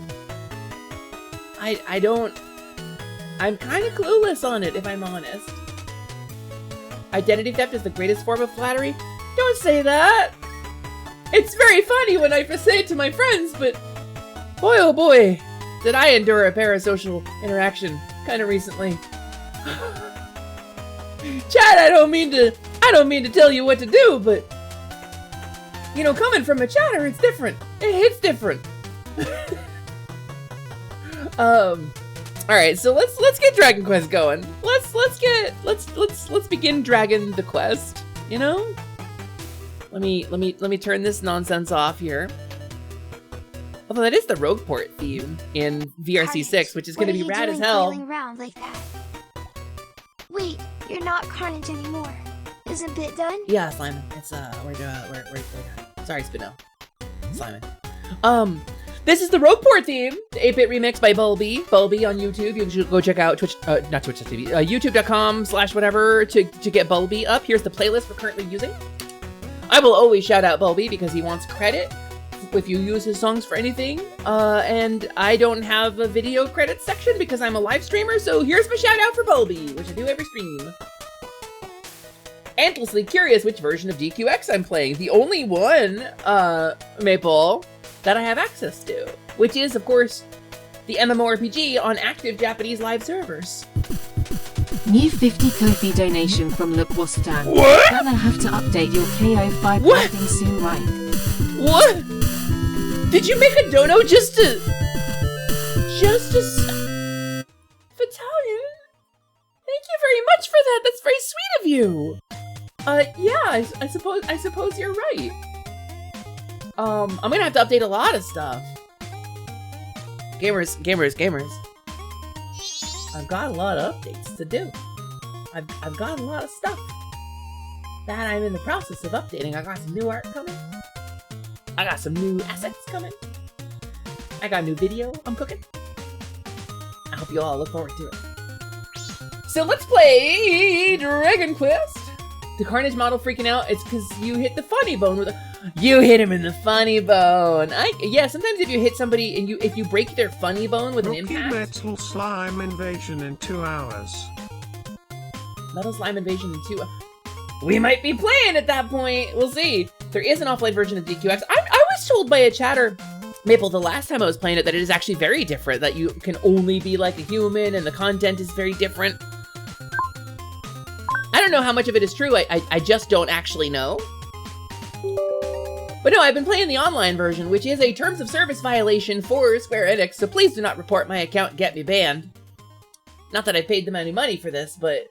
I'm kind of clueless on it, if I'm honest. Identity theft is the greatest form of flattery? Don't say that! It's very funny when I say it to my friends, but boy oh boy, did I endure a parasocial interaction kind of recently. Chad, I don't mean to tell you what to do, but you know, coming from a chatter, it's different. It hits different. All right, so let's get Dragon Quest going. Let's begin Dragon the Quest. You know, let me turn this nonsense off here. Although that is the Rogueport theme in VRC6, which is going to be rad as hell. Around like that? Wait, you're not Carnage anymore. Isn't Bit done? Yeah, Simon. It's we're sorry, Spino. Simon. This is the Rogueport theme, the 8-bit remix by Bulby. Bulby on YouTube. You should go check out not Twitch.tv, youtube.com/whatever to get Bulby up. Here's the playlist we're currently using. I will always shout out Bulby because he wants credit if you use his songs for anything. And I don't have a video credits section because I'm a live streamer, so here's my shout out for Bulby, which I do every stream. Endlessly curious which version of DQX I'm playing. The only one, Maple, that I have access to, which is, of course, the MMORPG on active Japanese live servers. New 50 Kofi donation from Lukwastan. What? Gonna have to update your KO5 writing soon, right? What? Did you make a dono just to Battalion? Thank you very much for that. That's very sweet of you. Yeah, I suppose you're right. I'm gonna have to update a lot of stuff. Gamers. I've got a lot of updates to do. I've got a lot of stuff that I'm in the process of updating. I got some new art coming. I got some new assets coming. I got a new video I'm cooking. I hope you all look forward to it. So let's play Dragon Quest. The Carnage model freaking out. It's because you hit the funny bone with a... You hit him in the funny bone. Yeah, sometimes if you hit somebody and if you break their funny bone with an impact... Metal slime invasion in 2 hours. Metal slime invasion in 2 hours. We might be playing at that point. We'll see. There is an offline version of DQX. I was told by a chatter, Maple, the last time I was playing it, that it is actually very different. That you can only be like a human and the content is very different. I don't know how much of it is true. I just don't actually know. But no, I've been playing the online version, which is a terms of service violation for Square Enix, so please do not report my account and get me banned. Not that I paid them any money for this, but...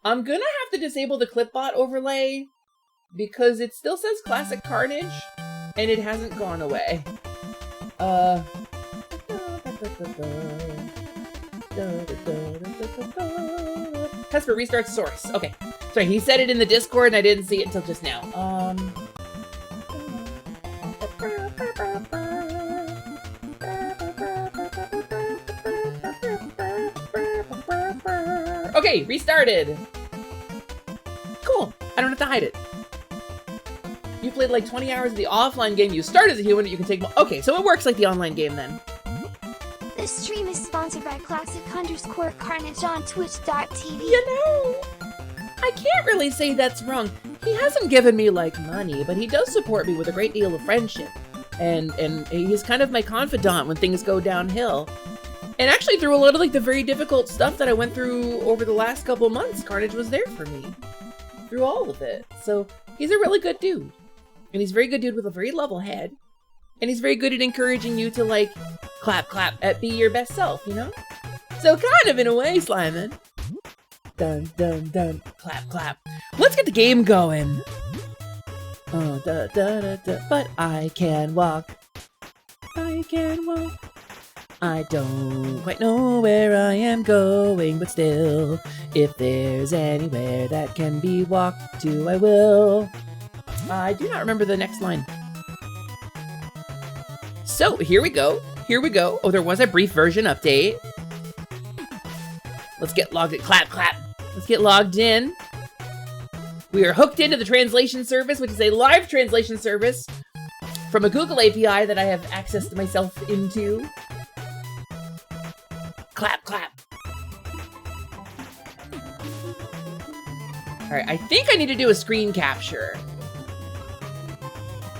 I'm gonna have to disable the clipbot overlay, because it still says Classic Carnage, and it hasn't gone away. Casper restarts source. Okay. Sorry, he said it in the Discord and I didn't see it until just now. Okay, restarted. Cool. I don't have to hide it. played like 20 hours of the offline game, you start as a human, you can take... Okay, so it works like the online game then. This stream is sponsored by Classic_Carnage on Twitch.tv. You know, I can't really say that's wrong. He hasn't given me, like, money, but he does support me with a great deal of friendship. And he's kind of my confidant when things go downhill. And actually, through a lot of, like, the very difficult stuff that I went through over the last couple of months, Carnage was there for me. Through all of it. So, he's a really good dude. And he's a very good dude with a very level head. And he's very good at encouraging you to, like, clap, at be your best self, you know? So kind of in a way, Slimin. Dun, dun, dun, clap. Let's get the game going. Oh, da, da, da, da. But I can walk. I don't quite know where I am going, but still, if there's anywhere that can be walked to, I will. I do not remember the next line. So, here we go. Oh, there was a brief version update. Let's get logged in. Clap. Let's get logged in. We are hooked into the translation service, which is a live translation service from a Google API that I have accessed myself into. Clap. Alright, I think I need to do a screen capture.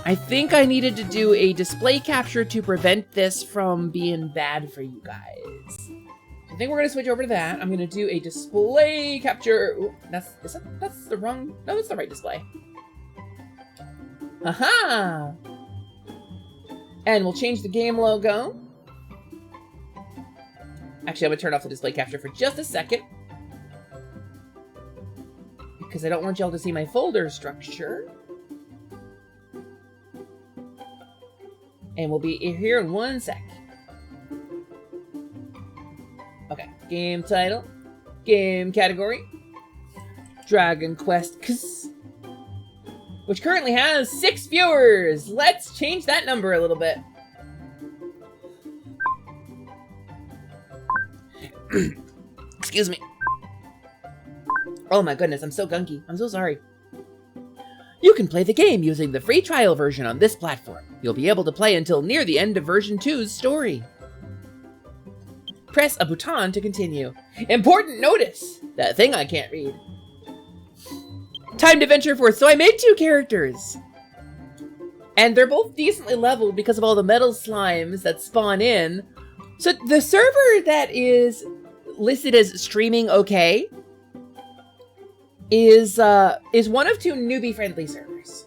I think I needed to do a display capture to prevent this from being bad for you guys. I think we're gonna switch over to that. I'm gonna do a display capture. Ooh, that's the wrong, no, that's the right display. Aha! And we'll change the game logo. Actually, I'm gonna turn off the display capture for just a second. Because I don't want y'all to see my folder structure. And we'll be here in 1 sec. Okay, game title, game category, Dragon Quest X, which currently has 6 viewers. Let's change that number a little bit. Excuse me. Oh my goodness, I'm so gunky. I'm so sorry. You can play the game using the free trial version on this platform. You'll be able to play until near the end of version 2's story. Press a button to continue. Important notice! That thing I can't read. Time to venture forth. So I made 2 characters. And they're both decently leveled because of all the metal slimes that spawn in. So the server that is listed as streaming okay is one of 2 newbie-friendly servers.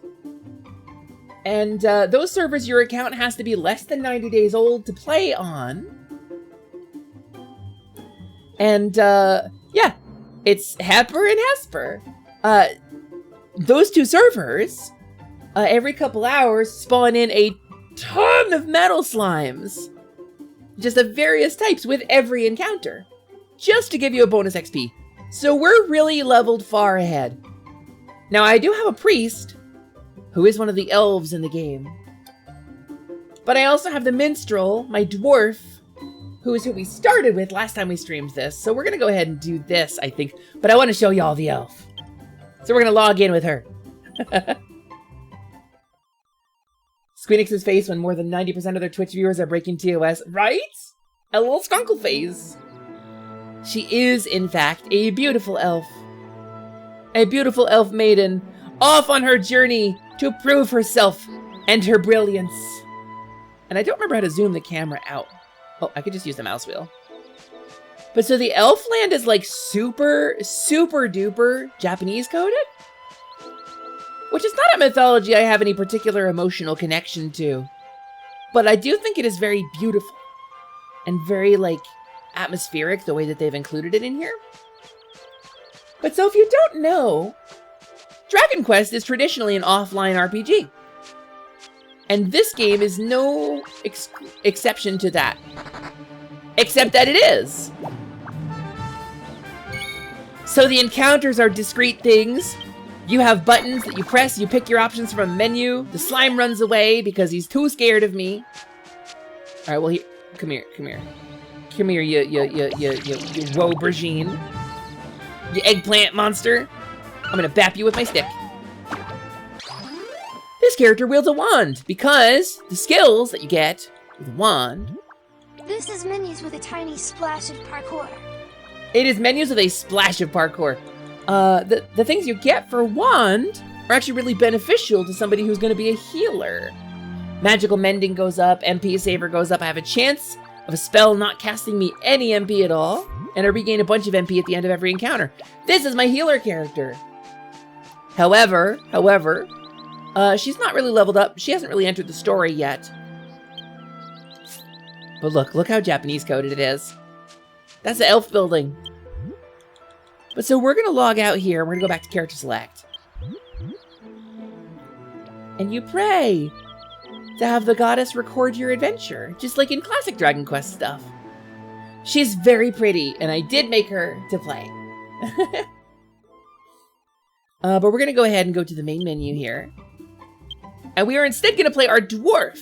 And those servers, your account has to be less than 90 days old to play on. And yeah, it's Hepper and Hesper. Those 2 servers, every couple hours, spawn in a ton of metal slimes. Just of various types with every encounter. Just to give you a bonus XP. So we're really leveled far ahead. Now I do have a priest, who is one of the elves in the game. But I also have the minstrel, my dwarf, who is who we started with last time we streamed this. So we're gonna go ahead and do this, I think. But I want to show y'all the elf. So we're gonna log in with her. Squeenix's face when more than 90% of their Twitch viewers are breaking TOS. Right? A little skunkle face. She is, in fact, a beautiful elf. A beautiful elf maiden, off on her journey to prove herself and her brilliance. And I don't remember how to zoom the camera out. Oh, I could just use the mouse wheel. But so the elf land is like super duper Japanese coded? Which is not a mythology I have any particular emotional connection to. But I do think it is very beautiful. And very, like, atmospheric, the way that they've included it in here. But so if you don't know, Dragon Quest is traditionally an offline RPG. And this game is no exception to that. Except that it is. So the encounters are discrete things. You have buttons that you press, you pick your options from a menu. The slime runs away because he's too scared of me. Alright, well, come here. Come here, you aubergine. You eggplant monster. I'm gonna bap you with my stick. This character wields a wand, because the skills that you get with a wand... This is menus with a tiny splash of parkour. It is menus with a splash of parkour. The things you get for a wand are actually really beneficial to somebody who's going to be a healer. Magical mending goes up, MP saver goes up. I have a chance of a spell not casting me any MP at all, and I regain a bunch of MP at the end of every encounter. This is my healer character. However, she's not really leveled up. She hasn't really entered the story yet. But look how Japanese coded it is. That's the elf building. But so we're gonna log out here. We're gonna go back to character select. And you pray to have the goddess record your adventure, just like in classic Dragon Quest stuff. She's very pretty, and I did make her to play. But we're gonna go ahead and go to the main menu here. And we are instead gonna play our dwarf.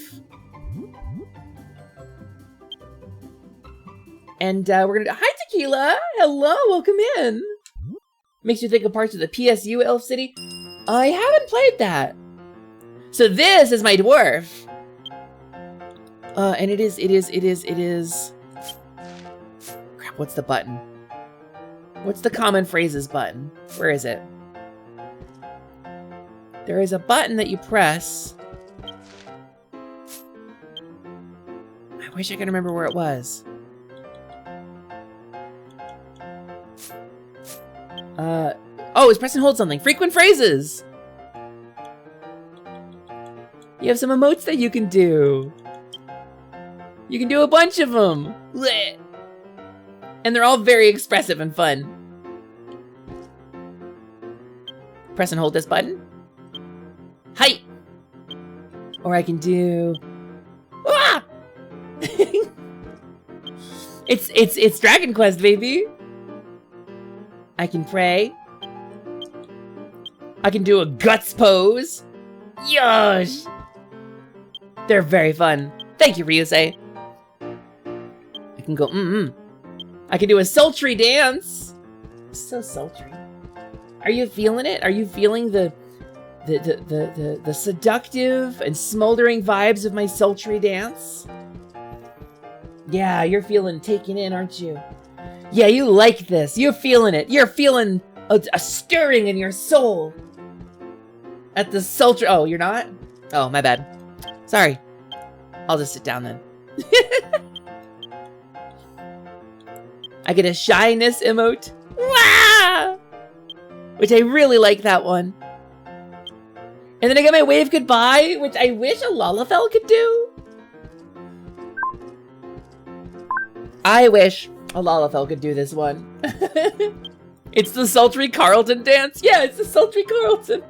And we're gonna, hi Tequila, hello, welcome in. Makes you think of parts of the PSU Elf City. I haven't played that. So this is my dwarf. And it is. Crap, what's the button? What's the common phrases button? Where is it? There is a button that you press. I wish I could remember where it was. Oh, it's press and hold something. Frequent phrases! You have some emotes that you can do. You can do a bunch of them. Blech. And they're all very expressive and fun. Press and hold this button. Hi! Or I can do... Ah! It's Dragon Quest, baby! I can pray. I can do a guts pose. Yosh! They're very fun. Thank you, Ryusei. I can go, I can do a sultry dance. So sultry. Are you feeling it? Are you feeling the seductive and smoldering vibes of my sultry dance? Yeah, you're feeling taken in, aren't you? Yeah, you like this. You're feeling it. You're feeling a stirring in your soul. At the sultry... Oh, you're not? Oh, my bad. Sorry. I'll just sit down then. I get a shyness emote. Wah! Which I really like that one. And then I get my wave goodbye, which I wish a Lalafell could do. I wish a Lalafell could do this one. It's the sultry Carlton dance. Yeah, it's the sultry Carlton.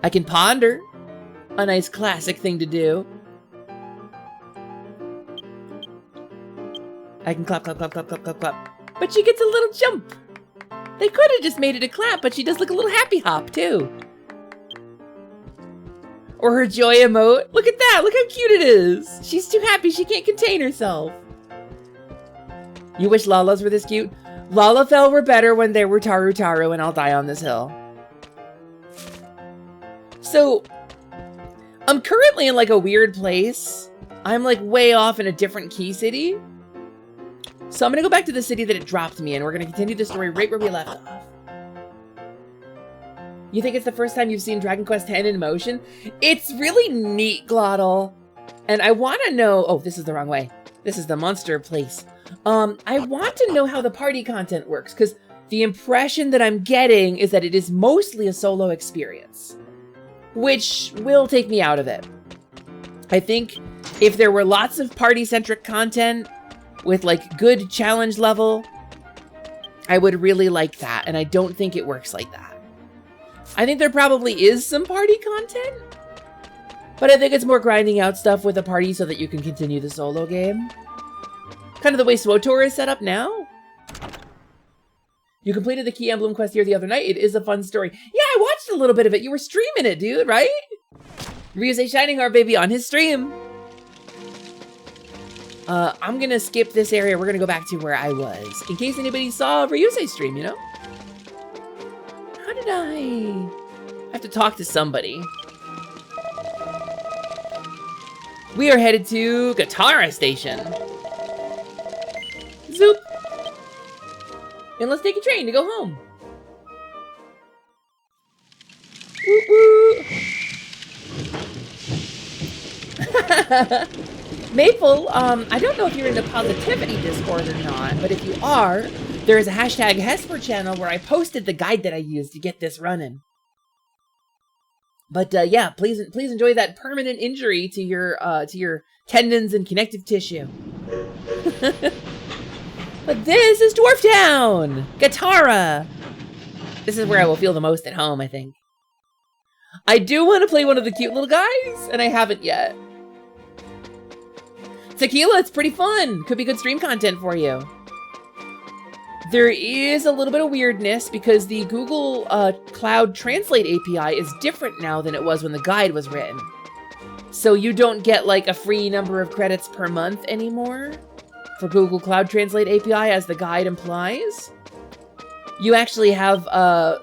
I can ponder. A nice classic thing to do. I can clap, clap, clap, clap, clap, clap, clap. But she gets a little jump. They could have just made it a clap, but she does like a little happy hop too. Or her joy emote. Look at that. Look how cute it is. She's too happy. She can't contain herself. You wish Lalas were this cute? Lalafell were better when they were Taru Taru and I'll die on this hill. So, I'm currently in like a weird place. I'm like way off in a different key city. So I'm gonna go back to the city that it dropped me in. We're gonna continue the story right where we left off. You think it's the first time you've seen Dragon Quest X in motion? It's really neat, Glottal. And I wanna know, oh, this is the wrong way. This is the monster place. I want to know how the party content works, because the impression that I'm getting is that it is mostly a solo experience, which will take me out of it. I think if there were lots of party-centric content with like good challenge level, I would really like that, and I don't think it works like that. I think there probably is some party content, but I think it's more grinding out stuff with a party so that you can continue the solo game. Kind of the way SWTOR is set up now. You completed the Key Emblem quest here the other night. It is a fun story. Yeah, I watched a little bit of it. You were streaming it, dude, right? Ryusei Shining Heart, baby, on his stream. I'm gonna skip this area. We're gonna go back to where I was, in case anybody saw Ryusei's stream, you know? How did I... I have to talk to somebody. We are headed to Katara Station. Zoop. And let's take a train to go home. Woo woo. Maple, I don't know if you're in the Positivity Discord or not, but if you are, there is a hashtag Hesper channel where I posted the guide that I used to get this running. But yeah, please enjoy that permanent injury to your tendons and connective tissue. But this is Dwarf Town! Katara! This is where I will feel the most at home, I think. I do want to play one of the cute little guys, and I haven't yet. Tequila, it's pretty fun. Could be good stream content for you. There is a little bit of weirdness because the Google Cloud Translate API is different now than it was when the guide was written. So you don't get like a free number of credits per month anymore for Google Cloud Translate API as the guide implies. You actually have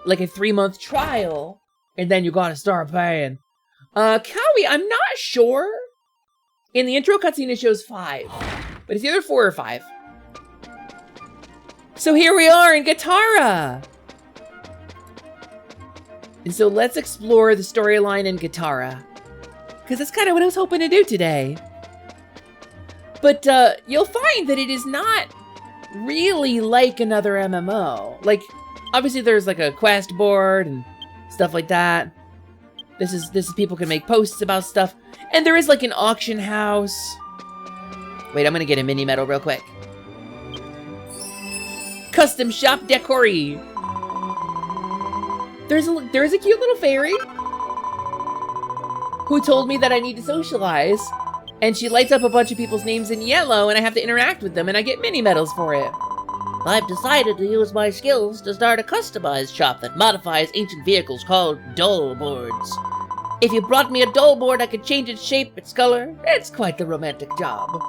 like a 3-month trial and then you gotta start paying. Cowie, I'm not sure. In the intro cutscene it shows 5, but it's either 4 or 5. So here we are in Katara! And so let's explore the storyline in Katara. Because that's kind of what I was hoping to do today. But you'll find that it is not really like another MMO. Like, obviously there's like a quest board and stuff like that. This is people can make posts about stuff. And there is like an auction house. Wait, I'm gonna get a mini medal real quick. Custom shop decory. There is a cute little fairy who told me that I need to socialize, and she lights up a bunch of people's names in yellow, and I have to interact with them, and I get mini medals for it. I've decided to use my skills to start a customized shop that modifies ancient vehicles called dull boards. If you brought me a dull board, I could change its shape, its color. It's quite the romantic job.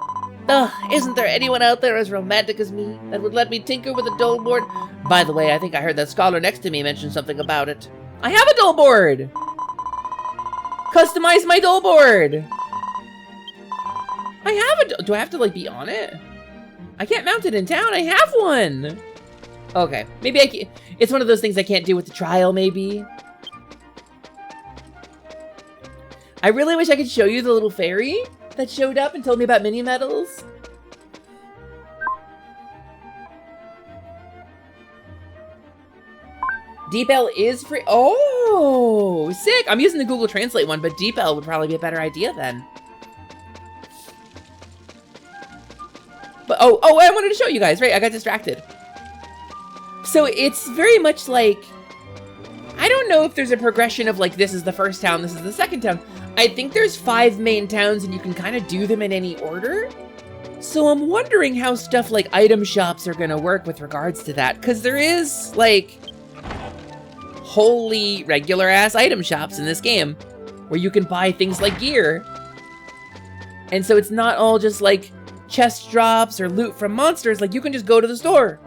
Isn't there anyone out there as romantic as me that would let me tinker with a dull board? By the way, I think I heard that scholar next to me mention something about it. I have a dull board! Customize my dull board! I have a... Do I have to, like, be on it? I can't mount it in town. I have one! Okay. Maybe I can... It's one of those things I can't do with the trial, maybe. I really wish I could show you the little fairy that showed up and told me about mini medals. DeepL is free. Oh, sick. I'm using the Google Translate one, but DeepL would probably be a better idea then. But oh, I wanted to show you guys, right? I got distracted. So it's very much like, I don't know if there's a progression of like, this is the first town, this is the second town. I think there's 5 main towns and you can kind of do them in any order. So I'm wondering how stuff like item shops are gonna work with regards to that. Cause there is like wholly regular ass item shops in this game where you can buy things like gear. And so it's not all just like chest drops or loot from monsters. Like you can just go to the store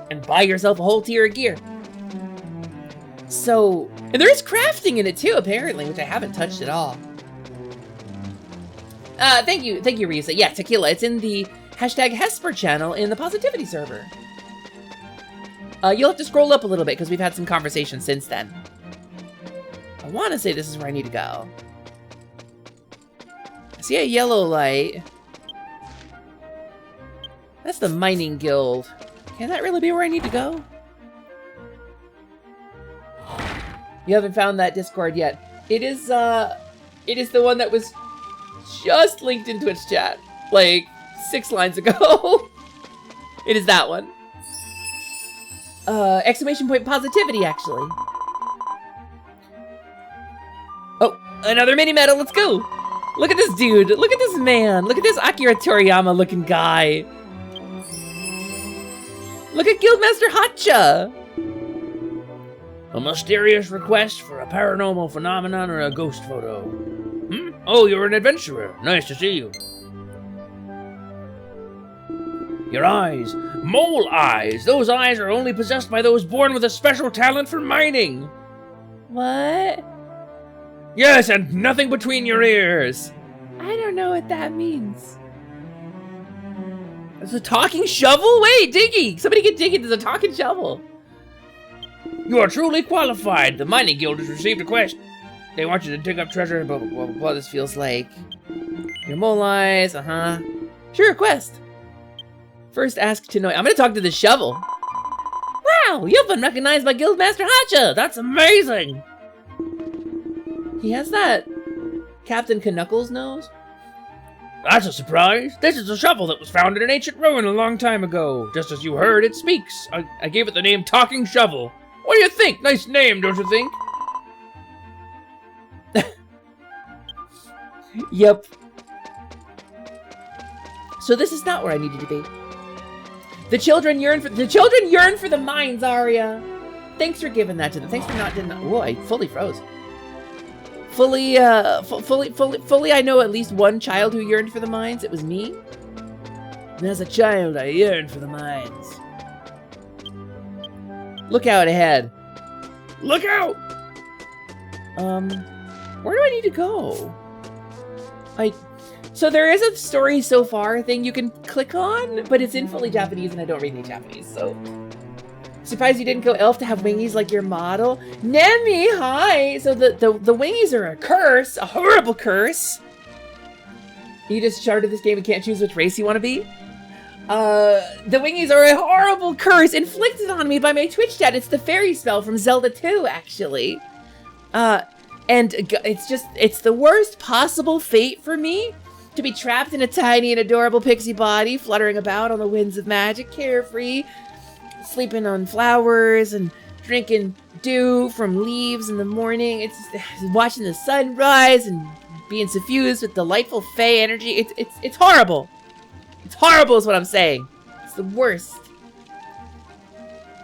and buy yourself a whole tier of gear. So, and there is crafting in it too, apparently, which I haven't touched at all. Thank you, Risa. Yeah, Tequila, it's in the hashtag Hesper channel in the Positivity server. You'll have to scroll up a little bit because we've had some conversation since then. I want to say this is where I need to go. I see a yellow light. That's the mining guild. Can that really be where I need to go? You haven't found that Discord yet. It is the one that was just linked in Twitch chat, like 6 lines ago. It is that one. Exclamation point positivity, actually. Oh, another mini medal, let's go. Look at this dude, look at this man, look at this Akira Toriyama looking guy. Look at Guildmaster Hotcha. A mysterious request for a paranormal phenomenon or a ghost photo. Hmm? Oh, you're an adventurer. Nice to see you. Your eyes. Mole eyes. Those eyes are only possessed by those born with a special talent for mining. What? Yes, and nothing between your ears. I don't know what that means. It's a talking shovel? Wait, Diggy! Somebody get Diggy, there's a talking shovel. You are truly qualified. The mining guild has received a quest. They want you to dig up treasure, blah, blah, blah, blah. This feels like your mole eyes, Sure, quest. First ask to know. I'm gonna talk to the shovel. Wow, you've been recognized by Guildmaster Hacha. That's amazing. He has that Captain Knuckles nose. That's a surprise. This is a shovel that was found in an ancient ruin a long time ago. Just as you heard, it speaks. I gave it the name Talking Shovel. What do you think? Nice name, don't you think? Yep. So this is not where I needed to be. The children yearn for the mines, Arya. Thanks for giving that to them. Thanks for not denying. Whoa, I fully froze. Fully, I know at least one child who yearned for the mines. It was me. And as a child, I yearned for the mines. Look out ahead. Look out! Where do I need to go? So there is a story so far thing you can click on, but it's in fully Japanese and I don't read any Japanese, so. Surprised you didn't go elf to have wingies like your model. Nemi, hi! So the wingies are a curse, a horrible curse. You just started this game and can't choose which race you want to be? The wingies are a horrible curse inflicted on me by my Twitch chat. It's the fairy spell from Zelda 2, actually. And it's the worst possible fate for me to be trapped in a tiny and adorable pixie body, fluttering about on the winds of magic, carefree, sleeping on flowers and drinking dew from leaves in the morning. It's watching the sun rise and being suffused with delightful fey energy. It's horrible. It's horrible is what I'm saying. It's the worst.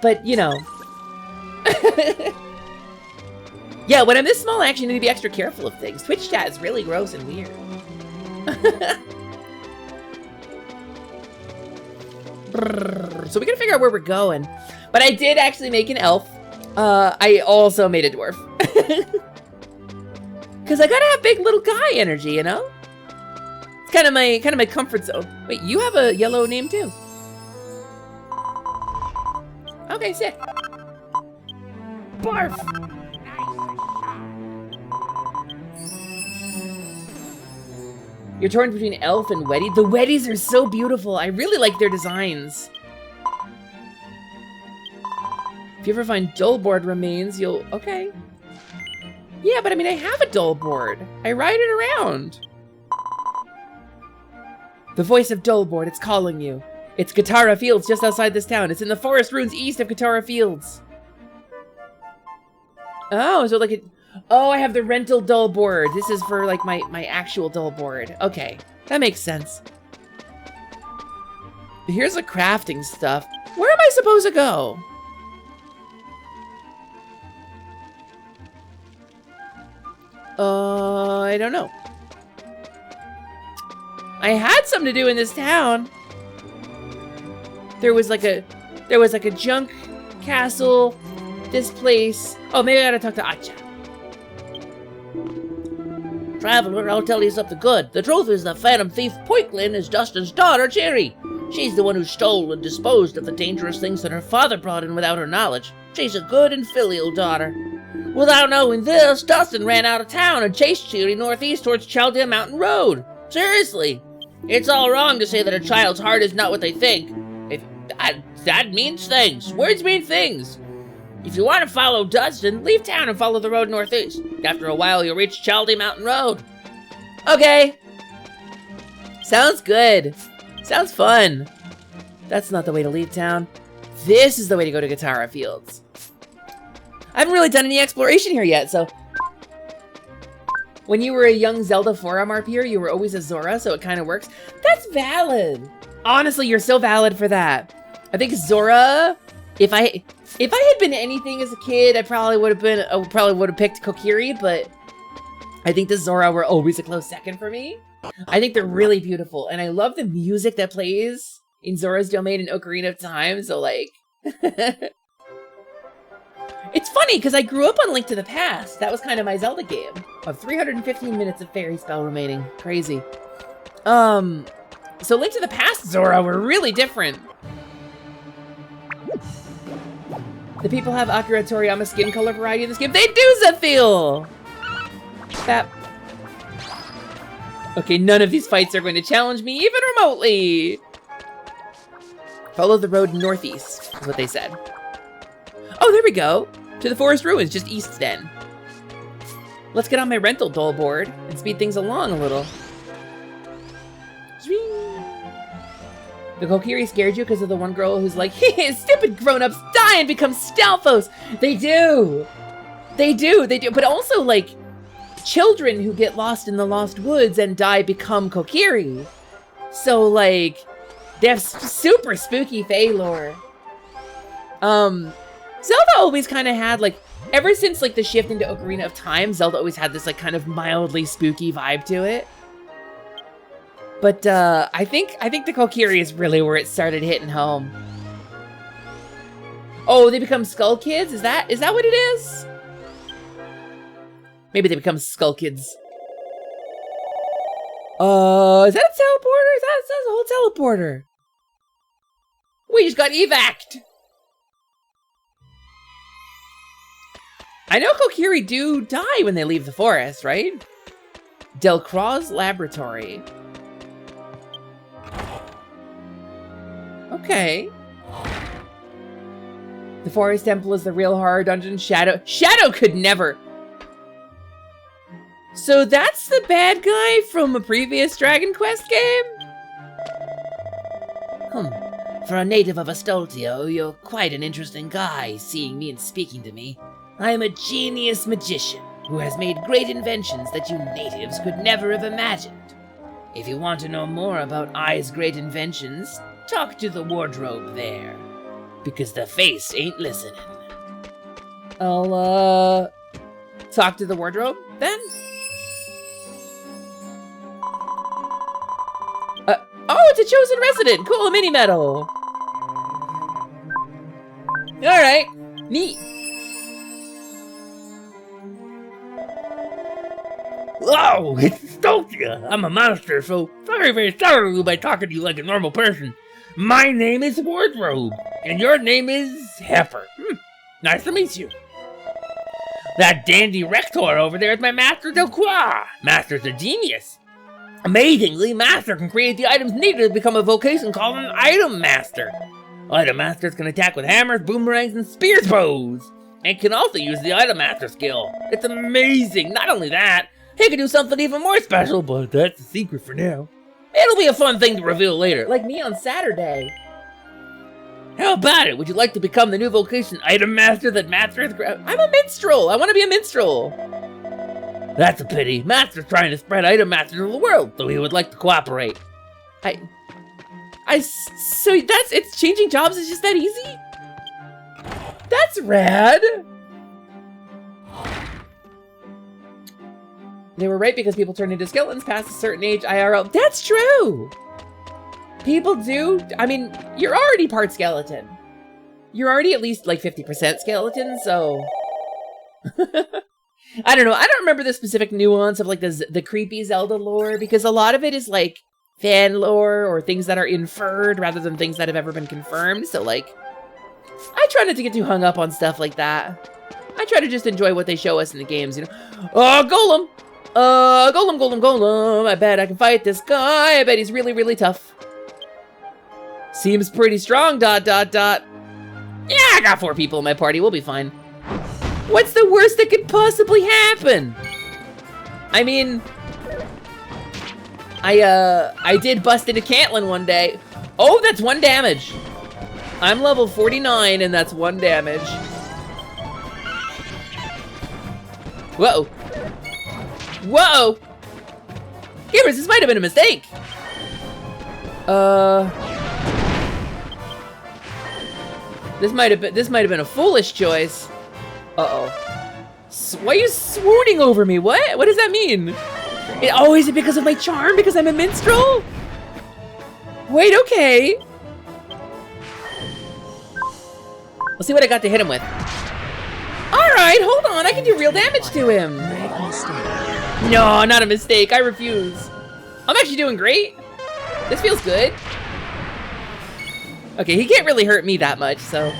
But, you know. Yeah, when I'm this small, I actually need to be extra careful of things. Twitch chat is really gross and weird. So we gotta figure out where we're going. But I did actually make an elf. I also made a dwarf. Cause I gotta have big little guy energy, you know? It's kind of my comfort zone. Wait, you have a yellow name too. Okay, sick. Barf! You're torn between elf and weddy. The weddies are so beautiful. I really like their designs. If you ever find dull board remains, you'll... Okay. Yeah, but I mean, I have a dull board. I ride it around. The voice of Dullboard, it's calling you. It's Katara Fields just outside this town. It's in the forest ruins east of Katara Fields. Oh, so like it... Oh, I have the rental dull board. This is for like my actual dull board. Okay, that makes sense. Here's the crafting stuff. Where am I supposed to go? I don't know. I had something to do in this town. There was like a junk castle. This place. Oh, maybe I gotta talk to Acha. Traveler, I'll tell you something good. The truth is that Phantom Thief Poiklin is Dustin's daughter, Cherry. She's the one who stole and disposed of the dangerous things that her father brought in without her knowledge. She's a good and filial daughter. Without knowing this, Dustin ran out of town and chased Cherry northeast towards Chaldea Mountain Road. Seriously. It's all wrong to say that a child's heart is not what they think. That means things. Words mean things. If you want to follow Dustin, leave town and follow the road northeast. After a while, you'll reach Chaldea Mountain Road. Okay. Sounds good. Sounds fun. That's not the way to leave town. This is the way to go to Katara Fields. I haven't really done any exploration here yet, so... When you were a young Zelda forum RPer, you were always a Zora, so it kind of works. That's valid. Honestly, you're so valid for that. I think Zora, if I had been anything as a kid, I probably would have picked Kokiri, but I think the Zora were always a close second for me. I think they're really beautiful, and I love the music that plays in Zora's Domain and Ocarina of Time, so like... It's funny, because I grew up on Link to the Past. That was kind of my Zelda game. Of 315 minutes of fairy spell remaining. Crazy. So Link to the Past Zora were really different. The people have Akira Toriyama skin color variety in this game. They do, Zephyl! That. Okay, none of these fights are going to challenge me, even remotely. Follow the road northeast, is what they said. Oh, there we go. To the forest ruins, just east then. Let's get on my rental doll board and speed things along a little. The Kokiri scared you because of the one girl who's like, stupid grown-ups die and become Stalfos. They do. They do. But also, like, children who get lost in the Lost Woods and die become Kokiri. So, like, they have super spooky Fae lore. Zelda always kind of had, like, ever since, like, the shift into Ocarina of Time, Zelda always had this, like, kind of mildly spooky vibe to it. But, I think the Kokiri is really where it started hitting home. Oh, they become Skull Kids? Is that what it is? Maybe they become Skull Kids. Is that a teleporter? That says a whole teleporter. We just got evac'd. I know Kokiri do die when they leave the forest, right? Delcraw's Laboratory. Okay. The Forest Temple is the real horror dungeon. Shadow could never. So that's the bad guy from a previous Dragon Quest game? For a native of Astoltio, you're quite an interesting guy, seeing me and speaking to me. I am a genius magician who has made great inventions that you natives could never have imagined. If you want to know more about I's great inventions, talk to the wardrobe there, because the face ain't listening. I'll, talk to the wardrobe, then? Oh, it's a chosen resident! Cool, a mini-medal! Alright, neat. Oh, it's Stoltia! I'm a monster, so very, very sorry by talking to you like a normal person. My name is Wardrobe, and your name is Heifer. Nice to meet you. That dandy Rector over there is my Master Delcroix. Master's a genius. Amazingly, Master can create the items needed to become a vocation called an Item Master. Item Masters can attack with hammers, boomerangs, and spears bows, and can also use the Item Master skill. It's amazing. Not only that, he can do something even more special, but that's a secret for now. It'll be a fun thing to reveal later. Like me on Saturday. How about it? Would you like to become the new vocation Item Master that Master has I'm a minstrel. I want to be a minstrel. That's a pity. Master's trying to spread Item Master to the world, so he would like to cooperate. So it's changing jobs is just that easy? That's rad. They were right because people turn into skeletons past a certain age IRL. That's true. People do. I mean, you're already part skeleton. You're already at least like 50% skeleton, so. I don't know. I don't remember the specific nuance of like the creepy Zelda lore, because a lot of it is like fan lore or things that are inferred rather than things that have ever been confirmed. So like, I try not to get too hung up on stuff like that. I try to just enjoy what they show us in the games, you know. Oh, Golem! Golem. I bet I can fight this guy. I bet he's really, really tough. Seems pretty strong, ... Yeah, I got 4 people in my party. We'll be fine. What's the worst that could possibly happen? I mean, I did bust into Caitlyn one day. Oh, that's 1 damage. I'm level 49 and that's 1 damage. Whoa. Whoa! Gamers, this might have been a mistake. This might have been a foolish choice. Uh-oh. Why are you swooning over me? What? What does that mean? Is it because of my charm? Because I'm a minstrel? Wait, okay. Let's see what I got to hit him with. Alright, hold on. I can do real damage to him. No, not a mistake. I refuse. I'm actually doing great. This feels good. Okay, he can't really hurt me that much, so...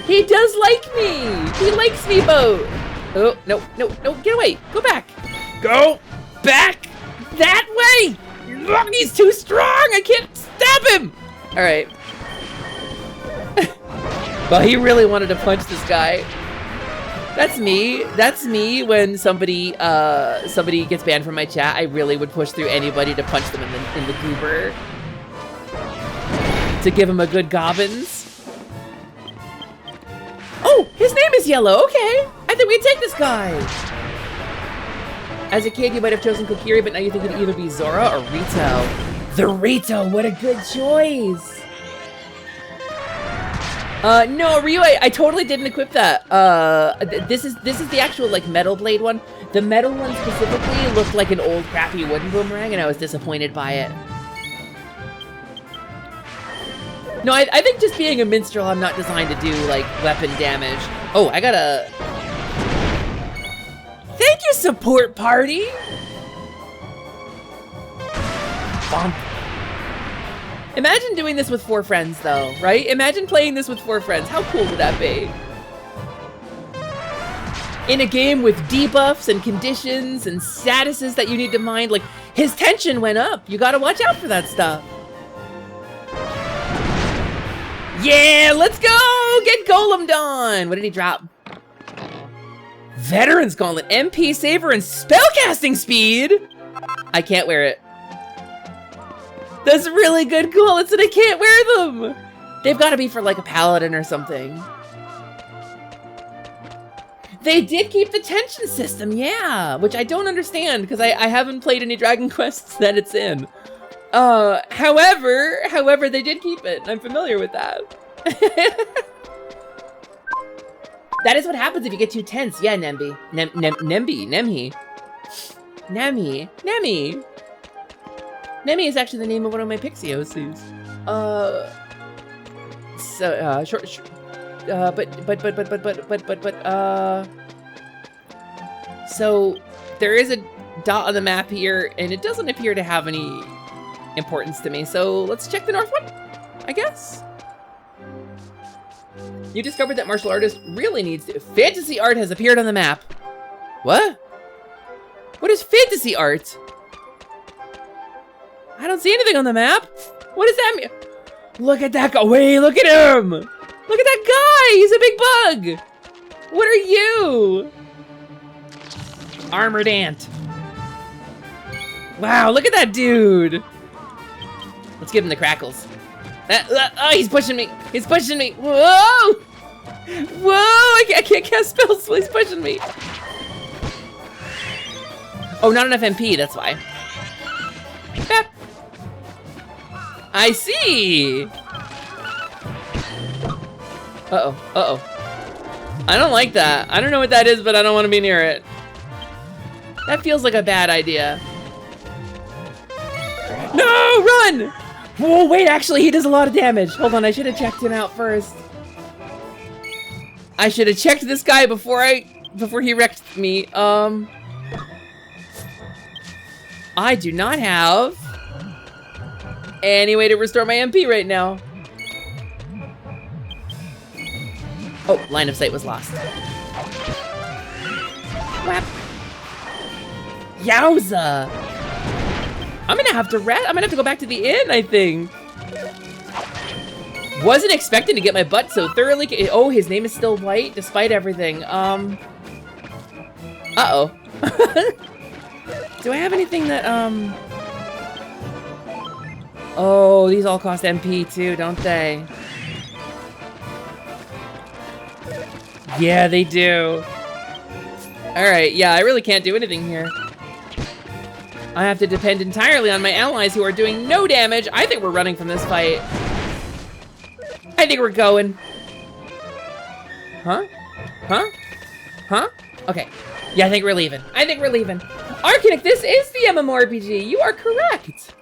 He does like me! He likes me both! Oh, no, no, no, get away! Go back! Go back that way! Look, he's too strong! I can't stab him! Alright. Well, he really wanted to punch this guy. That's me. That's me when somebody gets banned from my chat. I really would push through anybody to punch them in the goober. To give him a good gobbins. Oh, his name is Yellow. Okay. I think we take this guy. As a kid, you might have chosen Kokiri, but now you think it'd either be Zora or Rito. The Rito, what a good choice. No, Ryu, I totally didn't equip that. This is the actual, like, metal blade one. The metal one specifically looked like an old crappy wooden boomerang, and I was disappointed by it. No, I think just being a minstrel, I'm not designed to do, like, weapon damage. Oh, I gotta... Thank you, support party! Bump. Imagine doing this with 4 friends, though, right? Imagine playing this with 4 friends. How cool would that be? In a game with debuffs and conditions and statuses that you need to mind, like, his tension went up. You gotta watch out for that stuff. Yeah, let's go! Get Golemed on! What did he drop? Veteran's Gauntlet, MP Saver, and Spellcasting Speed! I can't wear it. That's really good gauntlets and I can't wear them! They've got to be for like a paladin or something. They did keep the tension system, yeah! Which I don't understand because I haven't played any Dragon Quests that it's in. However, they did keep it. I'm familiar with that. That is what happens if you get too tense. Yeah, Nembi. Nemhi. Nemi is actually the name of one of my pixie OCs. So there is a dot on the map here, and it doesn't appear to have any importance to me. So let's check the north one, I guess. You discovered that martial artist really needs to... Fantasy art has appeared on the map. What? What is fantasy art? I don't see anything on the map. What does that mean? Look at that guy. Wait, look at him. Look at that guy. He's a big bug. What are you? Armored ant. Wow, look at that dude. Let's give him the crackles. Oh, he's pushing me. He's pushing me. Whoa. Whoa, I can't cast spells while he's pushing me. Oh, not enough MP, that's why. Bap. I see! Uh-oh, uh-oh. I don't like that. I don't know what that is, but I don't want to be near it. That feels like a bad idea. No, run! Whoa, wait, actually, he does a lot of damage. Hold on, I should have checked him out first. I should have checked this guy before he wrecked me. I do not have any way to restore my MP right now. Oh, line of sight was lost. Whap. Yowza! I'm gonna have to rest. I'm gonna have to go back to the inn, I think. Wasn't expecting to get my butt so thoroughly. Oh, his name is still white, despite everything. Uh-oh. Do I have anything that, Oh, these all cost MP too, don't they? Yeah, they do. Alright, yeah, I really can't do anything here. I have to depend entirely on my allies who are doing no damage. I think we're running from this fight. I think we're going. Huh? Huh? Huh? Okay. Yeah, I think we're leaving. I think we're leaving. Arcanic, this is the MMORPG. You are correct.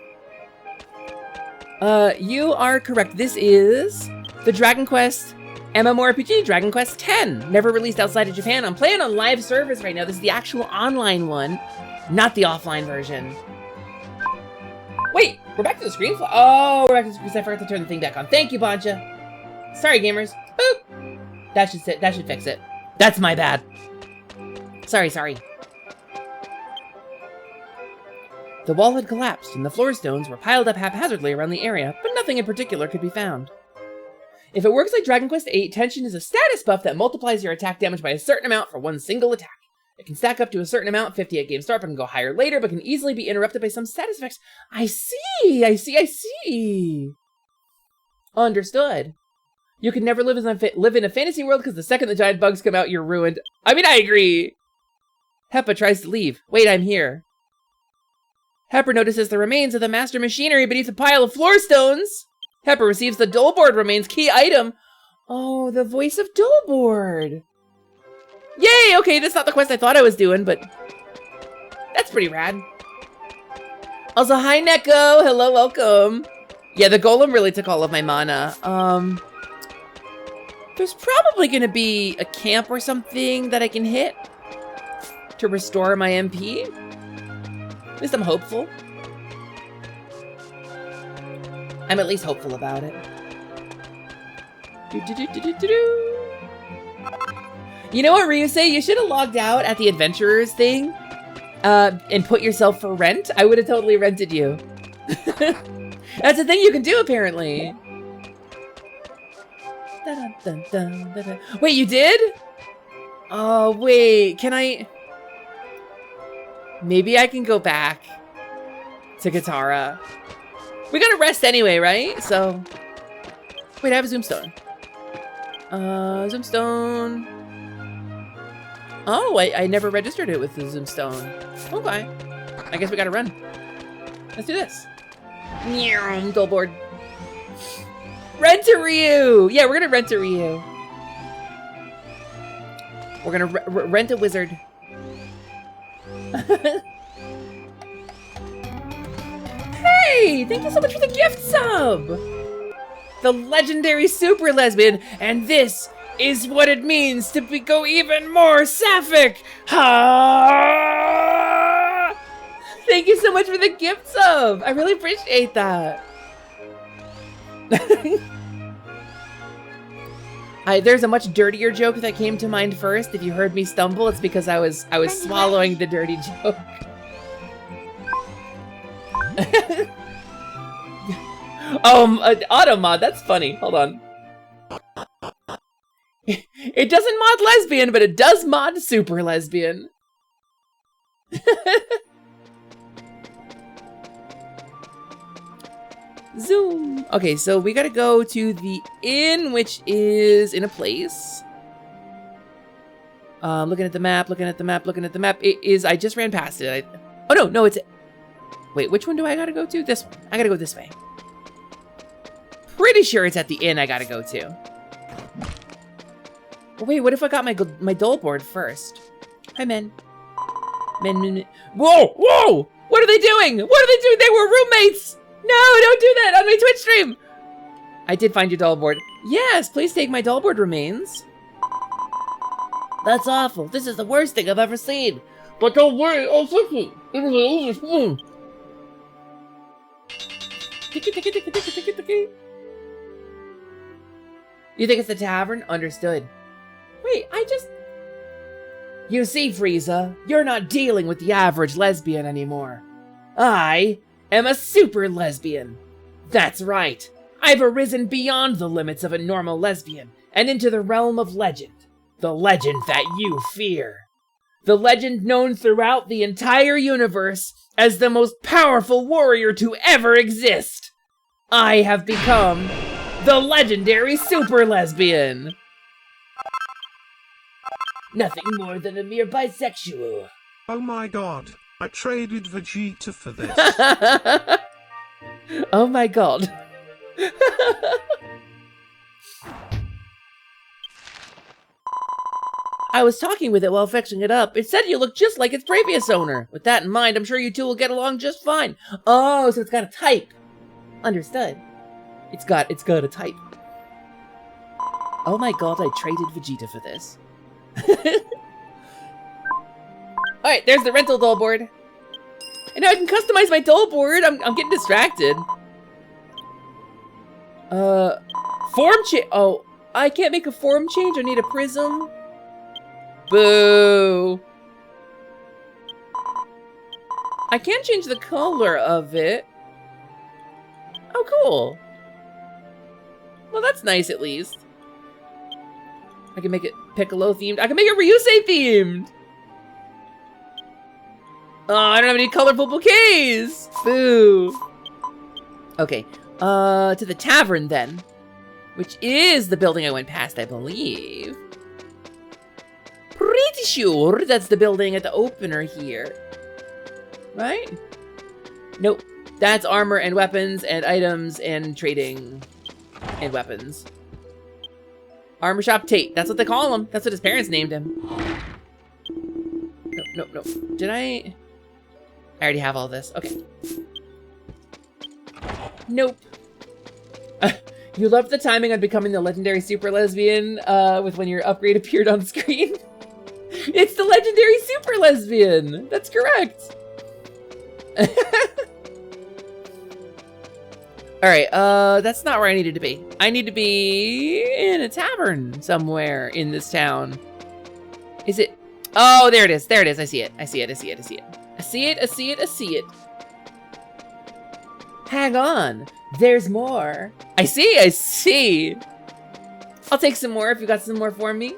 You are correct. This is the Dragon Quest MMORPG Dragon Quest X, never released outside of Japan. I'm playing on live servers right now. This is the actual online one, not the offline version. Wait, we're back to the screen? Oh, we're back to the screen. I forgot to turn the thing back on. Thank you, Bancha. Sorry, gamers. Boop. That should fix it. That's my bad. Sorry. The wall had collapsed, and the floor stones were piled up haphazardly around the area, but nothing in particular could be found. If it works like Dragon Quest VIII, Tension is a status buff that multiplies your attack damage by a certain amount for one single attack. It can stack up to a certain amount, 50 at game start, but can go higher later, but can easily be interrupted by some status effects. I see! Understood. You can never live in a fantasy world because the second the giant bugs come out, you're ruined. I mean, I agree. Heppa tries to leave. Wait, I'm here. Hepper notices the remains of the master machinery beneath a pile of floor stones. Hepper receives the Dullboard remains key item. Oh, the voice of Dullboard. Yay! Okay, that's not the quest I thought I was doing, but that's pretty rad. Also, hi, Neko. Hello, welcome. Yeah, the golem really took all of my mana. There's probably gonna be a camp or something that I can hit to restore my MP. At least I'm hopeful. I'm at least hopeful about it. You know what, Ryusei? You should have logged out at the adventurers thing and put yourself for rent. I would have totally rented you. That's a thing you can do, apparently. Wait, you did? Oh, wait. Can I... Maybe I can go back to Katara. We gotta rest anyway, right? So... Wait, I have a Zoomstone. Zoomstone... Oh, I never registered it with the Zoomstone. Okay. I guess we gotta run. Let's do this. Dullboard. Rent to Ryu! Yeah, we're gonna rent to Ryu. We're gonna rent a wizard. Hey! Thank you so much for the gift sub! The legendary super lesbian, and this is what it means to go even more sapphic! Ha! Thank you so much for the gift sub! I really appreciate that. There's a much dirtier joke that came to mind first. If you heard me stumble, it's because I was swallowing the dirty joke. Automod, that's funny. Hold on. It doesn't mod lesbian, but it does mod super lesbian. Zoom. Okay, so we gotta go to the inn, which is in a place. Looking at the map. It is, I just ran past it. Oh, no, it's... Wait, which one do I gotta go to? This one. I gotta go this way. Pretty sure it's at the inn I gotta go to. Wait, what if I got my Dullboard first? Hi, men. Men. Whoa! What are they doing? They were roommates! No, don't do that on my Twitch stream! I did find your Dullboard. Yes, please take my Dullboard remains. That's awful. This is the worst thing I've ever seen. But don't worry, I'll fix it. It is an easy spoon. You think it's the tavern? Understood. Wait, You see, Frieza, you're not dealing with the average lesbian anymore. I am a super lesbian. That's right. I've arisen beyond the limits of a normal lesbian and into the realm of legend. The legend that you fear. The legend known throughout the entire universe as the most powerful warrior to ever exist. I have become the legendary super lesbian. Nothing more than a mere bisexual. Oh my god, I traded Vegeta for this. Oh my god. I was talking with it while fixing it up. It said you look just like its previous owner. With that in mind, I'm sure you two will get along just fine. Oh, so it's got a type. Understood. It's got a type. Oh my god, I traded Vegeta for this. Alright, there's the rental doll board. And now I can customize my doll board. I'm getting distracted. Form change. Oh, I can't make a form change. I need a prism. Boo. I can change the color of it. Oh, cool. Well, that's nice at least. I can make it Piccolo themed. I can make it Ryusei themed. Oh, I don't have any colorful bouquets. Boo. Okay. To the tavern then. Which is the building I went past, I believe. Pretty sure that's the building at the opener here. Right? Nope. That's armor and weapons and items and trading and weapons. Armor Shop Tate. That's what they call him. That's what his parents named him. Nope. Did I already have all this. Okay. Nope. You loved the timing on becoming the legendary super lesbian with when your upgrade appeared on screen. It's the legendary super lesbian. That's correct. Alright, that's not where I needed to be. I need to be in a tavern somewhere in this town. Is it? Oh, there it is. There it is. I see it. I see it. I see it. I see it. I see it. I see it. I see it. Hang on. There's more. I see. I see. I'll take some more if you got some more for me.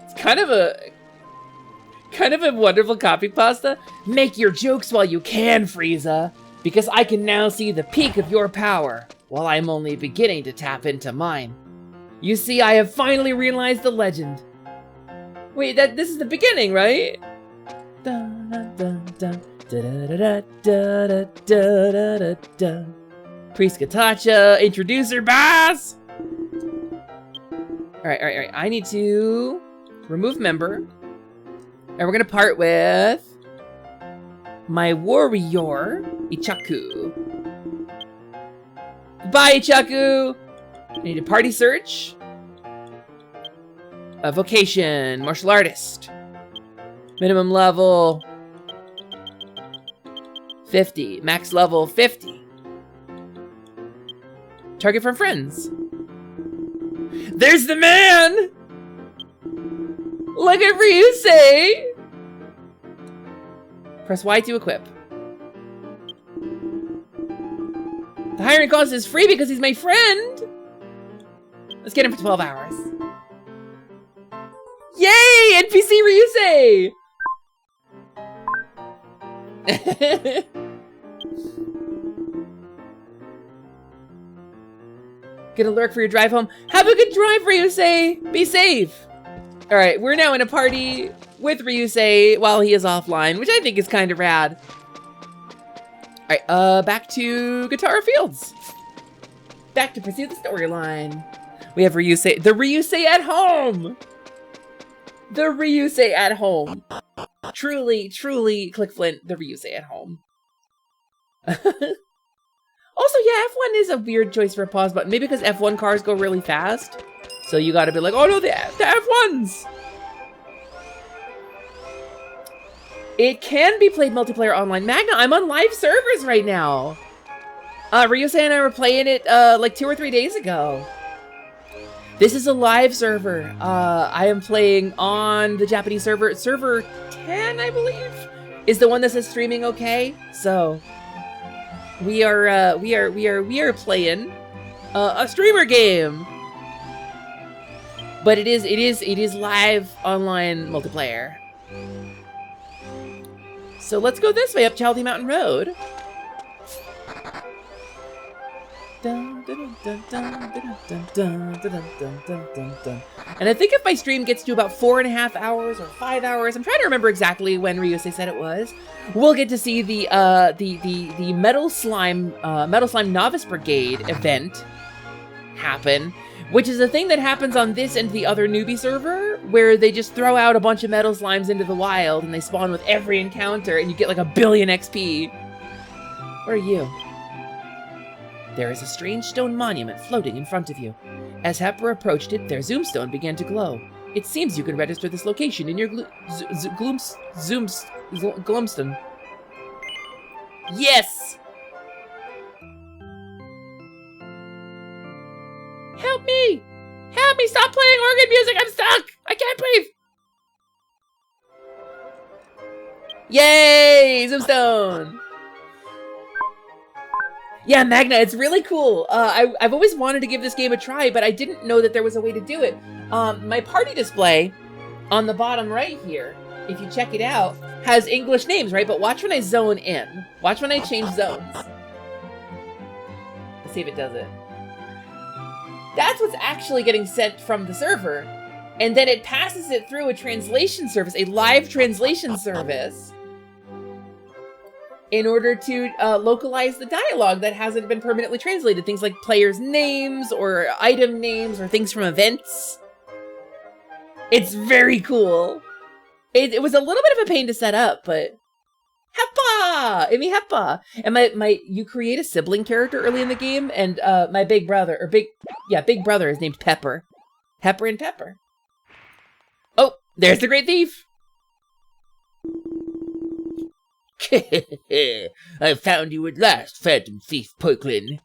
It's kind of a wonderful copy pasta. Make your jokes while you can, Frieza. Because I can now see the peak of your power, while I'm only beginning to tap into mine. You see, I have finally realized the legend. Wait, this is the beginning, right? Dun, dun, dun, dun, da, da, da, da, da, da. Priest Katacha, introducer boss! Alright. I need to remove member. And we're gonna part with my warrior, Ichaku. Goodbye, Ichaku! I need a party search. A vocation, martial artist. Minimum level 50. Max level 50. Target from friends. There's the man! Look at Ryusei! Press Y to equip. The hiring cost is free because he's my friend! Let's get him for 12 hours. Yay! NPC Ryusei! Gonna lurk for your drive home. Have a good drive, Ryusei! Be safe! Alright, we're now in a party with Ryusei while he is offline, which I think is kind of rad. Alright, back to Guitar Fields. Back to pursue the storyline. We have Ryusei, the Ryusei at home! The Ryusei at home. Truly, Click Flint, the Ryusei at home. Also, yeah, F1 is a weird choice for a pause button. Maybe because F1 cars go really fast. So you gotta be like, oh no, the F1s! It can be played multiplayer online. Magna, I'm on live servers right now. Ryusei and I were playing it like 2 or 3 days ago. This is a live server. I am playing on the Japanese server. Server 10, I believe, is the one that says streaming okay. So we are playing a streamer game. But it is live online multiplayer. So let's go this way up Chaldy Mountain Road. And I think if my stream gets to about 4.5 hours or 5 hours, I'm trying to remember exactly when Ryusei said it was, we'll get to see the Metal Slime Novice Brigade event happen, which is a thing that happens on this and the other newbie server, where they just throw out a bunch of metal slimes into the wild and they spawn with every encounter and you get like 1 billion XP. Where are you? There is a strange stone monument floating in front of you. As Hepper approached it, their zoomstone began to glow. It seems you can register this location in your gloomstone. Yes! Help me! Help me! Stop playing organ music! I'm stuck! I can't breathe! Yay! Zoomstone! Yeah, Magna, it's really cool. I've always wanted to give this game a try, but I didn't know that there was a way to do it. My party display on the bottom right here, if you check it out, has English names, right? But watch when I zone in. Watch when I change zones. Let's see if it does it. That's what's actually getting sent from the server. And then it passes it through a translation service, a live translation service, in order to localize the dialogue that hasn't been permanently translated. Things like players' names or item names or things from events. It's very cool. It was a little bit of a pain to set up, but Heppa! Imi Heppa! And you create a sibling character early in the game, and my big brother is named Pepper. Hepper and Pepper. Oh, there's the Great Thief! I found you at last, Phantom Thief Poiklin.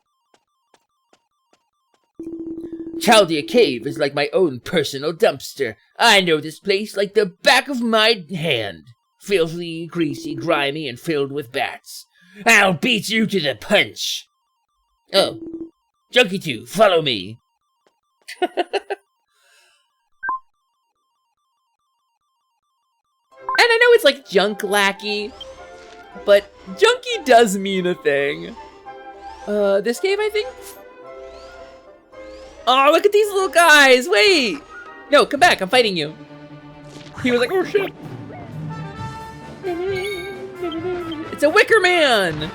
Chaldea Cave is like my own personal dumpster. I know this place like the back of my hand. Filthy, greasy, grimy, and filled with bats. I'll beat you to the punch. Oh, Junkie 2, follow me. And I know it's like junk lackey, but junkie does mean a thing. This cave, I think? Oh, look at these little guys! Wait! No, come back, I'm fighting you. He was like, oh shit. It's a Wicker Man!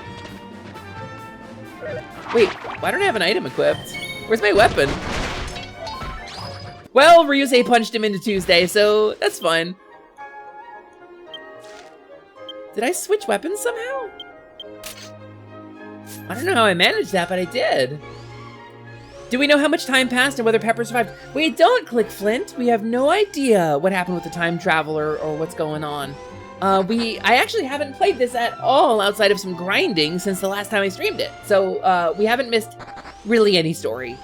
Wait, why don't I have an item equipped? Where's my weapon? Well, Ryusei punched him into Tuesday, so that's fine. Did I switch weapons somehow? I don't know how I managed that, but I did. Do we know how much time passed and whether Pepper survived? We don't, Click Flint. We have no idea what happened with the time traveler or what's going on. I actually haven't played this at all outside of some grinding since the last time I streamed it. So, we haven't missed really any story.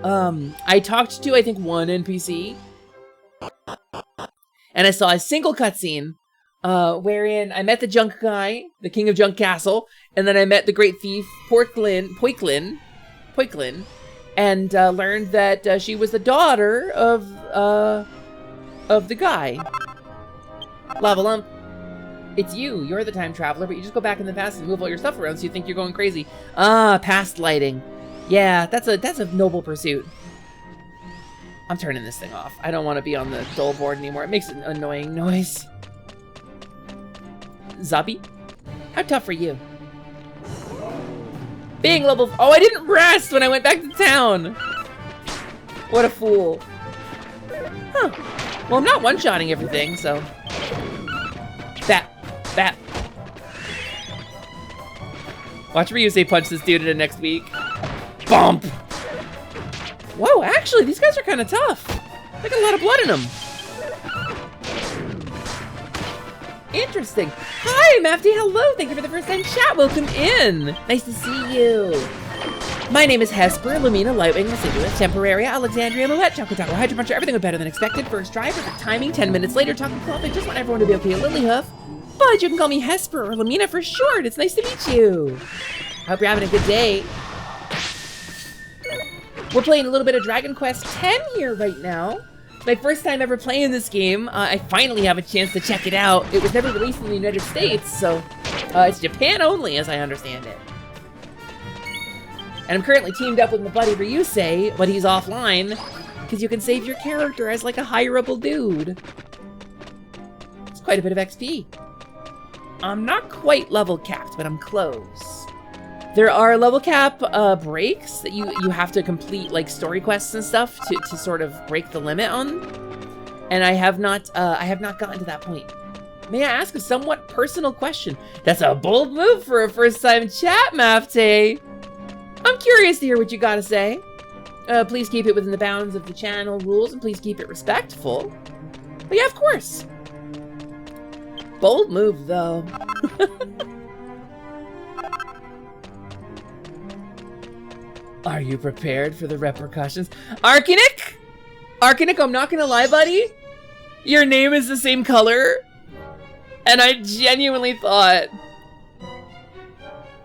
I talked to, I think, one NPC. And I saw a single cutscene, wherein I met the junk guy, the king of Junk Castle, and then I met the great thief, Poiklin, and learned that she was the daughter of the guy. Lava Lump. It's you. You're the time traveler, but you just go back in the past and move all your stuff around so you think you're going crazy. Ah, past lighting. Yeah, that's a noble pursuit. I'm turning this thing off. I don't want to be on the dull board anymore. It makes an annoying noise. Zabi? How tough are you? Being level... Oh, I didn't rest when I went back to town! What a fool. Huh. Well, I'm not one-shotting everything, so... Bat. Watch Ryusei punch this dude in the next week. Bump! Whoa, actually, these guys are kind of tough. They got a lot of blood in them. Interesting. Hi, Mafty. Hello. Thank you for the first time chat. Welcome in. Nice to see you. My name is Hesper, Lumina, Lightwing, Assiduous, Temporaria, Alexandria, Moet, Choco Taco, Hydro Puncher. Everything went better than expected. First try, perfect timing. 10 minutes later, talking club. I just want everyone to be okay. Lilyhoof. But you can call me Hesper or Lumina for short. It's nice to meet you. Hope you're having a good day. We're playing a little bit of Dragon Quest X here right now. My first time ever playing this game. I finally have a chance to check it out. It was never released in the United States, so it's Japan only, as I understand it. And I'm currently teamed up with my buddy Ryusei, but he's offline, because you can save your character as like a hireable dude. It's quite a bit of XP. I'm not quite level capped, but I'm close. There are level cap breaks that you have to complete, like story quests and stuff to sort of break the limit on. And I have not gotten to that point. May I ask a somewhat personal question? That's a bold move for a first time chat, Mafte. I'm curious to hear what you gotta say. Please keep it within the bounds of the channel rules, and please keep it respectful. But yeah, of course. Bold move, though. Are you prepared for the repercussions? Arcanic? Arcanic, I'm not gonna lie, buddy. Your name is the same color. And I genuinely thought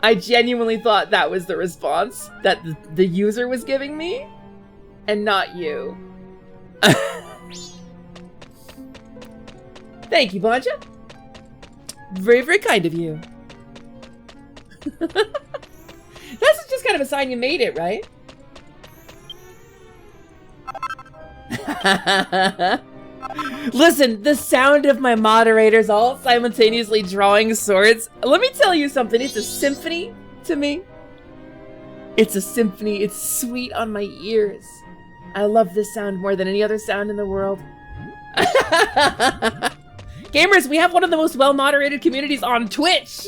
that was the response that the user was giving me, and not you. Thank you, Banja. Very, very kind of you. That's just kind of a sign you made it, right? Listen, the sound of my moderators all simultaneously drawing swords. Let me tell you something. It's a symphony to me. It's a symphony. It's sweet on my ears. I love this sound more than any other sound in the world. Gamers, we have one of the most well-moderated communities on Twitch.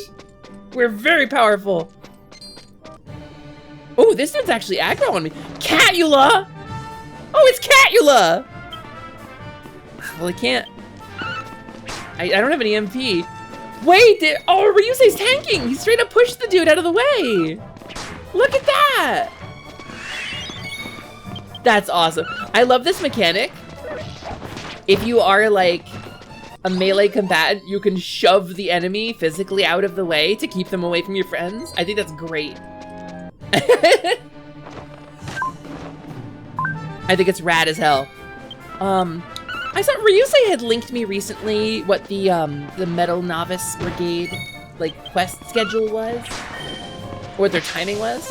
We're very powerful. Oh, this dude's actually aggro on me. Catula! Oh, it's Catula! Well, I can't. I don't have any MP. Wait, oh, Ryusei's tanking! He straight up pushed the dude out of the way! Look at that! That's awesome. I love this mechanic. If you are, like, a melee combatant, you can shove the enemy physically out of the way to keep them away from your friends. I think that's great. I think it's rad as hell. I saw Ryusei had linked me recently what the Metal Novice Brigade, like, quest schedule was. Or what their timing was.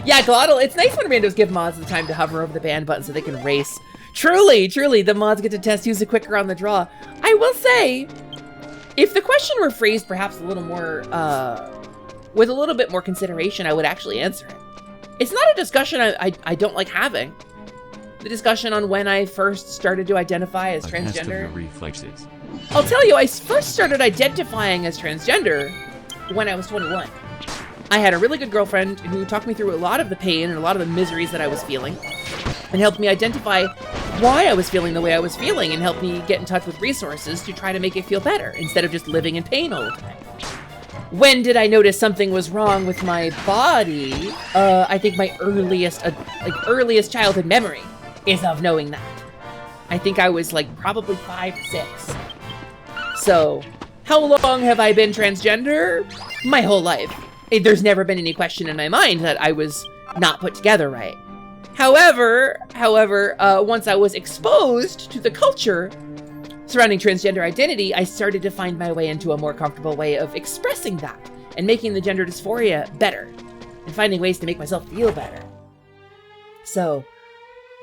Yeah, Glottal, it's nice when randos give mods the time to hover over the band button so they can race. Truly, truly, the mods get to test who's the quicker on the draw. I will say, if the question were phrased perhaps a little more, with a little bit more consideration, I would actually answer it. It's not a discussion I don't like having. The discussion on when I first started to identify as transgender. Reflexes. I'll tell you, I first started identifying as transgender when I was 21. I had a really good girlfriend who talked me through a lot of the pain and a lot of the miseries that I was feeling, and helped me identify why I was feeling the way I was feeling, and helped me get in touch with resources to try to make it feel better instead of just living in pain all the time. When did I notice something was wrong with my body? I think my earliest childhood memory is of knowing that. I think I was like probably 5 or 6. So, how long have I been transgender? My whole life. There's never been any question in my mind that I was not put together right. However, once I was exposed to the culture surrounding transgender identity, I started to find my way into a more comfortable way of expressing that and making the gender dysphoria better and finding ways to make myself feel better. So,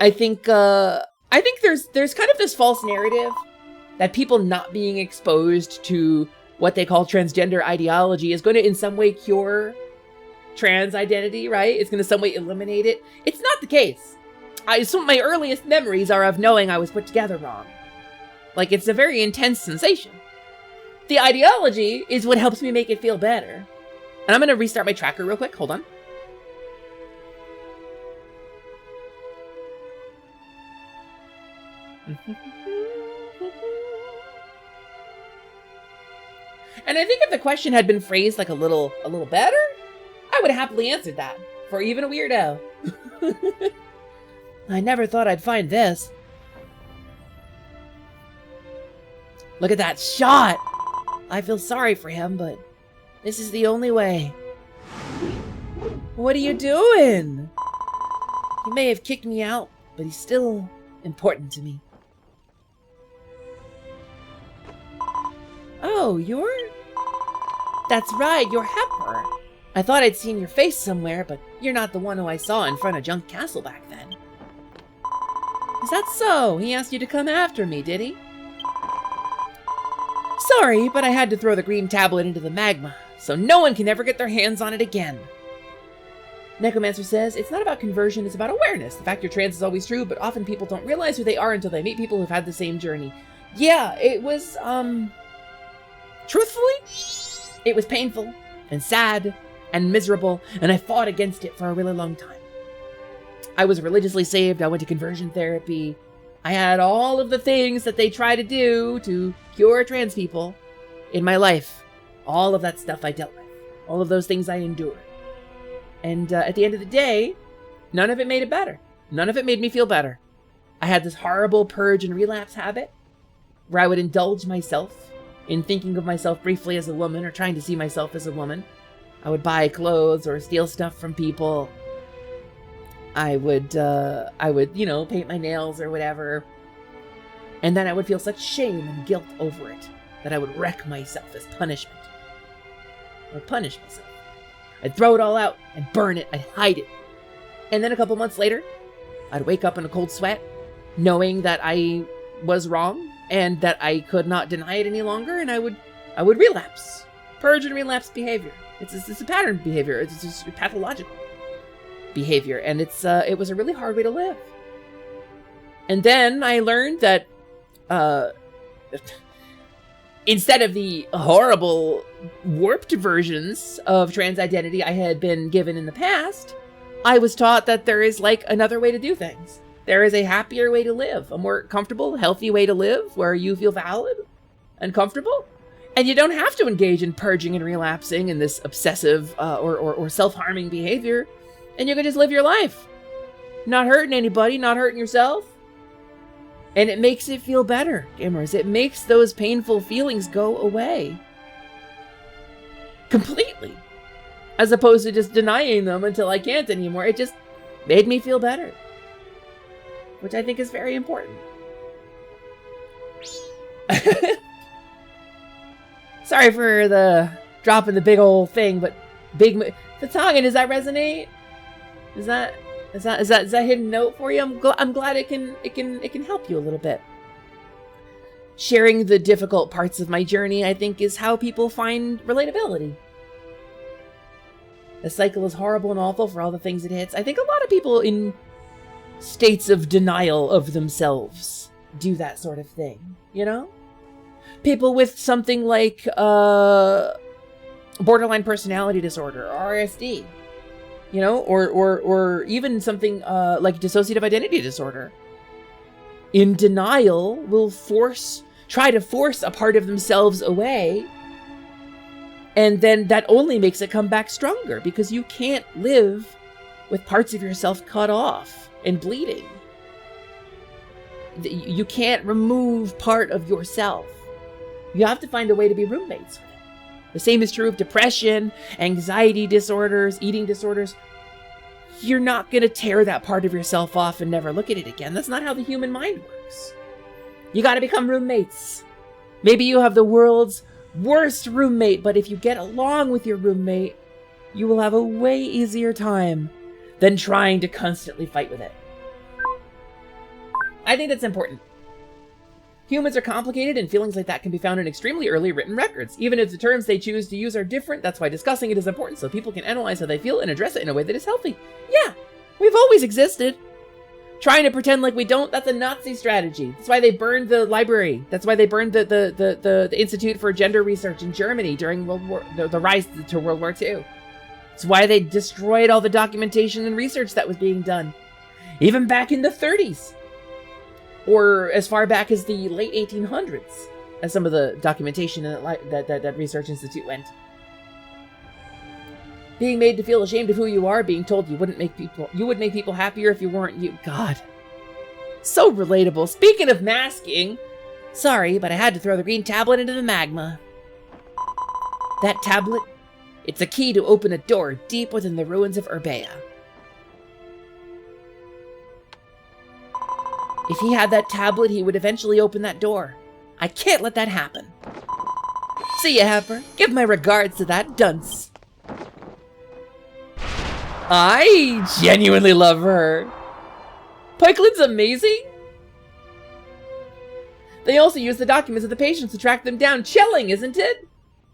I think there's kind of this false narrative that people not being exposed to what they call transgender ideology is going to in some way cure trans identity, right? It's going to some way eliminate it. It's not the case. Some of my earliest memories are of knowing I was put together wrong. Like, it's a very intense sensation. The ideology is what helps me make it feel better. And I'm going to restart my tracker real quick. Hold on. And I think if the question had been phrased like a little better, I would have happily answered that for even a weirdo. I never thought I'd find this. Look at that shot! I feel sorry for him, but this is the only way. What are you doing? He may have kicked me out, but he's still important to me. Oh, you're... That's right, you're Hepper. I thought I'd seen your face somewhere, but you're not the one who I saw in front of Junk Castle back then. Is that so? He asked you to come after me, did he? Sorry, but I had to throw the green tablet into the magma, so no one can ever get their hands on it again. Necromancer says, it's not about conversion, it's about awareness. The fact you're trans is always true, but often people don't realize who they are until they meet people who've had the same journey. Yeah, it was, truthfully, it was painful and sad and miserable, and I fought against it for a really long time. I was religiously saved. I went to conversion therapy. I had all of the things that they try to do to cure trans people in my life. All of that stuff I dealt with. All of those things I endured. And at the end of the day, none of it made it better. None of it made me feel better. I had this horrible purge and relapse habit where I would indulge myself in thinking of myself briefly as a woman or trying to see myself as a woman. I would buy clothes or steal stuff from people. I would, paint my nails or whatever. And then I would feel such shame and guilt over it that I would wreck myself as punishment. I would punish myself. I'd throw it all out. I'd burn it. I'd hide it. And then a couple months later, I'd wake up in a cold sweat, knowing that I was wrong and that I could not deny it any longer, and I would relapse. Purge and relapse behavior. It's a pattern behavior. It's just pathological behavior, and it was a really hard way to live. And then I learned that instead of the horrible, warped versions of trans identity I had been given in the past, I was taught that there is like another way to do things. There is a happier way to live, a more comfortable, healthy way to live where you feel valid and comfortable. And you don't have to engage in purging and relapsing in this obsessive or self-harming behavior. And you can just live your life. Not hurting anybody, not hurting yourself. And it makes it feel better, gamers. It makes those painful feelings go away. Completely. As opposed to just denying them until I can't anymore. It just made me feel better. Which I think is very important. Sorry for the dropping the big old thing, but the tongue, does that resonate? Is that hidden note for you? I'm glad it can help you a little bit. Sharing the difficult parts of my journey, I think, is how people find relatability. The cycle is horrible and awful for all the things it hits. I think a lot of people in states of denial of themselves do that sort of thing, you know? People with something like borderline personality disorder, or RSD, you know, or even something like dissociative identity disorder, in denial will try to force a part of themselves away, and then that only makes it come back stronger, because you can't live with parts of yourself cut off and bleeding. You can't remove part of yourself. You have to find a way to be roommates with it. The same is true of depression, anxiety disorders, eating disorders. You're not going to tear that part of yourself off and never look at it again. That's not how the human mind works. You got to become roommates. Maybe you have the world's worst roommate, but if you get along with your roommate, you will have a way easier time than trying to constantly fight with it. I think that's important. Humans are complicated, and feelings like that can be found in extremely early written records. Even if the terms they choose to use are different, that's why discussing it is important, so people can analyze how they feel and address it in a way that is healthy. Yeah, we've always existed. Trying to pretend like we don't, that's a Nazi strategy. That's why they burned the library. That's why they burned the Institute for Gender Research in Germany during the rise to World War II. It's why they destroyed all the documentation and research that was being done. Even back in the 30s. Or as far back as the late 1800s, as some of the documentation that Research Institute went. Being made to feel ashamed of who you are, being told you would make people happier if you weren't you. God. So relatable. Speaking of masking, sorry, but I had to throw the green tablet into the magma. That tablet, it's a key to open a door deep within the ruins of Urbea. If he had that tablet, he would eventually open that door. I can't let that happen. See ya, Hepper. Give my regards to that dunce. I genuinely love her. Pikelin's amazing. They also use the documents of the patients to track them down. Chilling, isn't it?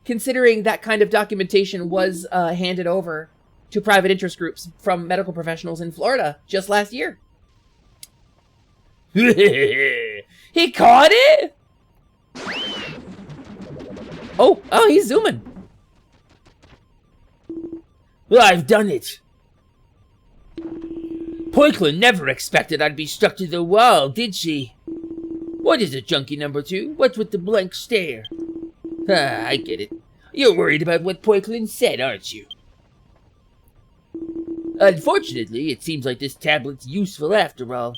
Considering that kind of documentation was handed over to private interest groups from medical professionals in Florida just last year. He caught it? Oh, he's zooming. Well, I've done it. Poiklin never expected I'd be stuck to the wall, did she? What is it, junkie number 2? What's with the blank stare? Ah, I get it. You're worried about what Poiklin said, aren't you? Unfortunately, it seems like this tablet's useful after all.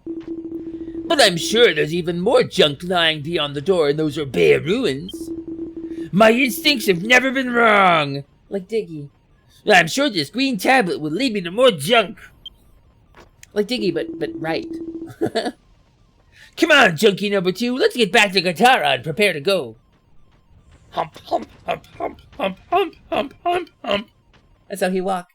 But I'm sure there's even more junk lying beyond the door in those bare ruins. My instincts have never been wrong. Like Diggy. I'm sure this green tablet will lead me to more junk. Like Diggy, but right. Come on, junkie number 2. Let's get back to Katara and prepare to go. Hump, hump, hump, hump, hump, hump, hump, hump, hump. That's how he walk.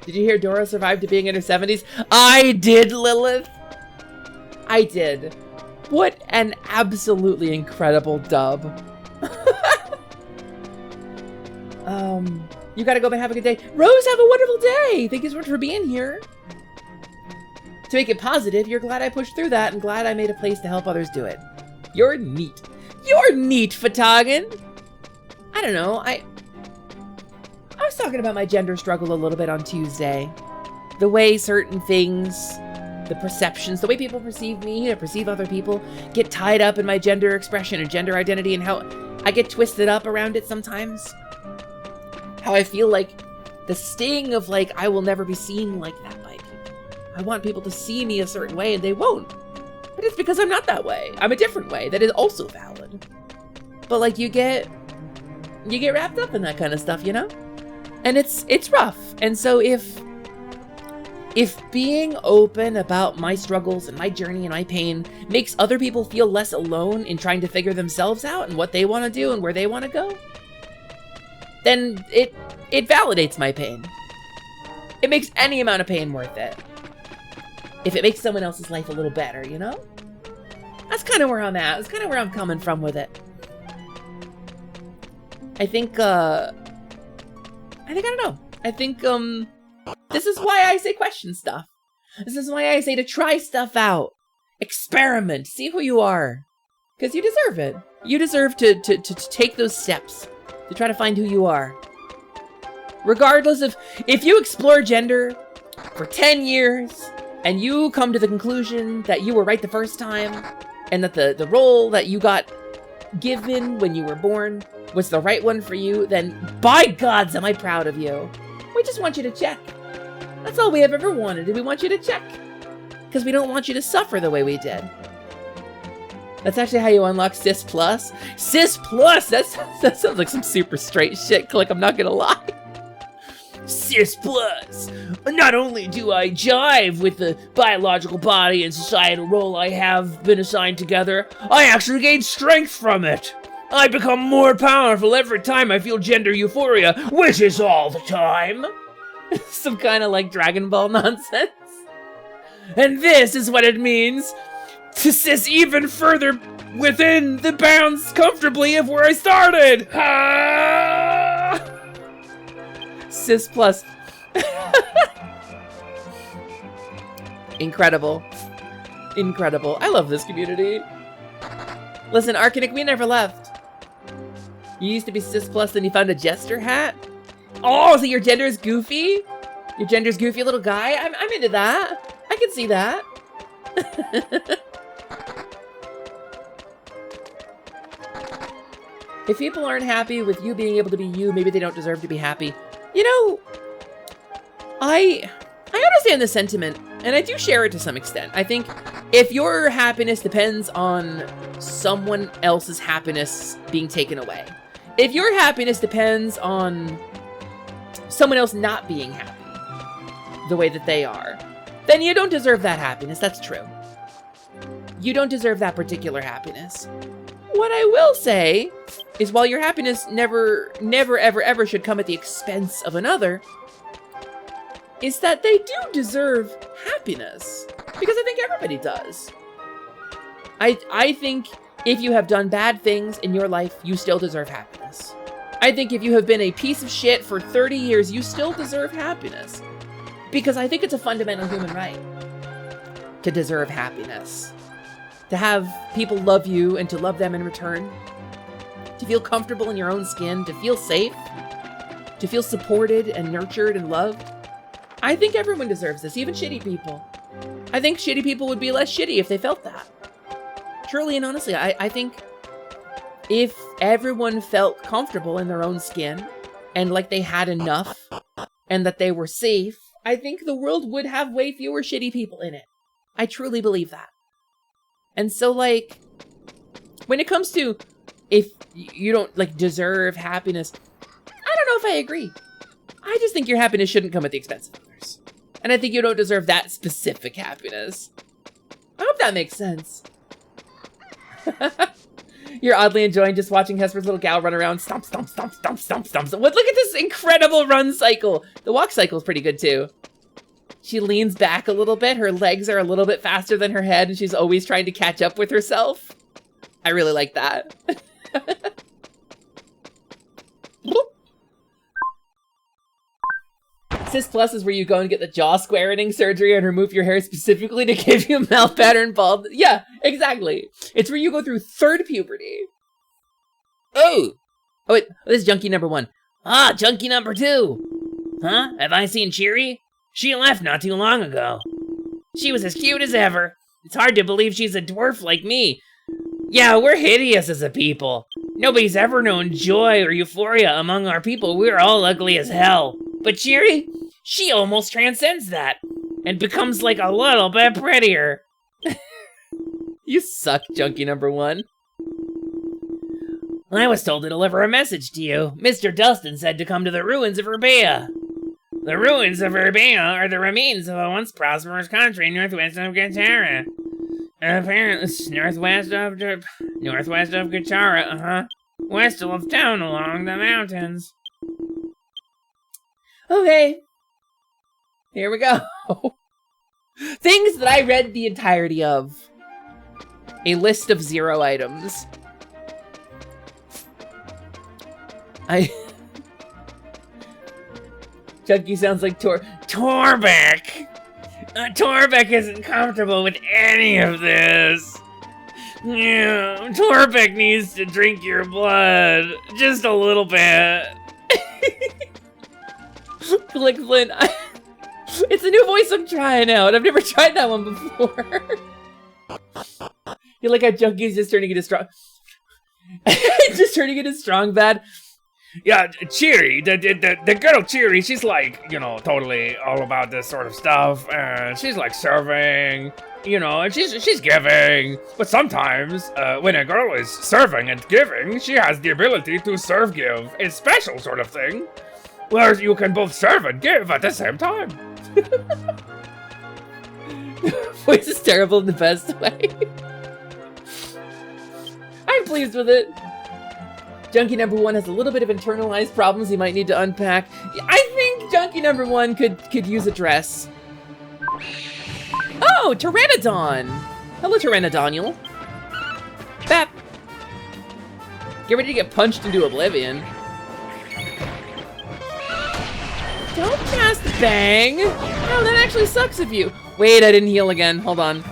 Did you hear Dora survived to being in her 70s? I did, Lilith. I did. What an absolutely incredible dub. You gotta go and have a good day. Rose, have a wonderful day. Thank you so much for being here. To make it positive, you're glad I pushed through that and glad I made a place to help others do it. You're neat. You're neat, Fatagan. I don't know, I was talking about my gender struggle a little bit on Tuesday. The way certain things, the perceptions, the way people perceive me or perceive other people get tied up in my gender expression and gender identity and how I get twisted up around it sometimes. How I feel like the sting of like, I will never be seen like that by people. I want people to see me a certain way and they won't. But it's because I'm not that way. I'm a different way that is also valid. But like you get wrapped up in that kind of stuff, you know? And it's rough. And so if being open about my struggles and my journey and my pain makes other people feel less alone in trying to figure themselves out and what they want to do and where they want to go, then it validates my pain. It makes any amount of pain worth it. If it makes someone else's life a little better, you know? That's kind of where I'm at. That's kind of where I'm coming from with it. I think I don't know. I think, this is why I say question stuff. This is why I say to try stuff out. Experiment. See who you are. Because you deserve it. You deserve to take those steps. To try to find who you are. Regardless of, if you explore gender for 10 years, and you come to the conclusion that you were right the first time, and that the role that you got given when you were born was the right one for you, then by gods am I proud of you. We just want you to check. That's all we have ever wanted. We want you to check. Because we don't want you to suffer the way we did. That's actually how you unlock Cis Plus. Cis Plus! That sounds like some super straight shit, Click, I'm not gonna lie. Cis Plus! Not only do I jive with the biological body and societal role I have been assigned together, I actually gain strength from it! I become more powerful every time I feel gender euphoria, which is all the time! Some kind of like Dragon Ball nonsense. And this is what it means to cis even further within the bounds comfortably of where I started! Ah! Cis Plus. Incredible. Incredible. I love this community. Listen, Arcanic, we never left. You used to be Cis Plus, then you found a Jester hat? Oh, so your gender is goofy? Your gender's goofy little guy? I'm into that. I can see that. If people aren't happy with you being able to be you, maybe they don't deserve to be happy. You know, I understand the sentiment, and I do share it to some extent. I think if your happiness depends on someone else's happiness being taken away, if your happiness depends on someone else not being happy the way that they are, then you don't deserve that happiness. That's true. You don't deserve that particular happiness. What I will say is while your happiness never, ever should come at the expense of another, is that they do deserve happiness. Because I think everybody does. I think if you have done bad things in your life, you still deserve happiness. I think if you have been a piece of shit for 30 years, you still deserve happiness. Because I think it's a fundamental human right to deserve happiness. To have people love you and to love them in return. To feel comfortable in your own skin, to feel safe, to feel supported and nurtured and loved. I think everyone deserves this, even shitty people. I think shitty people would be less shitty if they felt that. Truly and honestly, I think if everyone felt comfortable in their own skin and like they had enough and that they were safe, I think the world would have way fewer shitty people in it. I truly believe that. And so, like, when it comes to if you don't, like, deserve happiness, I don't know if I agree. I just think your happiness shouldn't come at the expense of others. And I think you don't deserve that specific happiness. I hope that makes sense. You're oddly enjoying just watching Hesper's little gal run around. Stomp, stomp, stomp, stomp, stomp, stomp. Look at this incredible run cycle. The walk cycle is pretty good, too. She leans back a little bit. Her legs are a little bit faster than her head, and she's always trying to catch up with herself. I really like that. Cis Plus is where you go and get the jaw squarening surgery and remove your hair specifically to give you mouth pattern bald. Yeah, exactly. It's where you go through third puberty. Oh wait, this is junkie number 1. Ah, junkie number 2. Huh? Have I seen Cheery? She left not too long ago. She was as cute as ever. It's hard to believe she's a dwarf like me. Yeah, we're hideous as a people. Nobody's ever known joy or euphoria among our people. We're all ugly as hell. But Cheery, she almost transcends that and becomes like a little bit prettier. You suck, junkie number 1. I was told to deliver a message to you. Mr. Dustin said to come to the ruins of Urbea. The ruins of Urbea are the remains of a once prosperous country northwest of Gitara. Apparently, northwest of Gitara, west of town along the mountains. Okay. Here we go. Things that I read the entirety of. A list of 0 items. Junkie sounds like Torbeck! Torbeck isn't comfortable with any of this. Yeah, Torbeck needs to drink your blood. Just a little bit. Click Flint. It's a new voice I'm trying out. I've never tried that one before. You like how Junkie's just turning into strong... just turning into strong bad. Yeah, Cheery, the girl Cheery, she's like, you know, totally all about this sort of stuff, and she's like serving, you know, and she's giving, but sometimes, when a girl is serving and giving, she has the ability to serve-give, a special sort of thing, where you can both serve and give at the same time. Voice is terrible in the best way. I'm pleased with it. Junkie number 1 has a little bit of internalized problems he might need to unpack. I think Junkie number 1 could use a dress. Oh, Pteranodon! Hello, Pteranodonial. Bap! Get ready to get punched into oblivion. Don't cast bang! Oh, that actually sucks of you. Wait, I didn't heal again. Hold on.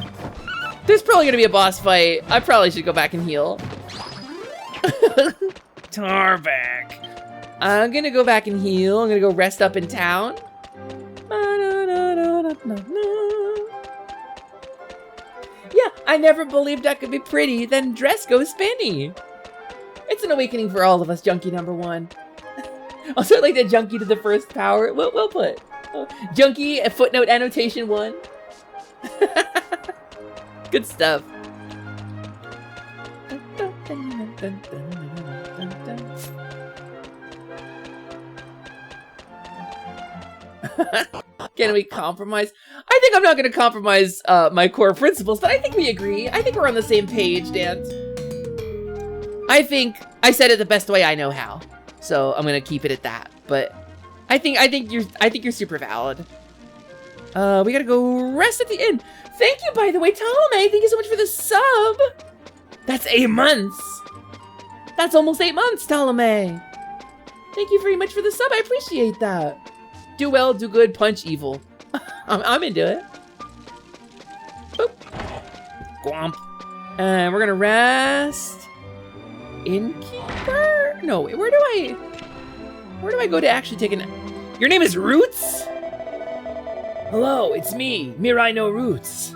There's probably gonna be a boss fight. I probably should go back and heal. Torbeck. I'm gonna go back and heal. I'm gonna go rest up in town. Yeah, I never believed I could be pretty, then dress goes spinny. It's an awakening for all of us, Junkie number 1. Also, like the Junkie to the first power. We'll put Junkie, a footnote annotation 1. Good stuff. Can we compromise? I think I'm not going to compromise my core principles, but I think we agree. I think we're on the same page, Dan. I think I said it the best way I know how, so I'm going to keep it at that. But I think you're super valid. We gotta go rest at the inn. Thank you, by the way, Ptolemy. Thank you so much for the sub. That's 8 months. That's almost 8 months, Ptolemy. Thank you very much for the sub. I appreciate that. Do well, do good, punch evil. I'm into it. Boop. Gwomp. And we're gonna rest. Innkeeper? No, wait, where do I go to actually take an... Your name is Roots? Hello, it's me, Mirai no Roots.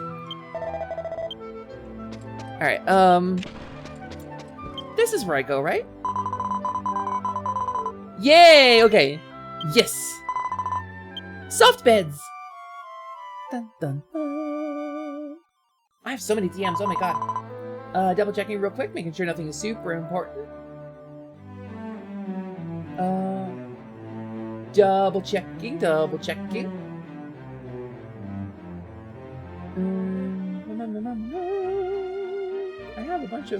Alright, this is where I go, right? Yay! Okay. Yes! Soft beds! Dun, dun, dun. I have so many DMs, oh my god. Double checking real quick, making sure nothing is super important. Double checking. I have a bunch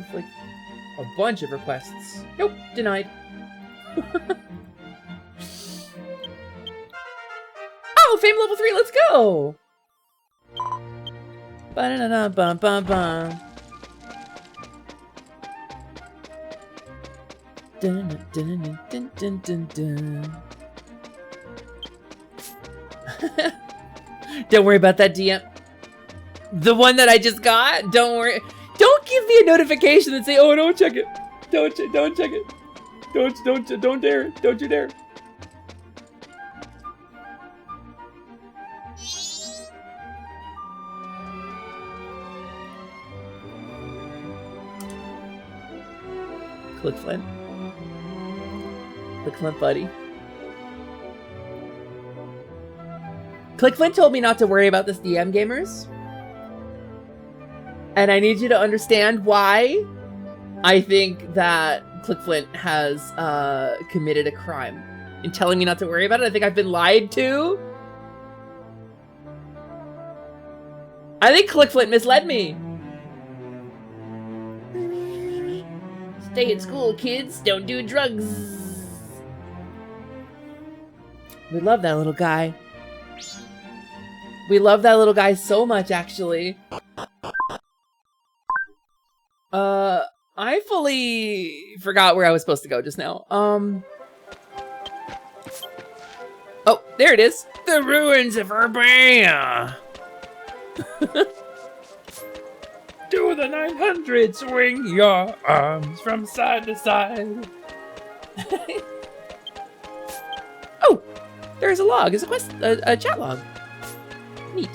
of requests. Nope, denied. Oh, fame level 3, let's go! Ba-da-da-da-bum-bum-bum. Dun-dun-dun-dun-dun-dun-dun. Don't worry about that DM. The one that I just got? Don't worry. Don't give me a notification and say, oh, don't check it. Don't check it. Don't dare. Don't you dare. Click Flint. Click Flint, buddy. Click Flint told me not to worry about this DM, gamers. And I need you to understand why I think that Click Flint has committed a crime. In telling me not to worry about it, I think I've been lied to. I think Click Flint misled me. Stay in school, kids. Don't do drugs. We love that little guy. We love that little guy so much, actually. I fully forgot where I was supposed to go just now. Oh, there it is. The ruins of Urbana. Do the 900, swing your arms from side to side. Oh, there's a log. It's a chat log. Neat.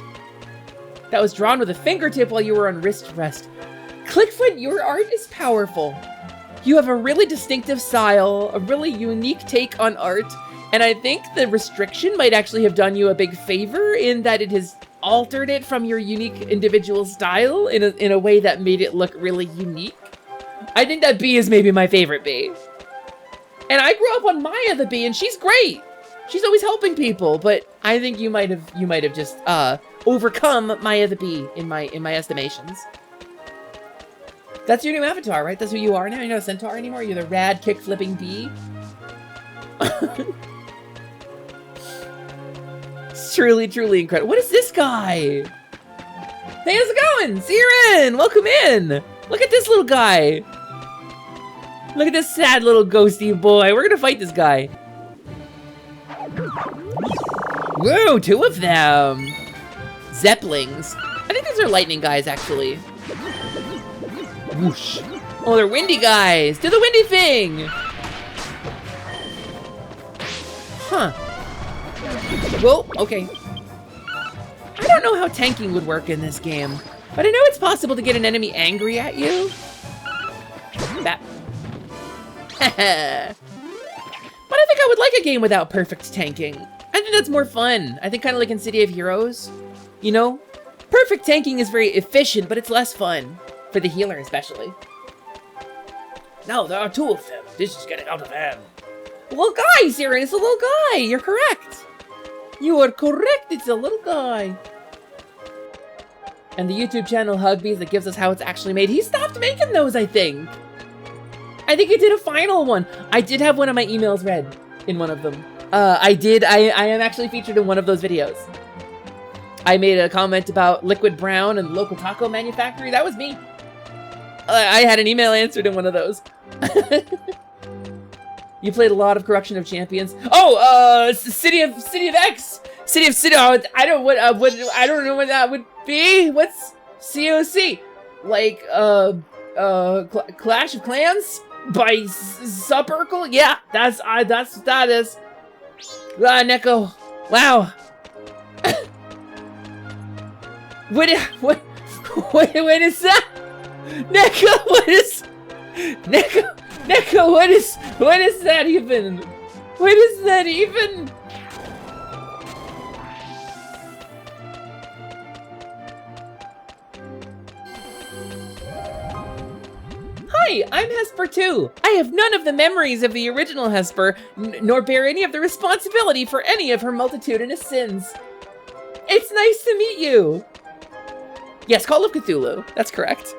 That was drawn with a fingertip while you were on wrist rest. Clickfoot, your art is powerful. You have a really distinctive style, a really unique take on art, and I think the restriction might actually have done you a big favor in that it has altered it from your unique individual style in a way that made it look really unique. I think that bee is maybe my favorite bee. And I grew up on Maya the bee, and she's great. She's always helping people, but I think you might have just overcome Maya the bee in my estimations. That's your new avatar, right? That's who you are now? You're not a centaur anymore? You're the rad kick-flipping bee? It's truly, truly incredible. What is this guy? Hey, how's it going? Siren, welcome in. Look at this little guy. Look at this sad little ghosty boy. We're gonna fight this guy. Whoa, 2 of them. Zeppelings. I think these are lightning guys, actually. Whoosh. Oh, they're windy guys. Do the windy thing. Huh. Whoa, okay. I don't know how tanking would work in this game, but I know it's possible to get an enemy angry at you. That. But I think I would like a game without perfect tanking. I think that's more fun. I think kind of like in City of Heroes, you know? Perfect tanking is very efficient, but it's less fun. For the healer, especially. No, there are 2 of them. This is getting out of hand. Little guy, Siren, it's a little guy. You're correct. You are correct. It's a little guy. And the YouTube channel Hugbees that gives us how it's actually made. He stopped making those, I think. I think he did a final one. I did have one of my emails read in one of them. I am actually featured in one of those videos. I made a comment about Liquid Brown and local taco manufactory. That was me. I had an email answered in one of those. You played a lot of Corruption of Champions. Oh, City of X. City. Oh, I don't know what that would be. What's COC? like Clash of Clans by Suburkle? Yeah, that is. Neko. Wow. What is that? Neko, what is that even? What is that even? Hi, I'm Hesper too. I have none of the memories of the original Hesper, nor bear any of the responsibility for any of her multitudinous sins. It's nice to meet you. Yes, Call of Cthulhu. That's correct.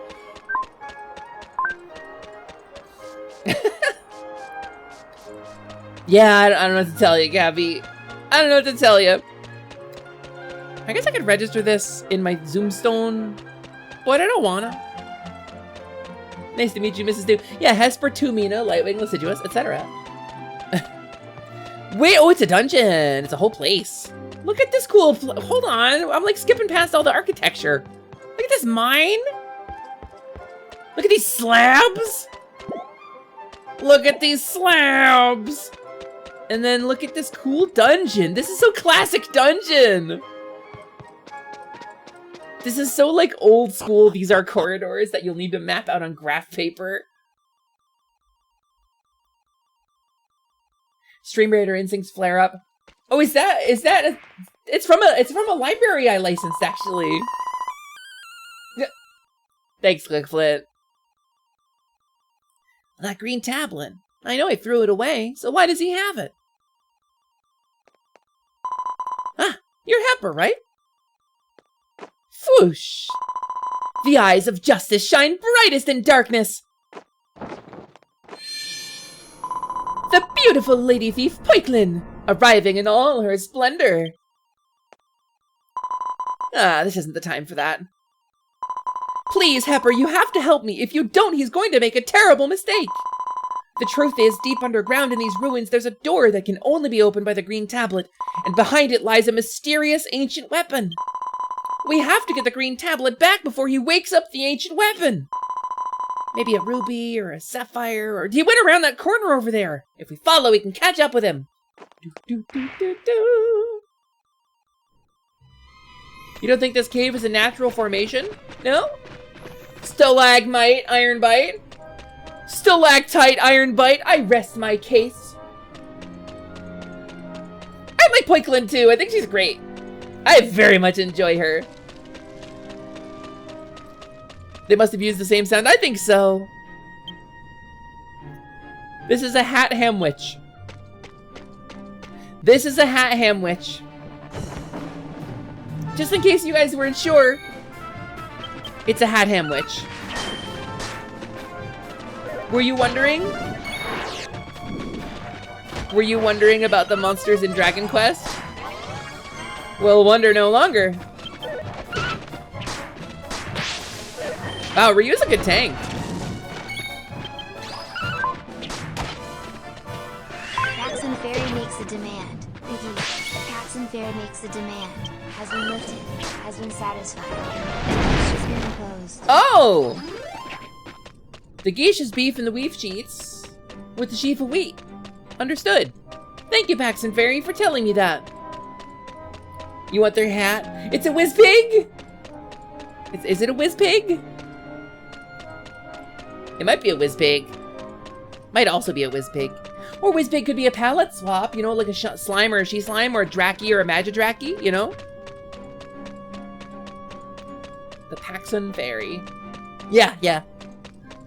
Yeah, I don't know what to tell you, Gabby. I don't know what to tell you. I guess I could register this in my Zoomstone, but I don't wanna. Nice to meet you, Mrs. Do. Yeah, Hesper, Tumina, Lightwing, Deciduous, etc. Wait, oh, it's a dungeon. It's a whole place. Look at this cool, hold on. I'm like skipping past all the architecture. Look at this mine. Look at these slabs. Look at these slabs. And then look at this cool dungeon. This is so classic dungeon. This is so like old school. These are corridors that you'll need to map out on graph paper. Stream Raider instincts flare up. Oh, is that it's from a library I licensed actually. Thanks, Clickflint. That green tablet. I know I threw it away, so why does he have it? Ah, you're Hepper, right? Swoosh! The eyes of justice shine brightest in darkness! The beautiful lady thief Poiklin, arriving in all her splendor. Ah, this isn't the time for that. Please, Hepper, you have to help me. If you don't, he's going to make a terrible mistake. The truth is, deep underground in these ruins, there's a door that can only be opened by the green tablet, and behind it lies a mysterious ancient weapon. We have to get the green tablet back before he wakes up the ancient weapon. Maybe a ruby or a sapphire, or he went around that corner over there. If we follow, we can catch up with him. You don't think this cave is a natural formation? No? Stalagmite, iron bite. Stalactite, iron bite. I rest my case. I like Poiklin too. I think she's great. I very much enjoy her. They must have used the same sound. I think so. This is a hat ham witch. This is a hat ham witch. Just in case you guys weren't sure, it's a hat ham witch. Were you wondering? Were you wondering about the monsters in Dragon Quest? Well, wonder no longer. Wow, Ryu's a good tank. Paxton Fairy makes a demand. Thank you. Paxton Fairy makes a demand. Has been lifted. Has been satisfied. It's just been imposed. Oh! The geisha's beef and the weef cheats with the sheaf of wheat. Understood. Thank you, Paxton Fairy, for telling me that. You want their hat? It's a whiz pig? Is it a whiz pig? It might be a whiz pig. Might also be a whiz pig. Or whiz pig could be a palette swap, you know, like a slime or a she slime or a Draki or a Magidraki, you know? The Paxton Fairy. Yeah.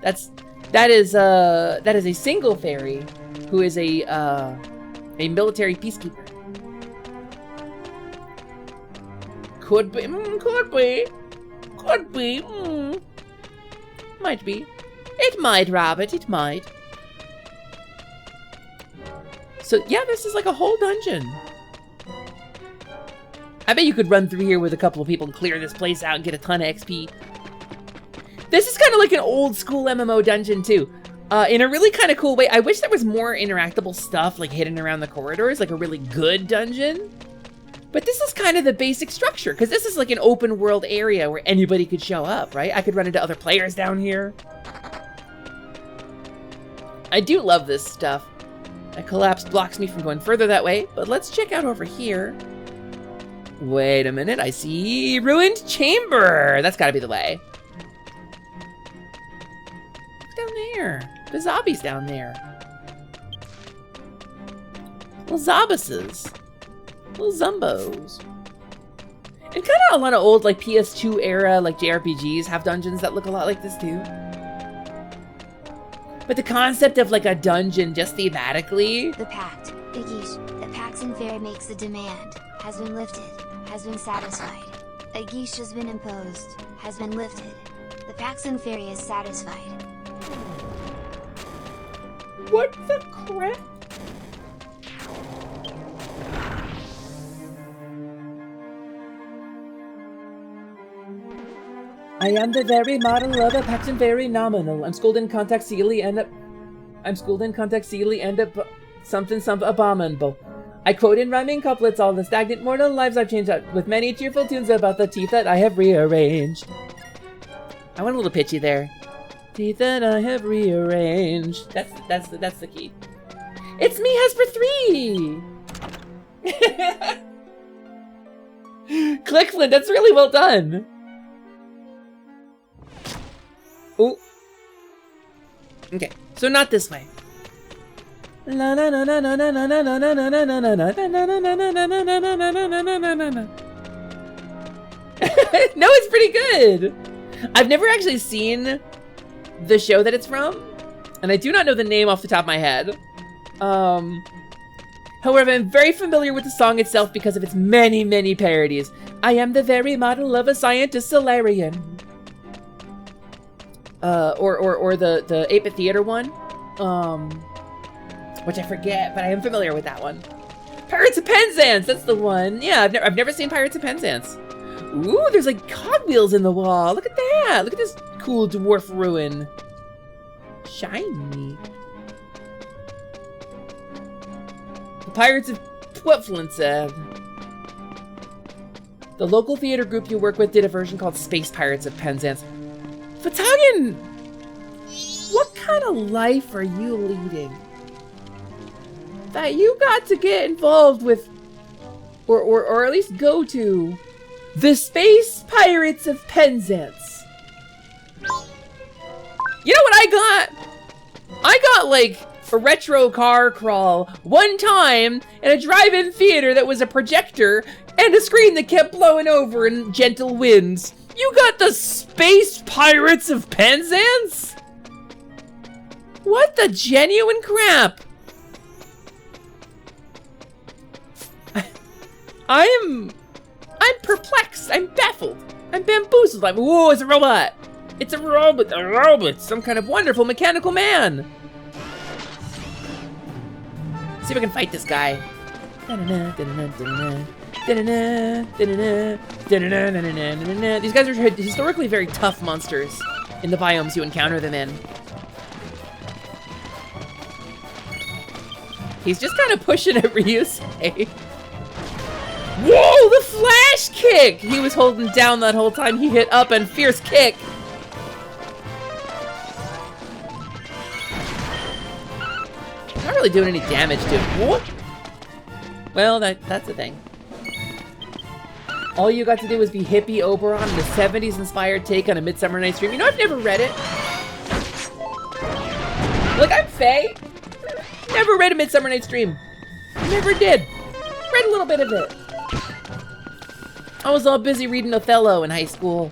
That is a single fairy who is a military peacekeeper. Could be. Might be. It might, Rabbit. It might. So yeah, this is like a whole dungeon. I bet you could run through here with a couple of people and clear this place out and get a ton of XP. This is kind of like an old school MMO dungeon too. In a really kind of cool way. I wish there was more interactable stuff like hidden around the corridors, like a really good dungeon. But this is kind of the basic structure, because this is like an open world area where anybody could show up, right? I could run into other players down here. I do love this stuff. A collapse blocks me from going further that way, but let's check out over here. Wait a minute, I see ruined chamber. That's gotta be the way. Look down there. The zombies down there. Little zombuses. Little zumbos. And kind of a lot of old like PS2 era like JRPGs have dungeons that look a lot like this too. But the concept of like a dungeon just thematically. The pact, the geesh, the pax and fair makes the demand, has been lifted, has been satisfied. A geesh has been imposed, has been lifted. The pax and fairy is satisfied. What the crap? I am the very model of a pax and very nominal. I'm schooled in contact Sealy and something abominable. I quote in rhyming couplets all the stagnant mortal lives I've changed out with many cheerful tunes about the teeth that I have rearranged. I went a little pitchy there. Teeth that I have rearranged. That's the key. It's me, Hesper 3! Clickflint, that's really well done. Ooh. Okay, so not this way. No, it's pretty good. I've never actually seen the show that it's from, and I do not know the name off the top of my head. However, I'm very familiar with the song itself because of its many, many parodies. I am the very model of a scientist Solarian. Or the 8-bit theater one, which I forget, but I am familiar with that one. Pirates of Penzance, that's the one. Yeah, I've never seen Pirates of Penzance. Ooh, there's like cogwheels in the wall. Look at that. Look at this cool dwarf ruin. Shiny. The Pirates of Twitflin said. The local theater group you work with did a version called Space Pirates of Penzance. Vatagan, what kind of life are you leading that you got to get involved with, or at least go to, the Space Pirates of Penzance? You know what I got? I got like a retro car crawl one time in a drive-in theater that was a projector and a screen that kept blowing over in gentle winds. You got the Space Pirates of Penzance? What the genuine crap? I'm perplexed. I'm baffled. I'm bamboozled. Whoa, it's a robot. It's a robot. A robot. Some kind of wonderful mechanical man. See if I can fight this guy. These guys are historically very tough monsters in the biomes you encounter them in. He's just kind of pushing at Ryusei. Whoa, the flash kick! He was holding down that whole time. He hit up and fierce kick. Not really doing any damage to him. What? Well, that's the thing. All you got to do was be Hippie Oberon in the 70s inspired take on A Midsummer Night's Dream. You know, I've never read it. Like, I'm Faye. Never read A Midsummer Night's Dream. Never did. Read a little bit of it. I was all busy reading Othello in high school.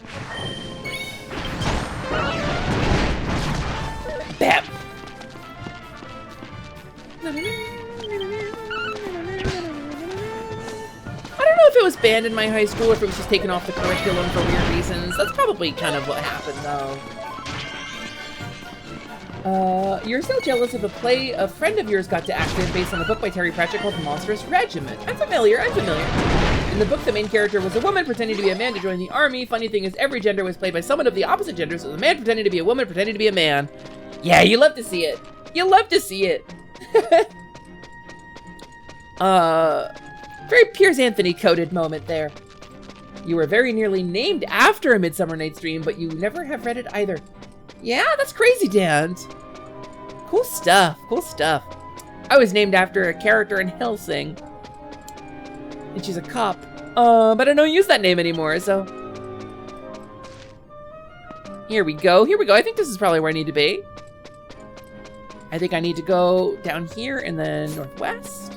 Bam! I don't know if it was banned in my high school or if it was just taken off the curriculum for weird reasons. That's probably kind of what happened, though. You're so jealous of a play a friend of yours got to act in based on a book by Terry Pratchett called The Monstrous Regiment. I'm familiar. In the book, the main character was a woman pretending to be a man to join the army. Funny thing is, every gender was played by someone of the opposite gender, so the man pretending to be a woman pretending to be a man. Yeah, you love to see it. You love to see it. Very Piers Anthony coded moment there. You were very nearly named after A Midsummer Night's Dream, but you never have read it either. Yeah, that's crazy, Dan. Cool stuff, cool stuff. I was named after a character in Hellsing. And she's a cop. But I don't use that name anymore, so... Here we go, here we go. I think this is probably where I need to be. I think I need to go down here and then northwest.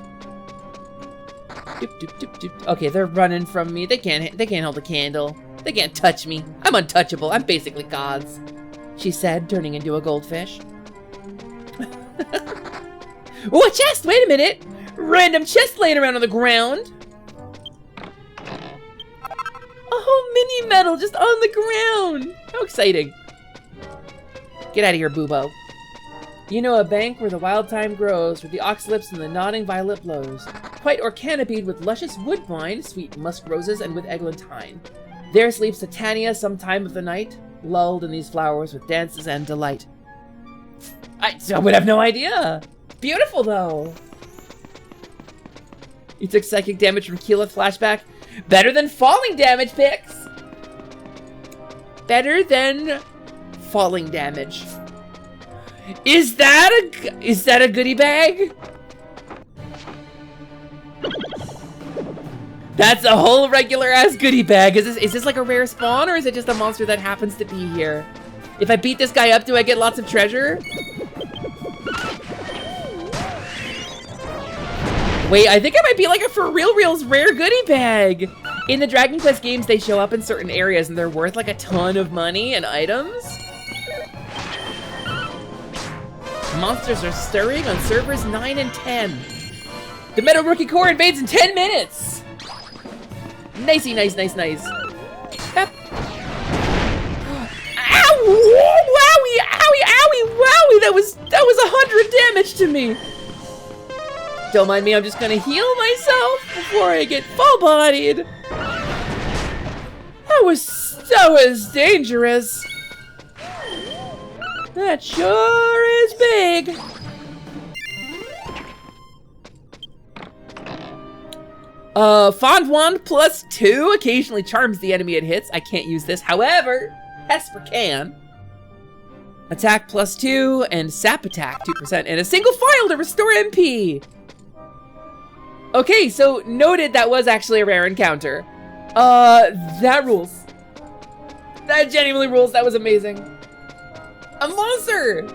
Doop, doop, doop, doop. Okay, they're running from me. They can't hold a candle. They can't touch me. I'm untouchable. I'm basically gods. She said, turning into a goldfish. Oh, a chest! Wait a minute! Random chest laying around on the ground. A whole mini medal just on the ground. How exciting. Get out of here, Boobo. You know a bank where the wild thyme grows, where the oxlips and the nodding violet blows, quite o'er-canopied with luscious woodbine, sweet musk roses, and with eglantine. There sleeps Titania some time of the night, lulled in these flowers with dances and delight. I would have no idea. Beautiful, though. You took psychic damage from Keyleth flashback. Better than falling damage, Pix. Better than falling damage. Is that a goodie bag? That's a whole regular ass goodie bag. Is this like a rare spawn, or is it just a monster that happens to be here? If I beat this guy up, do I get lots of treasure? Wait, I think it might be like a for reals rare goodie bag. In the Dragon Quest games, they show up in certain areas and they're worth like a ton of money and items. Monsters are stirring on servers 9 and 10. The Metal Rookie Corps invades in 10 minutes. Nicey, nice. Yep. Ow! Wowie! Owie! That was 100 damage to me. Don't mind me, I'm just gonna heal myself before I get full-bodied. That was dangerous. That sure is big. Fond Wand +2 occasionally charms the enemy it hits. I can't use this. However, Hesper can. Attack +2 and Sap Attack 2%. And a single file to restore MP. Okay, so noted that was actually a rare encounter. That rules. That genuinely rules. That was amazing. A monster!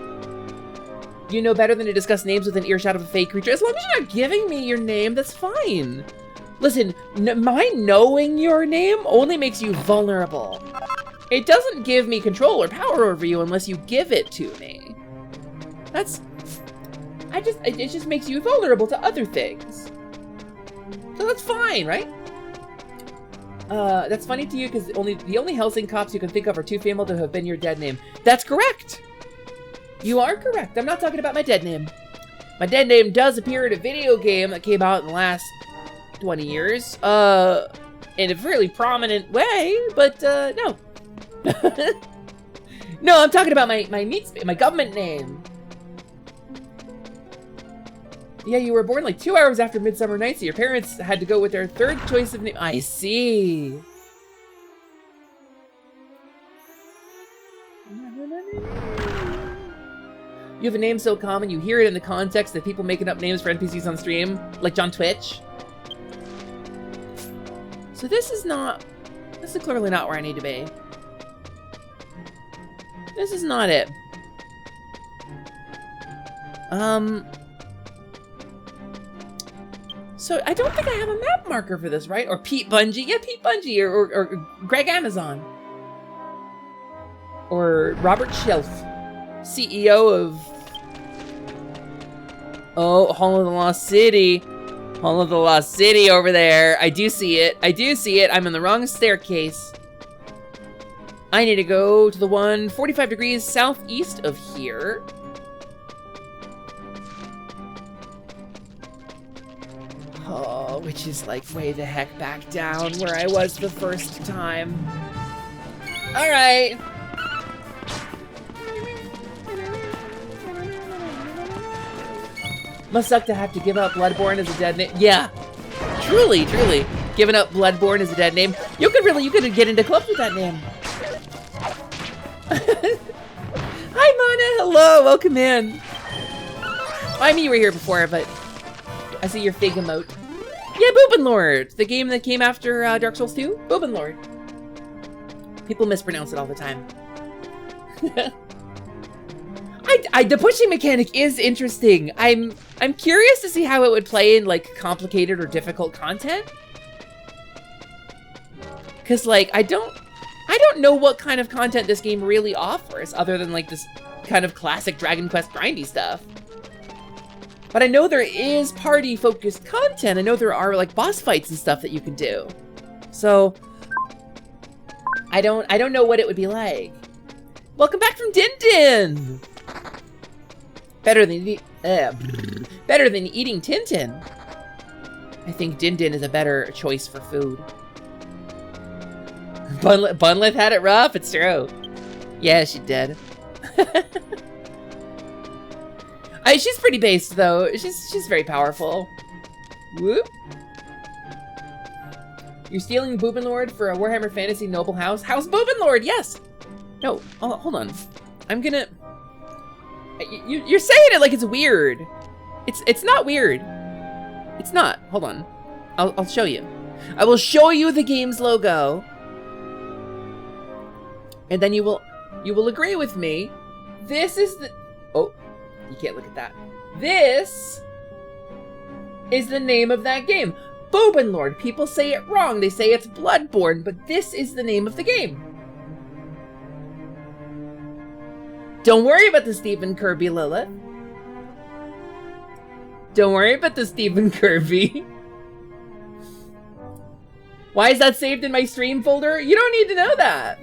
You know better than to discuss names with an earshot of a fake creature. As long as you're not giving me your name, that's fine. Listen, my knowing your name only makes you vulnerable. It doesn't give me control or power over you unless you give it to me. It just makes you vulnerable to other things. So that's fine, right? That's funny to you because the only Hellsing cops you can think of are too famous to have been your dead name. That's correct. You are correct. I'm not talking about my dead name. My dead name does appear in a video game that came out in the last 20 years. In a fairly prominent way, but no. No, I'm talking about my government name. Yeah, you were born like 2 hours after Midsummer Night, so your parents had to go with their third choice of name. I see. You have a name so common, you hear it in the context of people making up names for NPCs on stream, like John Twitch. So this is clearly not where I need to be. This is not it. So I don't think I have a map marker for this, right? Or Pete Bungie. Yeah, Pete Bungie or Greg Amazon. Or Robert Shelf, CEO of... Oh, Hall of the Lost City. Hall of the Lost City over there. I do see it. I'm in the wrong staircase. I need to go to the one 45 degrees southeast of here. Oh, which is like way the heck back down where I was the first time. All right. Must suck to have to give up Bloodborne as a dead name. Yeah, Truly, truly. Giving up Bloodborne is a dead name. You could get into clubs with that name. Hi, Mona. Hello. Welcome in. I mean, you were here before, but I see your fig emote. Yeah, Boobin Lord. The game that came after Dark Souls 2. Boobin Lord. People mispronounce it all the time. The pushing mechanic is interesting. I'm curious to see how it would play in like complicated or difficult content. Cause like I don't know what kind of content this game really offers other than like this kind of classic Dragon Quest grindy stuff. But I know there is party focused content. I know there are like boss fights and stuff that you can do. So I don't know what it would be like. Welcome back from Din Din. Better than eating Tintin. I think Din Din is a better choice for food. Bunlith had it rough. It's true. Yeah, she did. She's pretty based though. She's very powerful. Whoop. You're stealing Boobin Lord for a Warhammer Fantasy Noble House? House Boobin Lord, yes! No, hold on. I'm gonna... You're saying it like it's weird. It's not weird. It's not. Hold on. I'll show you. I will show you the game's logo. And then you will agree with me. This is the... Oh, you can't look at that. This is the name of that game. Boobin Lord. People say it wrong. They say it's Bloodborne, but this is the name of the game. Don't worry about the Stephen Kirby, Lilith. Don't worry about the Stephen Kirby. Why is that saved in my stream folder? You don't need to know that.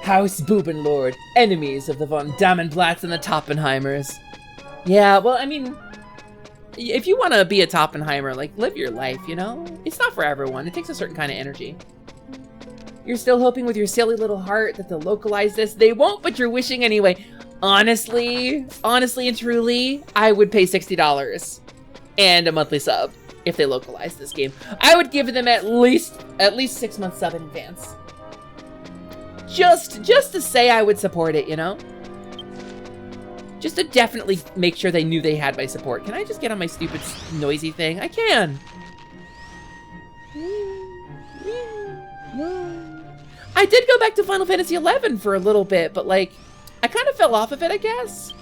House Boobin Lord, enemies of the von Damenplatz and the Toppenheimers. Yeah, well, I mean, if you want to be a Toppenheimer, like, live your life, you know? It's not for everyone. It takes a certain kind of energy. You're still hoping with your silly little heart that they'll localize this. They won't, but you're wishing anyway. Honestly and truly, I would pay $60 and a monthly sub if they localize this game. I would give them at least 6 months sub in advance. Just to say I would support it, you know? Just to definitely make sure they knew they had my support. Can I just get on my stupid noisy thing? I can. I did go back to Final Fantasy XI for a little bit, but like, I kind of fell off of it, I guess.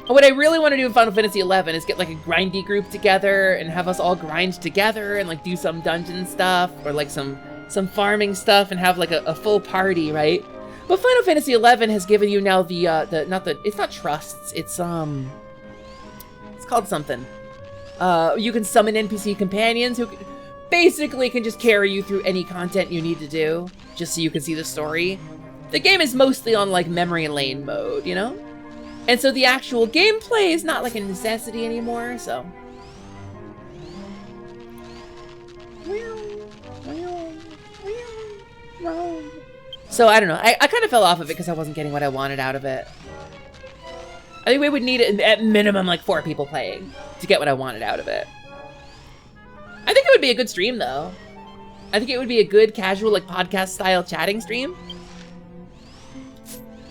What I really want to do in Final Fantasy XI is get like a grindy group together and have us all grind together and like do some dungeon stuff or like some farming stuff and have like a full party, right? But Final Fantasy XI has given you now it's not trusts, it's called something. You can summon NPC companions who basically can just carry you through any content you need to do, just so you can see the story. The game is mostly on like memory lane mode, you know? And so the actual gameplay is not like a necessity anymore, so. So I don't know, I kind of fell off of it because I wasn't getting what I wanted out of it. I think we would need at minimum like 4 people playing to get what I wanted out of it. I think it would be a good stream though. I think it would be a good casual like podcast style chatting stream.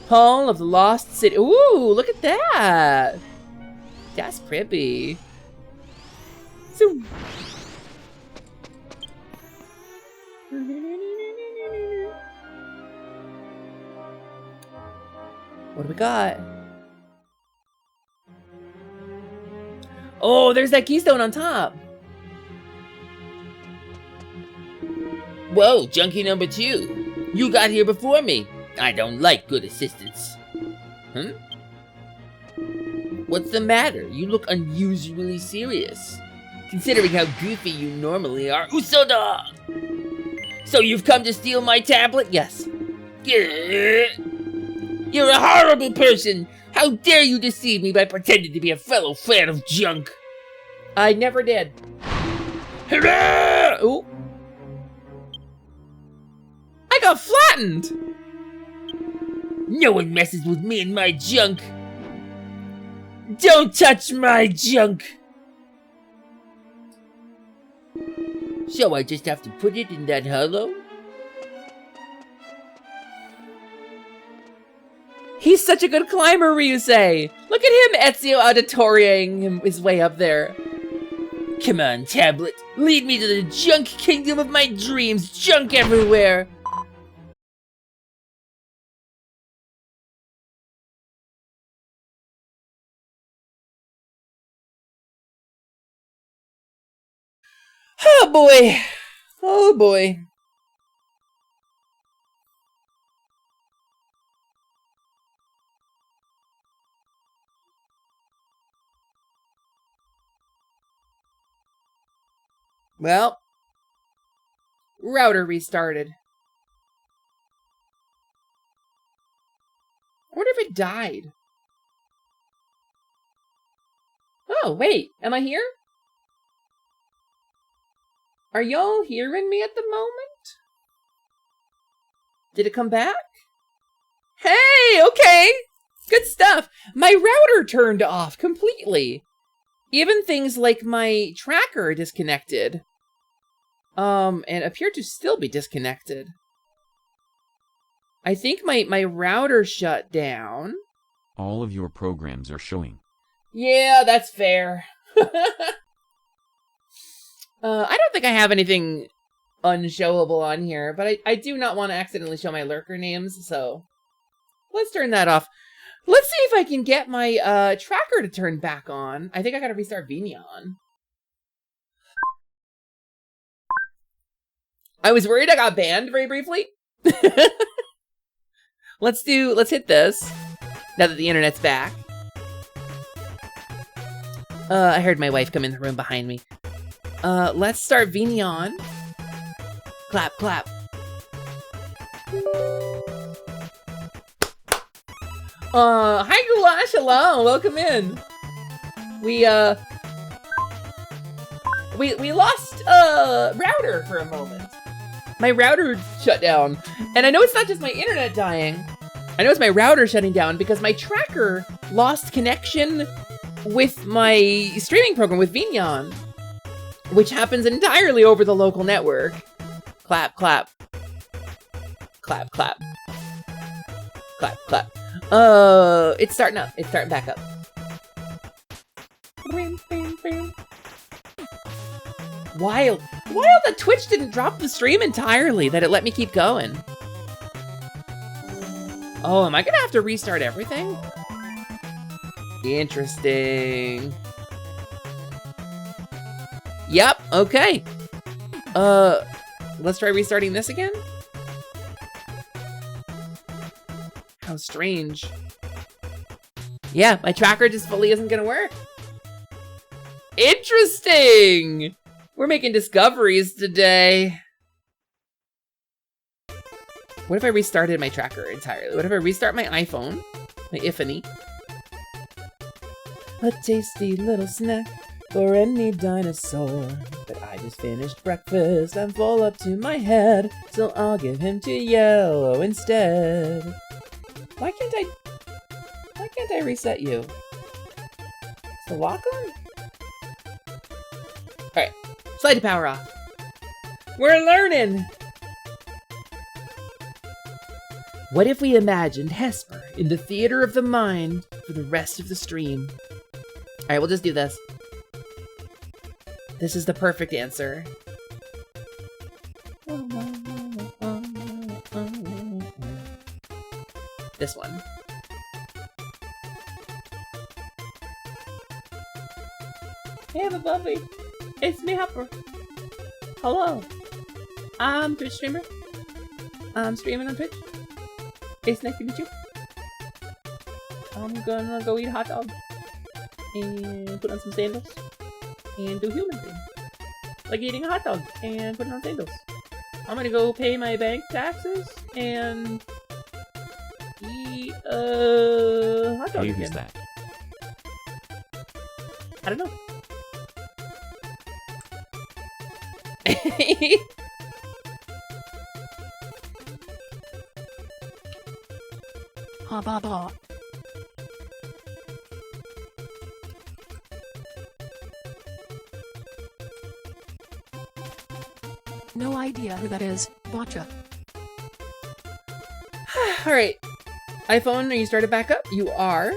Hall of the Lost City. Ooh, look at that. That's pretty. So what do we got? Oh, there's that keystone on top. Whoa, junkie number 2. You got here before me. I don't like good assistants. Huh? What's the matter? You look unusually serious, considering how goofy you normally are. Usoda! So you've come to steal my tablet? Yes. You're a horrible person! How dare you deceive me by pretending to be a fellow fan of junk? I never did. Hurrah! Ooh. I got flattened! No one messes with me and my junk. Don't touch my junk! So I just have to put it in that hollow? He's such a good climber, Ryusei! Look at him, Ezio auditoriating his way up there. Come on, tablet. Lead me to the junk kingdom of my dreams. Junk everywhere. Oh boy. Oh boy. Well, router restarted. I wonder if it died. Oh, wait, am I here? Are y'all hearing me at the moment? Did it come back? Hey, okay. Good stuff. My router turned off completely. Even things like my tracker disconnected. And appear to still be disconnected. I think my router shut down. All of your programs are showing. Yeah, that's fair. I don't think I have anything unshowable on here, but I do not want to accidentally show my lurker names, so let's turn that off. Let's see if I can get my tracker to turn back on. I think I gotta restart Vignon. I was worried I got banned very briefly. Let's hit this, now that the internet's back. I heard my wife come in the room behind me. Let's start Vignon. Clap, clap. Hi Goulash, hello, welcome in. We lost, router for a moment. My router shut down. And I know it's not just my internet dying. I know it's my router shutting down because my tracker lost connection with my streaming program with Vignon, which happens entirely over the local network. Clap, clap. Clap, clap. Clap, clap. It's starting up. It's starting back up. Wild that Twitch didn't drop the stream entirely, that it let me keep going. Oh, am I gonna have to restart everything? Interesting. Yep, okay. Let's try restarting this again. How strange. Yeah, my tracker just fully isn't gonna work. Interesting! We're making discoveries today. What if I restarted my tracker entirely? What if I restart my iPhone? My Iphany? A tasty little snack for any dinosaur. But I just finished breakfast, I'm full up to my head, so I'll give him to yellow instead. Why can't I reset you? Is the lock on? Alright, slide to power off. We're learning! What if we imagined Hesper in the theater of the mind for the rest of the stream? Alright, we'll just do this. This is the perfect answer. This one. Hey, everybody. It's me, Hopper. Hello. I'm Twitch streamer. I'm streaming on Twitch. It's nice to meet you. I'm gonna go eat a hot dog. And put on some sandals. And do human things. Like eating a hot dog and putting on sandals. I'm gonna go pay my bank taxes and eat a hot dog Hey, again. who's that? I don't know. Ha ba ba. no idea who that is, Botcha. Alright. iPhone, are you started back up? You are.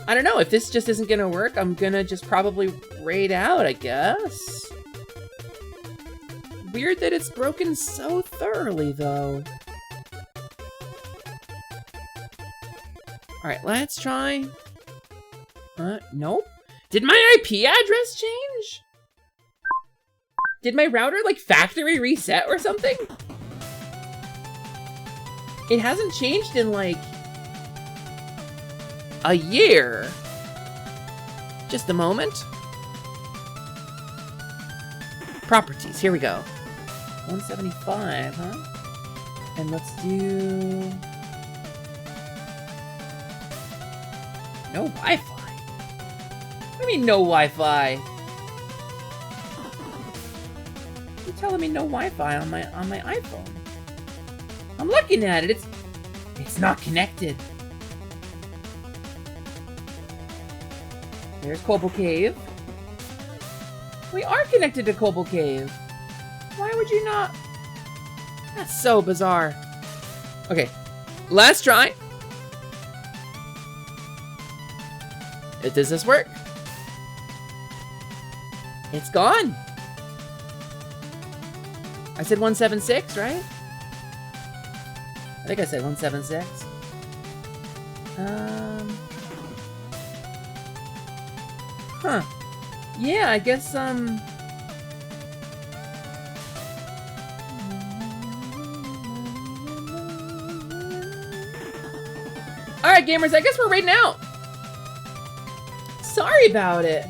I don't know, if this just isn't gonna work, I'm gonna just probably raid out, I guess. Weird that it's broken so thoroughly, though. Alright, let's try. Nope. Did my IP address change? Did my router, like, factory reset or something? It hasn't changed in, like, a year. Just a moment. Properties, here we go. 175, huh? And let's do... no Wi-Fi. What do you mean no Wi-Fi? You're telling me no Wi-Fi on my iPhone. I'm looking at it. It's not connected. There's Cobble Cave. We are connected to Cobble Cave. Why would you not? That's so bizarre. Okay, last try. Does this work? It's gone. I said 176, right? I think I said 176. Huh. Yeah, I guess, Alright, gamers, I guess we're raiding out. Sorry about it.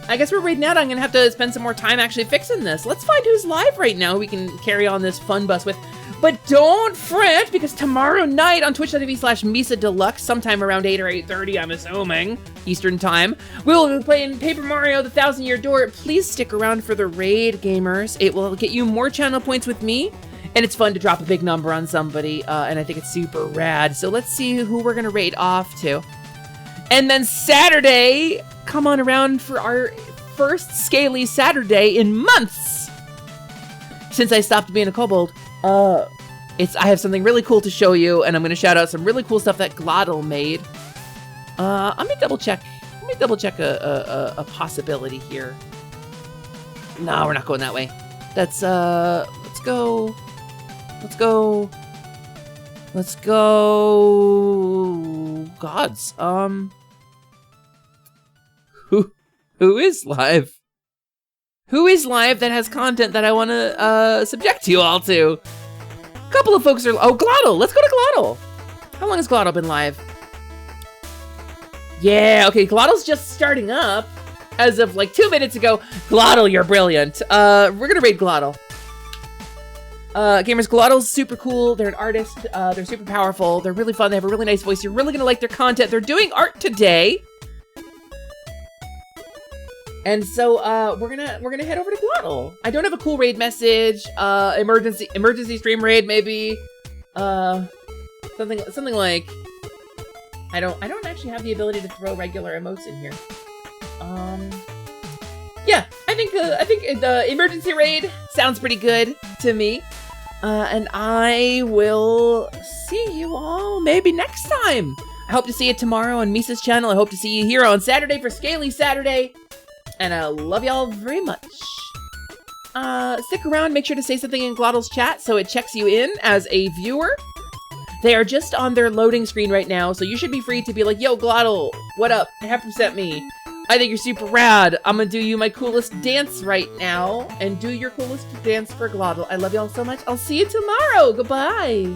I guess we're raiding out. I'm gonna have to spend some more time actually fixing this. Let's find who's live right now we can carry on this fun bus with. But don't fret, because tomorrow night on twitch.tv/Misa Deluxe, sometime around 8 or 8:30, I'm assuming, Eastern Time, we'll be playing Paper Mario The 1,000-Year Door. Please stick around for the raid, gamers. It will get you more channel points with me, and it's fun to drop a big number on somebody, and I think it's super rad. So let's see who we're gonna raid off to. And then Saturday, come on around for our first Scaly Saturday in months! Since I stopped being a kobold. I have something really cool to show you, and I'm gonna shout out some really cool stuff that Glottal made. Let me double check a possibility here. No, we're not going that way. That's, let's go. Gods, who is live? Who is live that has content that I want to subject you all to? A couple of folks are... oh, Glottal! Let's go to Glottal! How long has Glottal been live? Yeah, okay, Glottal's just starting up as of like 2 minutes ago. Glottal, you're brilliant. We're gonna raid Glottal. Gamers, Glottal's super cool. They're an artist. They're super powerful. They're really fun. They have a really nice voice. You're really gonna like their content. They're doing art today. And so we're gonna head over to Glottal. I don't have a cool raid message. Emergency stream raid maybe. Something like I don't actually have the ability to throw regular emotes in here. Yeah, I think the emergency raid sounds pretty good to me. And I will see you all maybe next time. I hope to see you tomorrow on Misa's channel. I hope to see you here on Saturday for Scaly Saturday. And I love y'all very much. Stick around, make sure to say something in Glottal's chat so it checks you in as a viewer. They are just on their loading screen right now, so you should be free to be like, yo, Glottal, what up? Have sent me. I think you're super rad. I'm gonna do you my coolest dance right now, and do your coolest dance for Glottal. I love y'all so much. I'll see you tomorrow. Goodbye.